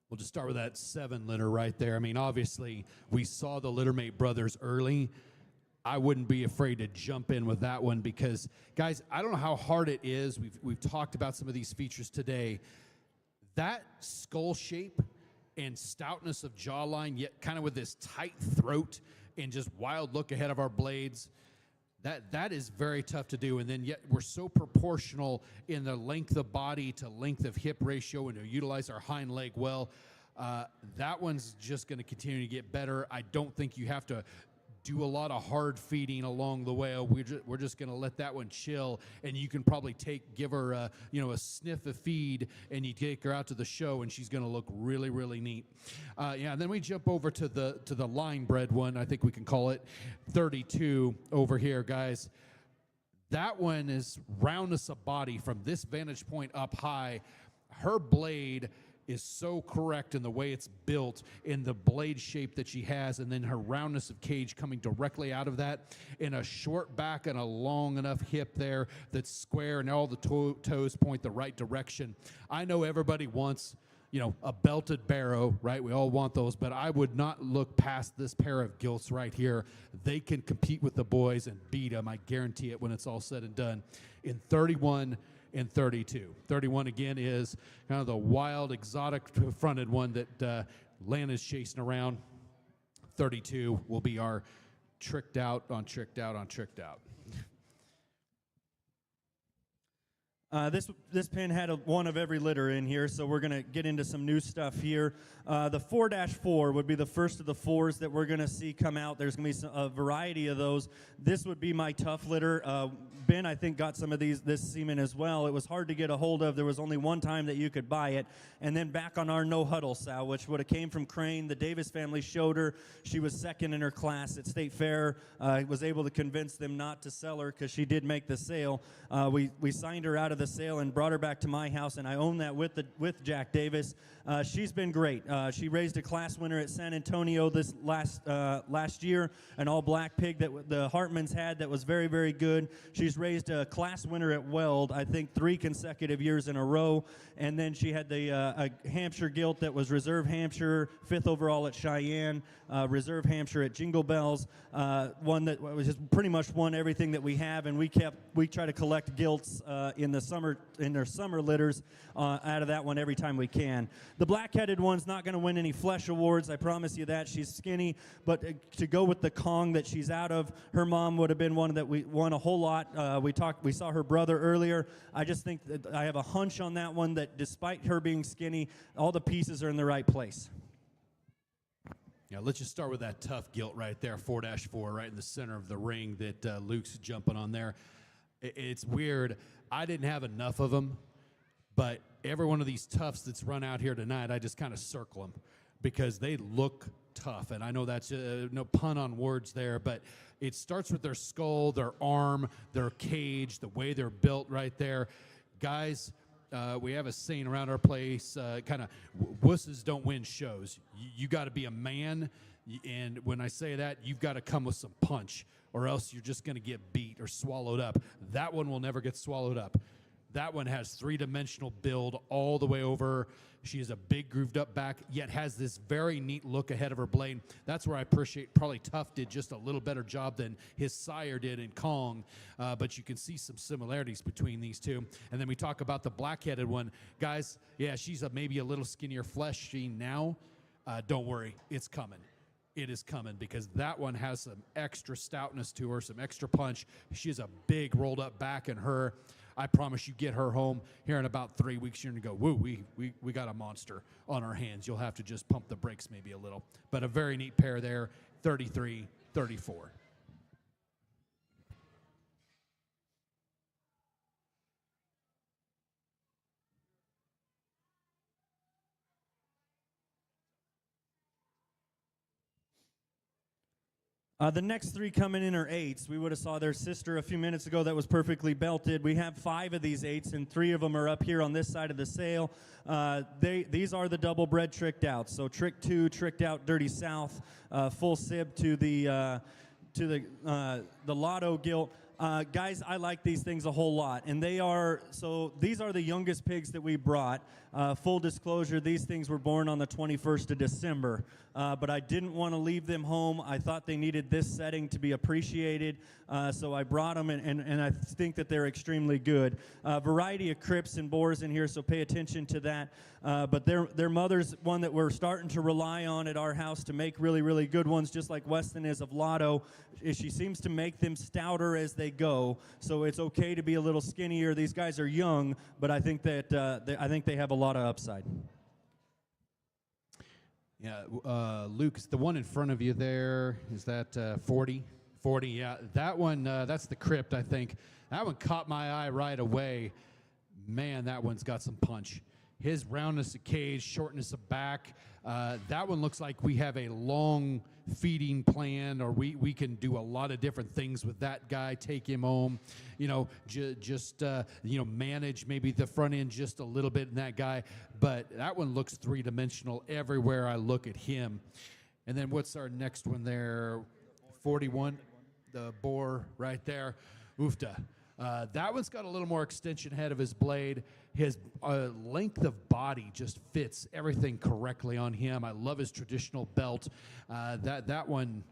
We'll just start with that 7 litter right there. I mean, obviously, we saw the Littermate brothers early. I wouldn't be afraid to jump in with that one because, guys, I don't know how hard it is. We've talked about some of these features today. That skull shape and stoutness of jawline, yet kind of with this tight throat and just wild look ahead of our blades, that is very tough to do. And then yet we're so proportional in the length of body to length of hip ratio and to utilize our hind leg well. That one's just going to continue to get better. I don't think you have to do a lot of hard feeding along the way. We're just going to let that one chill, and you can probably give her a sniff of feed, and you take her out to the show, and she's going to look really, really neat. And then we jump over to the line bred one. I think we can call it 32 over here, guys. That one is roundness of body from this vantage point up high. Her blade is so correct in the way it's built, in the blade shape that she has, and then her roundness of cage coming directly out of that, in a short back and a long enough hip there that's square, and all the toes point the right direction. I know everybody wants, a belted barrow, right? We all want those, but I would not look past this pair of gilts right here. They can compete with the boys and beat them. I guarantee it when it's all said and done. In 31 and 32. 31 again is kind of the wild, exotic fronted one that Lan is chasing around. 32 will be our tricked out on tricked out on tricked out. This pen had one of every litter in here, so we're going to get into some new stuff here. The 4-4 would be the first of the 4s that we're going to see come out. There's going to be a variety of those. This would be my tough litter. Ben, I think, got some of this semen as well. It was hard to get a hold of. There was only one time that you could buy it. And then back on our no-huddle sow, which would have came from Crane. The Davis family showed her. She was 2nd in her class at State Fair. Was able to convince them not to sell her because she did make the sale. We signed her out of the sale and brought her back to my house, and I own that with Jack Davis. She's been great. She raised a class winner at San Antonio this last year, an all-black pig that the Hartmans had that was very, very good. She's raised a class winner at Weld, I think 3 consecutive years in a row, and then she had the a Hampshire gilt that was Reserve Hampshire, 5th overall at Cheyenne, Reserve Hampshire at Jingle Bells, one that was just pretty much won everything that we have, and we try to collect gilts in their summer litters out of that one every time we can. The black-headed one's not going to win any flesh awards, I promise you that. She's skinny, but to go with the Kong that she's out of, her mom would have been one that we won a whole lot. We saw her brother earlier. I just think that I have a hunch on that one that despite her being skinny, all the pieces are in the right place. Yeah, let's just start with that tough gilt right there, 4-4, right in the center of the ring that Luke's jumping on there. It's weird. I didn't have enough of them, but every one of these toughs that's run out here tonight, I just kind of circle them because they look tough. And I know that's no pun on words there, but it starts with their skull, their arm, their cage, the way they're built right there. Guys, we have a saying around our place, kind of wusses don't win shows. You got to be a man, and when I say that, you've got to come with some punch, or else you're just going to get beat or swallowed up. That one will never get swallowed up. That one has three-dimensional build all the way over. She has a big grooved up back, yet has this very neat look ahead of her blade. That's where I appreciate probably Tuff did just a little better job than his sire did in Kong, but you can see some similarities between these two. And then we talk about the black-headed one. Guys, yeah, she's maybe a little skinnier fleshy now. Don't worry, it's coming. It is coming because that one has some extra stoutness to her, some extra punch. She has a big rolled up back in her. I promise you get her home here in about 3 weeks, you're going to go, woo, we got a monster on our hands. You'll have to just pump the brakes maybe a little. But a very neat pair there, 33, 34. The next three coming in are 8s. We would have saw their sister a few minutes ago that was perfectly belted. We have 5 of these 8s, and 3 of them are up here on this side of the sale. These are the double bred tricked out. So trick 2, tricked out dirty south, full sib to the lotto gilt. Guys, I like these things a whole lot, and these are the youngest pigs that we brought. Full disclosure, these things were born on the 21st of December, but I didn't want to leave them home. I thought they needed this setting to be appreciated, so I brought them, and I think that they're extremely good. Variety of crips and boars in here, so pay attention to that. But their mother's one that we're starting to rely on at our house to make really, really good ones, just like Weston is of Lotto. She seems to make them stouter as they go, so it's okay to be a little skinnier. These guys are young, but I think that they have a lot of upside. Yeah, Luke, the one in front of you there, is that 40? 40, yeah. That one, that's the crypt, I think. That one caught my eye right away. Man, that one's got some punch. His roundness of cage, shortness of back, that one looks like we have a long feeding plan, or we can do a lot of different things with that guy, take him home, manage maybe the front end just a little bit in that guy. But that one looks three-dimensional everywhere I look at him. And then what's our next one there? 41, the boar right there. Oofta. That one's got a little more extension head of his blade. His length of body just fits everything correctly on him. I love his traditional belt. That one,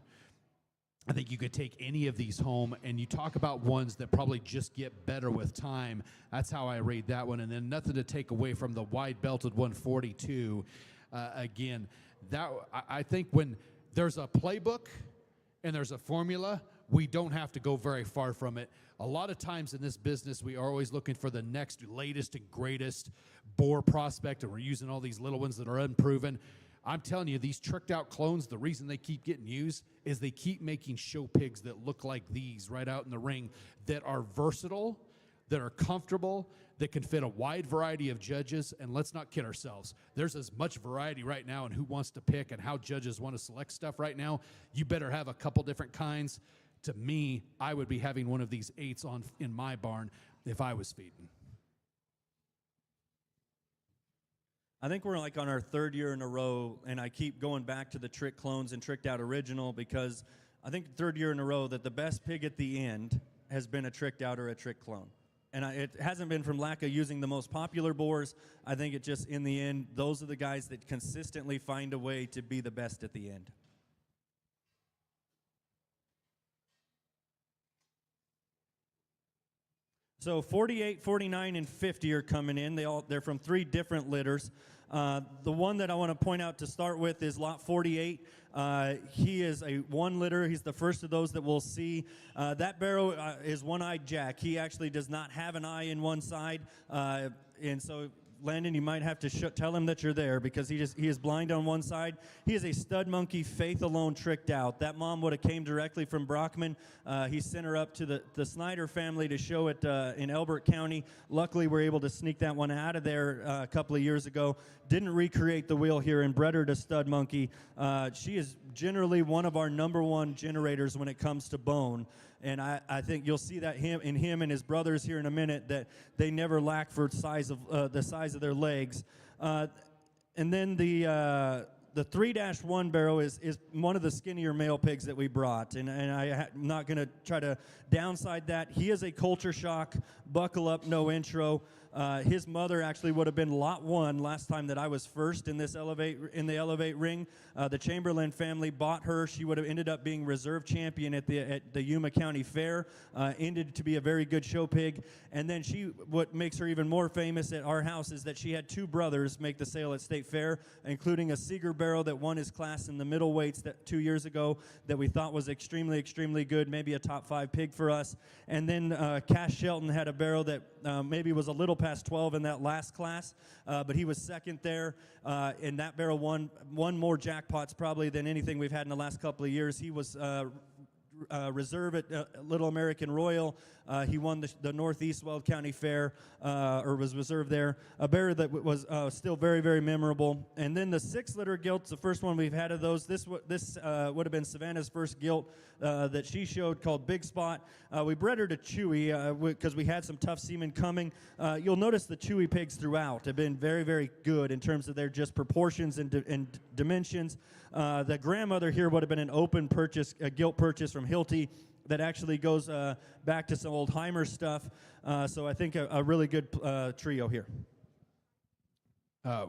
I think you could take any of these home, and you talk about ones that probably just get better with time. That's how I rate that one. And then nothing to take away from the wide-belted 142. Again, I think when there's a playbook and there's a formula, we don't have to go very far from it. A lot of times in this business, we are always looking for the next latest and greatest boar prospect, and we're using all these little ones that are unproven. I'm telling you, these tricked out clones, the reason they keep getting used is they keep making show pigs that look like these right out in the ring, that are versatile, that are comfortable, that can fit a wide variety of judges. And let's not kid ourselves. There's as much variety right now in who wants to pick and how judges want to select stuff right now. You better have a couple different kinds. To me, I would be having one of these 8s on in my barn if I was feeding. I think we're like on our 3rd year in a row, and I keep going back to the trick clones and tricked out original, because I think 3rd year in a row that the best pig at the end has been a tricked out or a trick clone. And it hasn't been from lack of using the most popular boars. I think it just, in the end, those are the guys that consistently find a way to be the best at the end. So 48, 49, and 50 are coming in. They're from 3 different litters. The one that I want to point out to start with is lot 48. He is a 1 litter. He's the first of those that we'll see. That barrow is one-eyed Jack. He actually does not have an eye in one side, and so Landon, you might have to tell him that you're there, because he is blind on one side. He is a stud monkey, faith alone, tricked out. That mom would have came directly from Brockman. He sent her up to the Snyder family to show it in Elbert County. Luckily, we're able to sneak that one out of there a couple of years ago. Didn't recreate the wheel here and bred her to stud monkey. She is generally one of our #1 generators when it comes to bone. And I think you'll see that in him and his brothers here in a minute, that they never lack for the size of their legs. And then the the 3-1 barrel is one of the skinnier male pigs that we brought, and I'm not going to try to downside that. He is a culture shock, buckle up, no intro. His mother actually would have been lot 1 last time that I was first in the Elevate ring. The Chamberlain family bought her. She would have ended up being reserve champion at the Yuma County Fair. Ended to be a very good show pig. And then what makes her even more famous at our house is that she had 2 brothers make the sale at State Fair, including a Seeger barrel that won his class in the middleweights 2 years ago that we thought was extremely, extremely good, maybe a top 5 pig for us. And then Cash Shelton had a barrel that maybe was a little past 12 in that last class, but he was second there, and that barrel won more jackpots probably than anything we've had in the last couple of years. He was reserve at Little American Royal. He won the Northeast Weld County Fair, or was reserved there. A bear that was still very, very memorable. And then the 6-litter gilt's the first one we've had of those. This would have been Savannah's first gilt that she showed, called Big Spot. We bred her to Chewy because we had some tough semen coming. You'll notice the Chewy pigs throughout have been very, very good in terms of their just proportions and dimensions. The grandmother here would have been an open purchase, a gilt purchase from Hilty that actually goes back to some old Heimer stuff. So I think a really good trio here.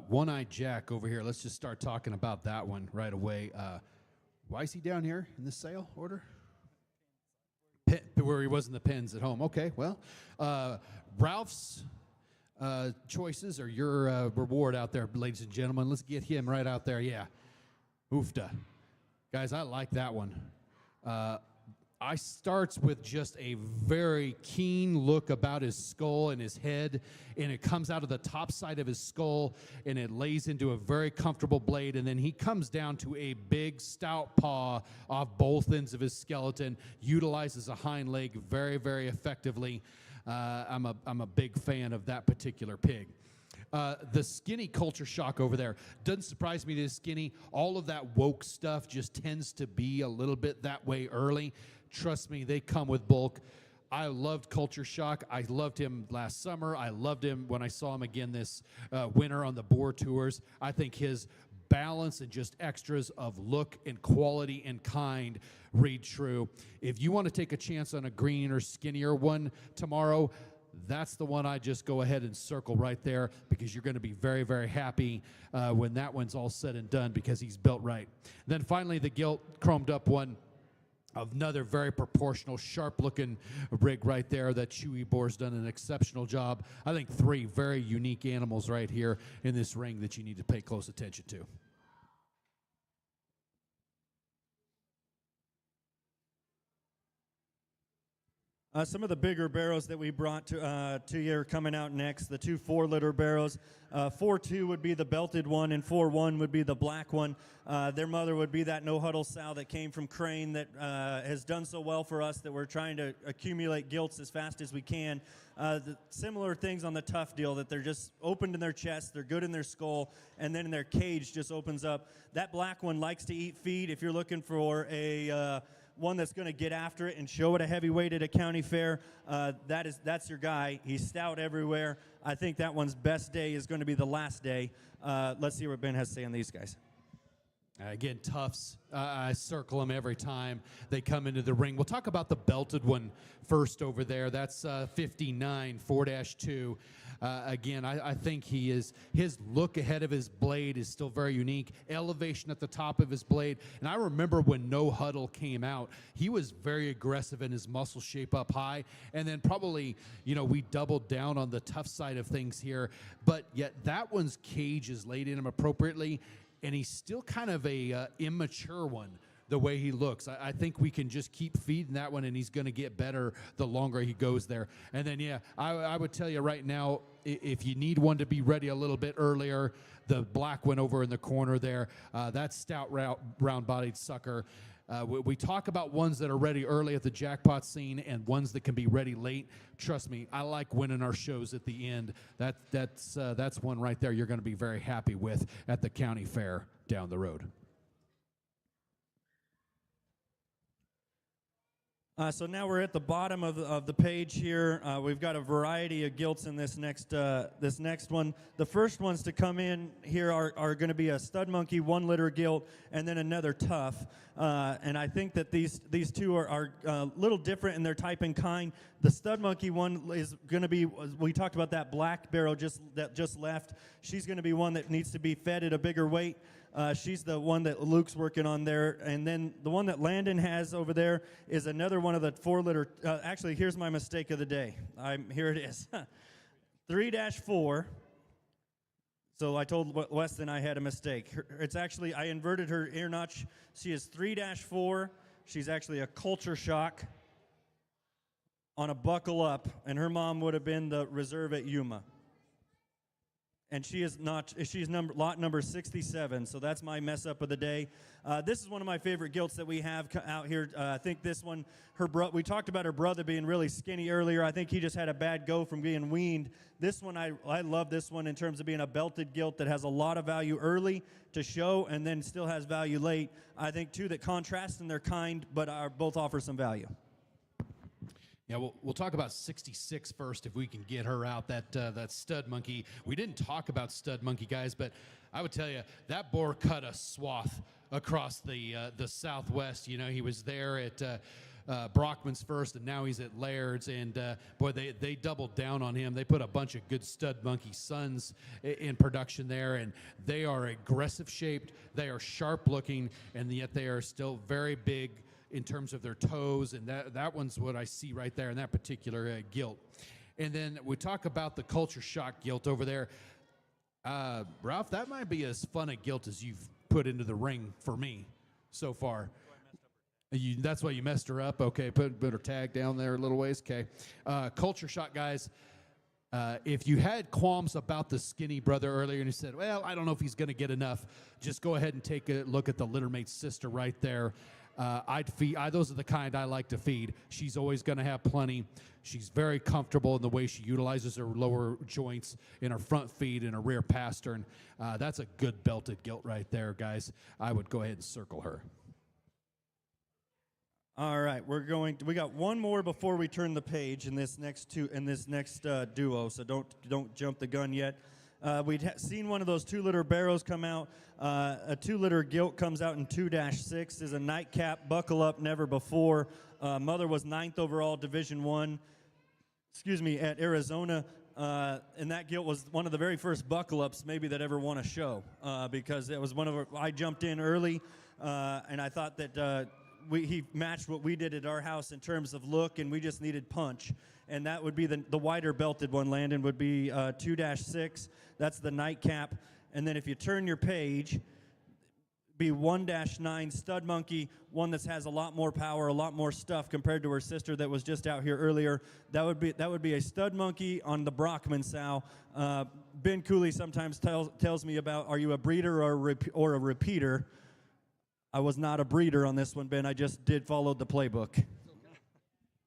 One-Eyed Jack over here. Let's just start talking about that one right away. Why is he down here in this sale order? Where he was in the pens at home. Okay, well, Ralph's choices are your reward out there, ladies and gentlemen. Let's get him right out there. Yeah. Oofda. Guys, I like that one. I starts with just a very keen look about his skull and his head, and it comes out of the top side of his skull, and it lays into a very comfortable blade, and then he comes down to a big, stout paw off both ends of his skeleton, utilizes a hind leg very, very effectively. I'm a big fan of that particular pig. The skinny culture shock over there. Doesn't surprise me that it's skinny. All of that woke stuff just tends to be a little bit that way early. Trust me, they come with bulk. I loved Culture Shock. I loved him last summer. I loved him when I saw him again this winter on the Boar Tours. I think his balance and just extras of look and quality and kind read true. If you want to take a chance on a greener, skinnier one tomorrow, that's the one I just go ahead and circle right there, because you're going to be very, very happy when that one's all said and done, because he's built right. Then finally, the gilt chromed up one. Another very proportional, sharp-looking rig right there that Chewy Boar's done an exceptional job. I think 3 very unique animals right here in this ring that you need to pay close attention to. Some of the bigger barrows that we brought to you are coming out next. The 2 4-liter barrows. 4-2 would be the belted one, and 4-1 would be the black one. Their mother would be that no-huddle sow that came from Crane that has done so well for us that we're trying to accumulate gilts as fast as we can. Similar things on the tough deal, that they're just opened in their chest, they're good in their skull, and then in their cage just opens up. That black one likes to eat feed. If you're looking for a one that's going to get after it and show it a heavyweight at a county fair, that's your guy. He's stout everywhere. I think that one's best day is going to be the last day. Let's see what Ben has to say on these guys. Again, toughs. I circle them every time they come into the ring. We'll talk about the belted one first over there. That's 59, 4-2. Again, I think his look ahead of his blade is still very unique. Elevation at the top of his blade. And I remember when No Huddle came out, he was very aggressive in his muscle shape up high. And then probably, we doubled down on the tough side of things here. But yet that one's cage is laid in him appropriately. And he's still kind of a immature one, the way he looks. I think we can just keep feeding that one, and he's going to get better the longer he goes there. And then, yeah, I would tell you right now, if you need one to be ready a little bit earlier, the black one over in the corner there, that stout round-bodied sucker. We talk about ones that are ready early at the jackpot scene and ones that can be ready late. Trust me, I like winning our shows at the end. That's one right there you're going to be very happy with at the county fair down the road. So now we're at the bottom of the page here. We've got a variety of gilts in this next one. The first ones to come in here are going to be a stud monkey 1 liter gilt and then another tough. And I think that these two are a little different in their type and kind. The stud monkey one is going to be, we talked about that black barrel that just left. She's going to be one that needs to be fed at a bigger weight. She's the one that Luke's working on there. And then the one that Landon has over there is another one of the 4 liter. Actually, here's my mistake of the day. Here it is. 3-4. So I told Weston I had a mistake. It's actually, I inverted her ear notch. She is 3-4. She's actually a culture shock on a buckle up. And her mom would have been the reserve at Yuma. And she's lot number 67, so that's my mess up of the day. This is one of my favorite gilts that we have out here. I think this one, we talked about her brother being really skinny earlier. I think he just had a bad go from being weaned. This one, I love this one in terms of being a belted gilt that has a lot of value early to show and then still has value late. I think, too, that contrast in their kind, but both offer some value. Yeah, we'll talk about 66 first if we can get her out, that stud monkey. We didn't talk about stud monkey, guys, but I would tell you, that boar cut a swath across the Southwest. You know, he was there at Brockman's first, and now he's at Laird's, and boy, they doubled down on him. They put a bunch of good stud monkey sons in production there, and they are aggressive shaped, they are sharp looking, and yet they are still very big in terms of their toes, and that one's what I see right there in that particular gilt. And then we talk about the culture shock gilt over there. Ralph, that might be as fun a gilt as you've put into the ring for me so far. That's why you messed her up? Okay, put her tag down there a little ways. Okay. Culture shock, guys. If you had qualms about the skinny brother earlier and you said, well, I don't know if he's going to get enough, just go ahead and take a look at the littermate sister right there. Those are the kind I like to feed. She's always going to have plenty. She's very comfortable in the way she utilizes her lower joints in her front feet and her rear pastern. That's a good belted gilt right there, guys. I would go ahead and circle her. All right, we got one more before we turn the page in this next duo, so don't jump the gun yet. We'd seen one of those 2 liter barrows come out. A 2 liter gilt comes out in 2-6. Is a nightcap, buckle up, never before. Mother was 9th overall, Division I. At Arizona. And that gilt was one of the very first buckle ups maybe that ever won a show, because it was I jumped in early, and I thought that he matched what we did at our house in terms of look, and we just needed punch. And that would be the wider belted one, Landon, would be 2-6. That's the nightcap. And then if you turn your page, be 1-9 stud monkey, one that has a lot more power, a lot more stuff compared to her sister that was just out here earlier. That would be a stud monkey on the Brockman sow. Ben Cooley sometimes tells me about, are you a breeder or a repeater? I was not a breeder on this one, Ben. I just did follow the playbook.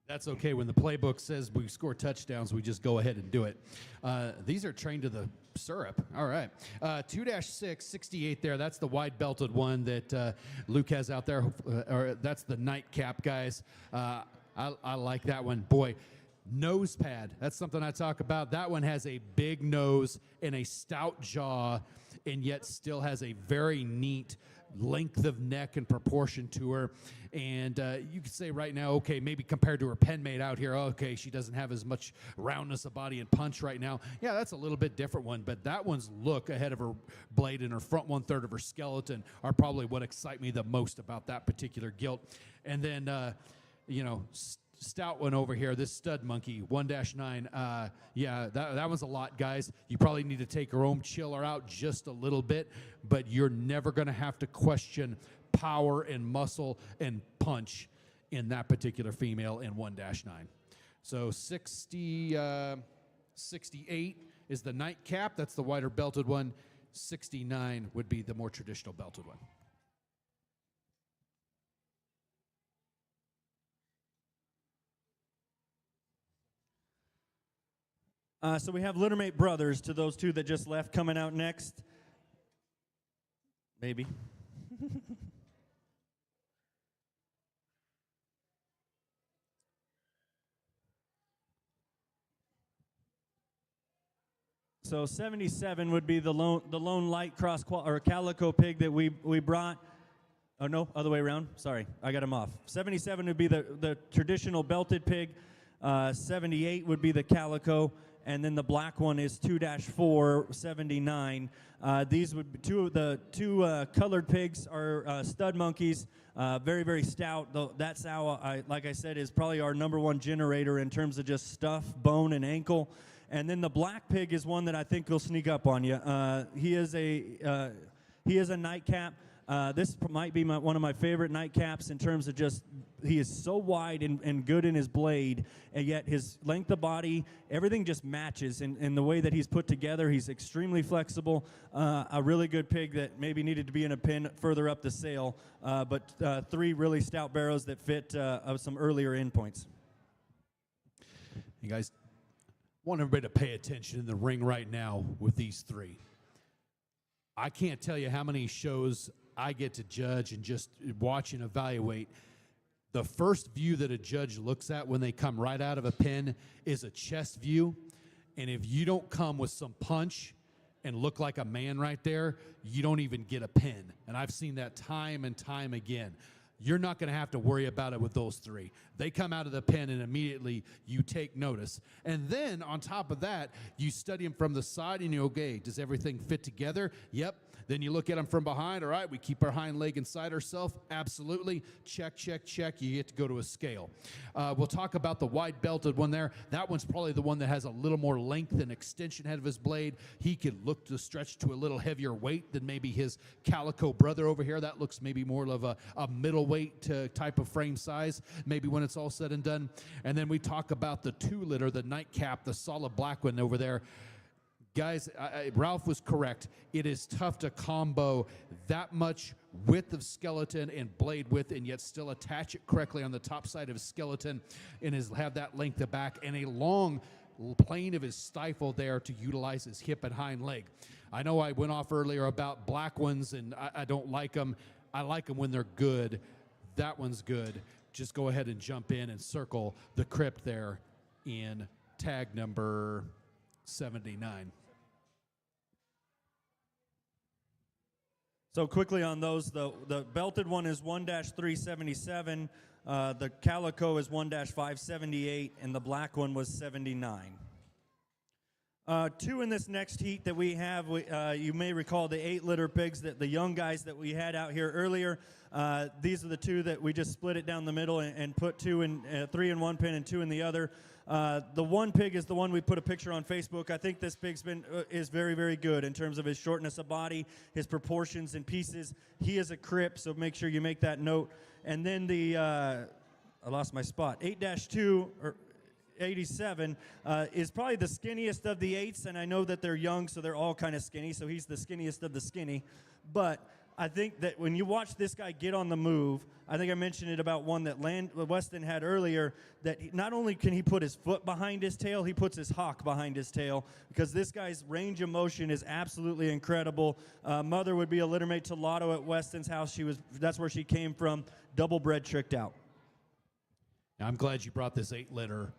That's okay. When the playbook says we score touchdowns, we just go ahead and do it. These are trained to the syrup. All right. 2-6, 68 there. That's the wide belted one that Luke has out there. Or that's the nightcap, guys. I like that one. Boy, nose pad. That's something I talk about. That one has a big nose and a stout jaw, and yet still has a very neat length of neck and proportion to her. And you could say right now, okay, maybe compared to her penmate out here, okay, she doesn't have as much roundness of body and punch right now. Yeah, that's a little bit different one, but that one's look ahead of her blade and her front 1/3 of her skeleton are probably what excite me the most about that particular gilt. And then, stout one over here, this stud monkey, 1-9. Yeah, that one's a lot, guys. You probably need to take her own chiller out just a little bit, but you're never going to have to question power and muscle and punch in that particular female in 1-9. So 68 is the nightcap. That's the wider belted one. 69 would be the more traditional belted one. So we have littermate brothers to those 2 that just left coming out next. Maybe. So 77 would be the lone light or calico pig that we brought. Oh no, other way around. Sorry, I got him off. 77 would be the traditional belted pig. 78 would be the calico, and then the black one is 2-4 79. These would be two colored pigs are stud monkeys. Very, very stout. Though that sow, like I said, is probably our #1 generator in terms of just stuff, bone, and ankle. And then the black pig is one that I think will sneak up on you. He is a nightcap. This might be one of my favorite nightcaps in terms of just, he is so wide and good in his blade, and yet his length of body, everything just matches in the way that he's put together. He's extremely flexible, a really good pig that maybe needed to be in a pen further up the sale, but 3 really stout barrows that fit some earlier endpoints. You guys, want everybody to pay attention in the ring right now with these 3. I can't tell you how many shows I get to judge and just watch and evaluate. The first view that a judge looks at when they come right out of a pen is a chest view. And if you don't come with some punch and look like a man right there, you don't even get a pin. And I've seen that time and time again. You're not going to have to worry about it with those 3. They come out of the pen and immediately you take notice. And then on top of that, you study them from the side and you go, okay, does everything fit together? Yep. Then you look at them from behind. All right, we keep our hind leg inside ourselves. Absolutely. Check, check, check. You get to go to a scale. We'll talk about the wide belted one there. That one's probably the one that has a little more length and extension head of his blade. He could look to stretch to a little heavier weight than maybe his calico brother over here. That looks maybe more of a middleweight type of frame size, maybe when it's all said and done. And then we talk about the 2-litter, the nightcap, the solid black one over there. Guys, Ralph was correct. It is tough to combo that much width of skeleton and blade width and yet still attach it correctly on the top side of his skeleton and have that length of back and a long plane of his stifle there to utilize his hip and hind leg. I know I went off earlier about black ones and I don't like them. I like them when they're good. That one's good. Just go ahead and jump in and circle the crypt there in tag number 79. So quickly on those, the belted one is 1-377, the calico is 1-578, and the black one was 79. 2 in this next heat that we have, you may recall the 8-litter pigs, that the young guys that we had out here earlier. These are the 2 that we just split it down the middle and put 3 in one pen and 2 in the other. The one pig is the one we put a picture on Facebook. I think this pig's is very, very good in terms of his shortness of body, his proportions and pieces. He is a crip, so make sure you make that note. And then I lost my spot, 8-2 or 87 is probably the skinniest of the 8s, and I know that they're young, so they're all kind of skinny, so he's the skinniest of the skinny. But I think that when you watch this guy get on the move, I think I mentioned it about one that Weston had earlier, that not only can he put his foot behind his tail, he puts his hock behind his tail, because this guy's range of motion is absolutely incredible. Mother would be a littermate to Lotto at Weston's house. That's where she came from, double bred, tricked out. I'm glad you brought this 8-litter.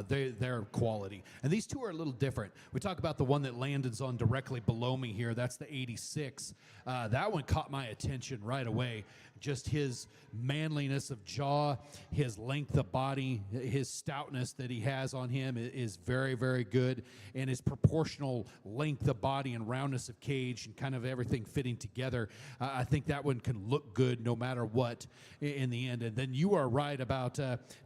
They're quality. And these 2 are a little different. We talk about the one that Landon's on directly below me here. That's the 86. That one caught my attention right away. Just his manliness of jaw, his length of body, his stoutness that he has on him is very, very good. And his proportional length of body and roundness of cage and kind of everything fitting together, I think that one can look good no matter what in the end. And then you are right about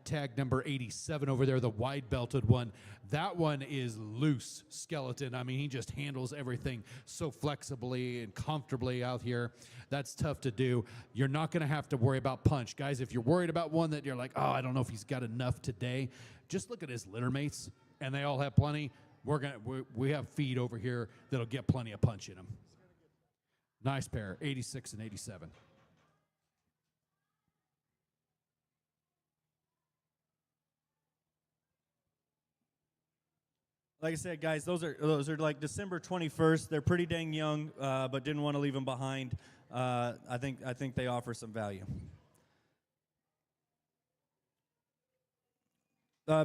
tag number 87 over there, the wide-belted one. That one is loose skeleton. I mean, he just handles everything so flexibly and comfortably out here. That's tough to do. You're not going to have to worry about punch. Guys, if you're worried about one that you're like, oh, I don't know if he's got enough today, just look at his litter mates, and they all have plenty. We have feed over here that'll get plenty of punch in them. Nice pair, 86 and 87. Like I said, guys, those are like December 21st. They're pretty dang young, but didn't want to leave them behind. I think they offer some value.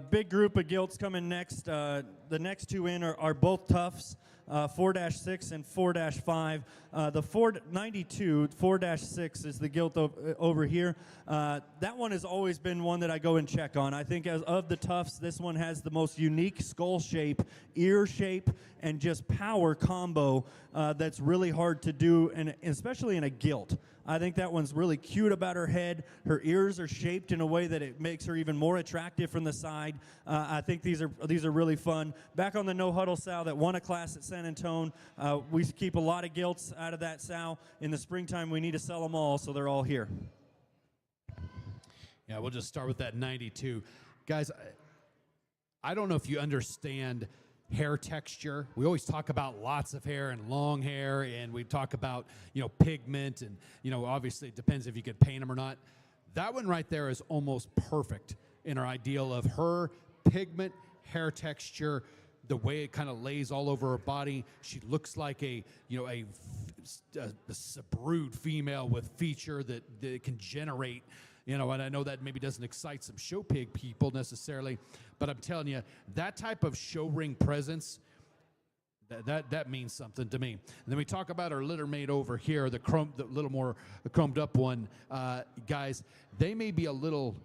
Big group of gilts coming next. The next 2 in are both toughs. 4-6 and 4-5. The 492, 4-6 is the gilt over here. That one has always been one that I go and check on. I think as of the tufts, this one has the most unique skull shape, ear shape, and just power combo that's really hard to do, and especially in a gilt. I think that one's really cute about her head. Her ears are shaped in a way that it makes her even more attractive from the side. I think these are really fun. Back on the no huddle sow that won a class at San Antonio, we keep a lot of gilts out of that sow. In the springtime, we need to sell them all, so they're all here. Yeah, we'll just start with that 92. Guys, I don't know if you understand hair texture. We always talk about lots of hair and long hair, and we talk about, pigment, and, obviously it depends if you could paint them or not. That one right there is almost perfect in our ideal of her pigment, hair texture, the way it kind of lays all over her body. She looks like a brood female with feature that can generate, and I know that maybe doesn't excite some show pig people necessarily, but I'm telling you, that type of show ring presence, that means something to me. And then we talk about our litter mate over here, the little more chromed up one. Guys, they may be a little,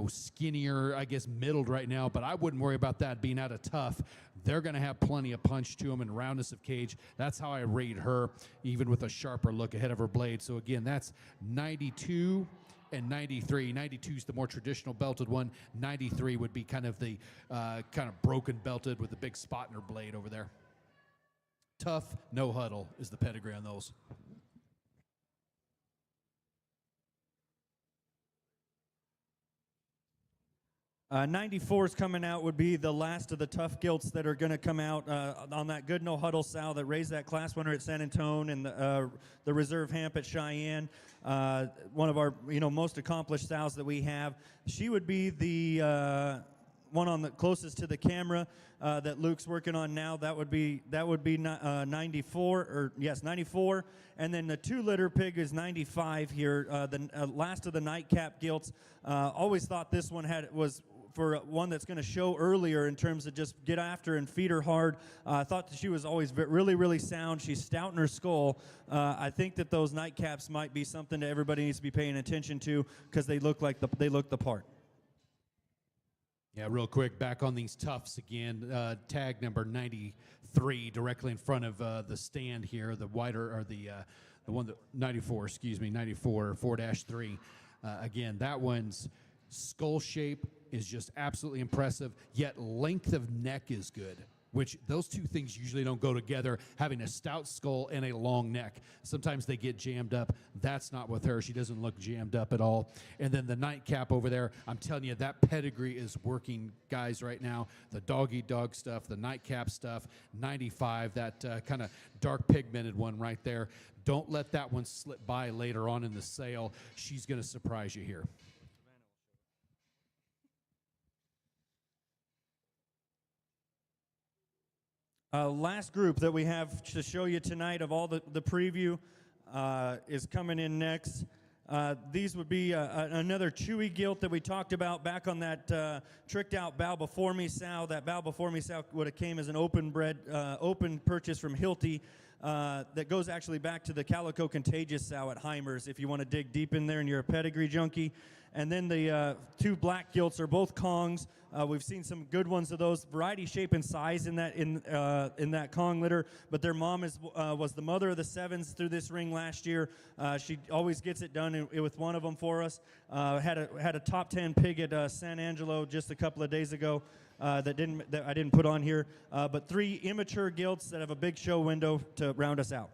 skinnier, I guess, middled right now, but I wouldn't worry about that being out of tough. They're going to have plenty of punch to them and roundness of cage. That's how I rate her, even with a sharper look ahead of her blade. So again, that's 92 and 93. 92 is the more traditional belted one. 93 would be kind of the broken belted with the big spot in her blade over there. Tough, no huddle is the pedigree on those. '94 is coming out, would be the last of the tough gilts that are going to come out on that good no huddle sow that raised that class winner at San Antonio and the reserve hamp at Cheyenne. One of our most accomplished sows that we have. She would be the one on the closest to the camera that Luke's working on now. That would be 94, 94. And then the 2-litter pig is 95 here. The last of the nightcap gilts. Always thought this one was for one that's going to show earlier in terms of just get after and feed her hard. I thought that she was always really, really sound. She's stout in her skull. I think that those nightcaps might be something that everybody needs to be paying attention to because they look the part. Yeah, real quick, back on these tufts again. Tag number 93, directly in front of the stand here, the wider, or the one that 94, 4-3. Again, that one's skull shape is just absolutely impressive, yet length of neck is good, which those two things usually don't go together, having a stout skull and a long neck. Sometimes they get jammed up. That's not with her. She doesn't look jammed up at all. And then the nightcap over there, I'm telling you, that pedigree is working, guys, right now. The dog-eat-dog stuff, the nightcap stuff, 95, that kind of dark pigmented one right there. Don't let that one slip by later on in the sale. She's going to surprise you here. Last group that we have to show you tonight of all the preview is coming in next. These would be another chewy gilt that we talked about back on that tricked out bow before me sow. That bow before me sow would have came as an open purchase from Hilty. That goes actually back to the Calico Contagious sow at Heimers if you want to dig deep in there and you're a pedigree junkie. And then the 2 black gilts are both Kongs. We've seen some good ones of those, variety, shape, and size in that Kong litter. But their mom was the mother of the 7s through this ring last year. She always gets it done with one of them for us. Had a top 10 pig at San Angelo just a couple of days ago. That I didn't put on here, but 3 immature gilts that have a big show window to round us out.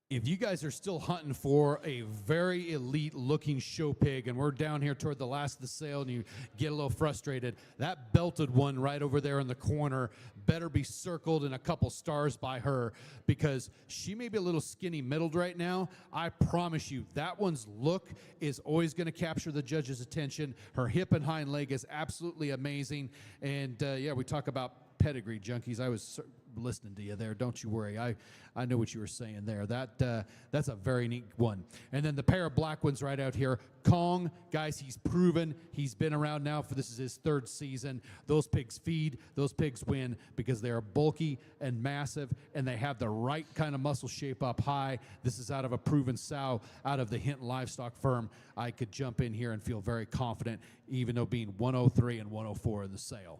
If you guys are still hunting for a very elite looking show pig, and we're down here toward the last of the sale and you get a little frustrated, that belted one right over there in the corner better be circled and a couple stars by her, because she may be a little skinny middled right now. I promise you that one's look is always going to capture the judge's attention. Her hip and hind leg is absolutely amazing. And yeah, we talk about pedigree junkies. I was listening to you there. Don't you worry. I know what you were saying there. That's a very neat one. And then the pair of black ones right out here. Kong, guys, he's proven. He's been around now for this is his 3rd season. Those pigs feed. Those pigs win because they are bulky and massive, and they have the right kind of muscle shape up high. This is out of a proven sow out of the Hinton Livestock Firm. I could jump in here and feel very confident, even though being 103 and 104 in the sale.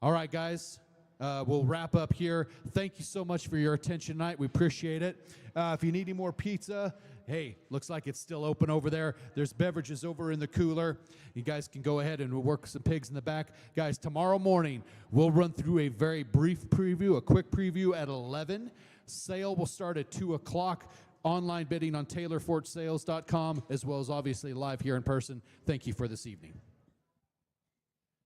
All right, guys. We'll wrap up here. Thank you so much for your attention tonight. We appreciate it. If you need any more pizza, hey, looks like it's still open over there. There's beverages over in the cooler. You guys can go ahead and we'll work some pigs in the back. Guys, tomorrow morning, we'll run through a very brief preview, a quick preview at 11. Sale will start at 2 o'clock. Online bidding on TaylorFortSales.com, as well as obviously live here in person. Thank you for this evening.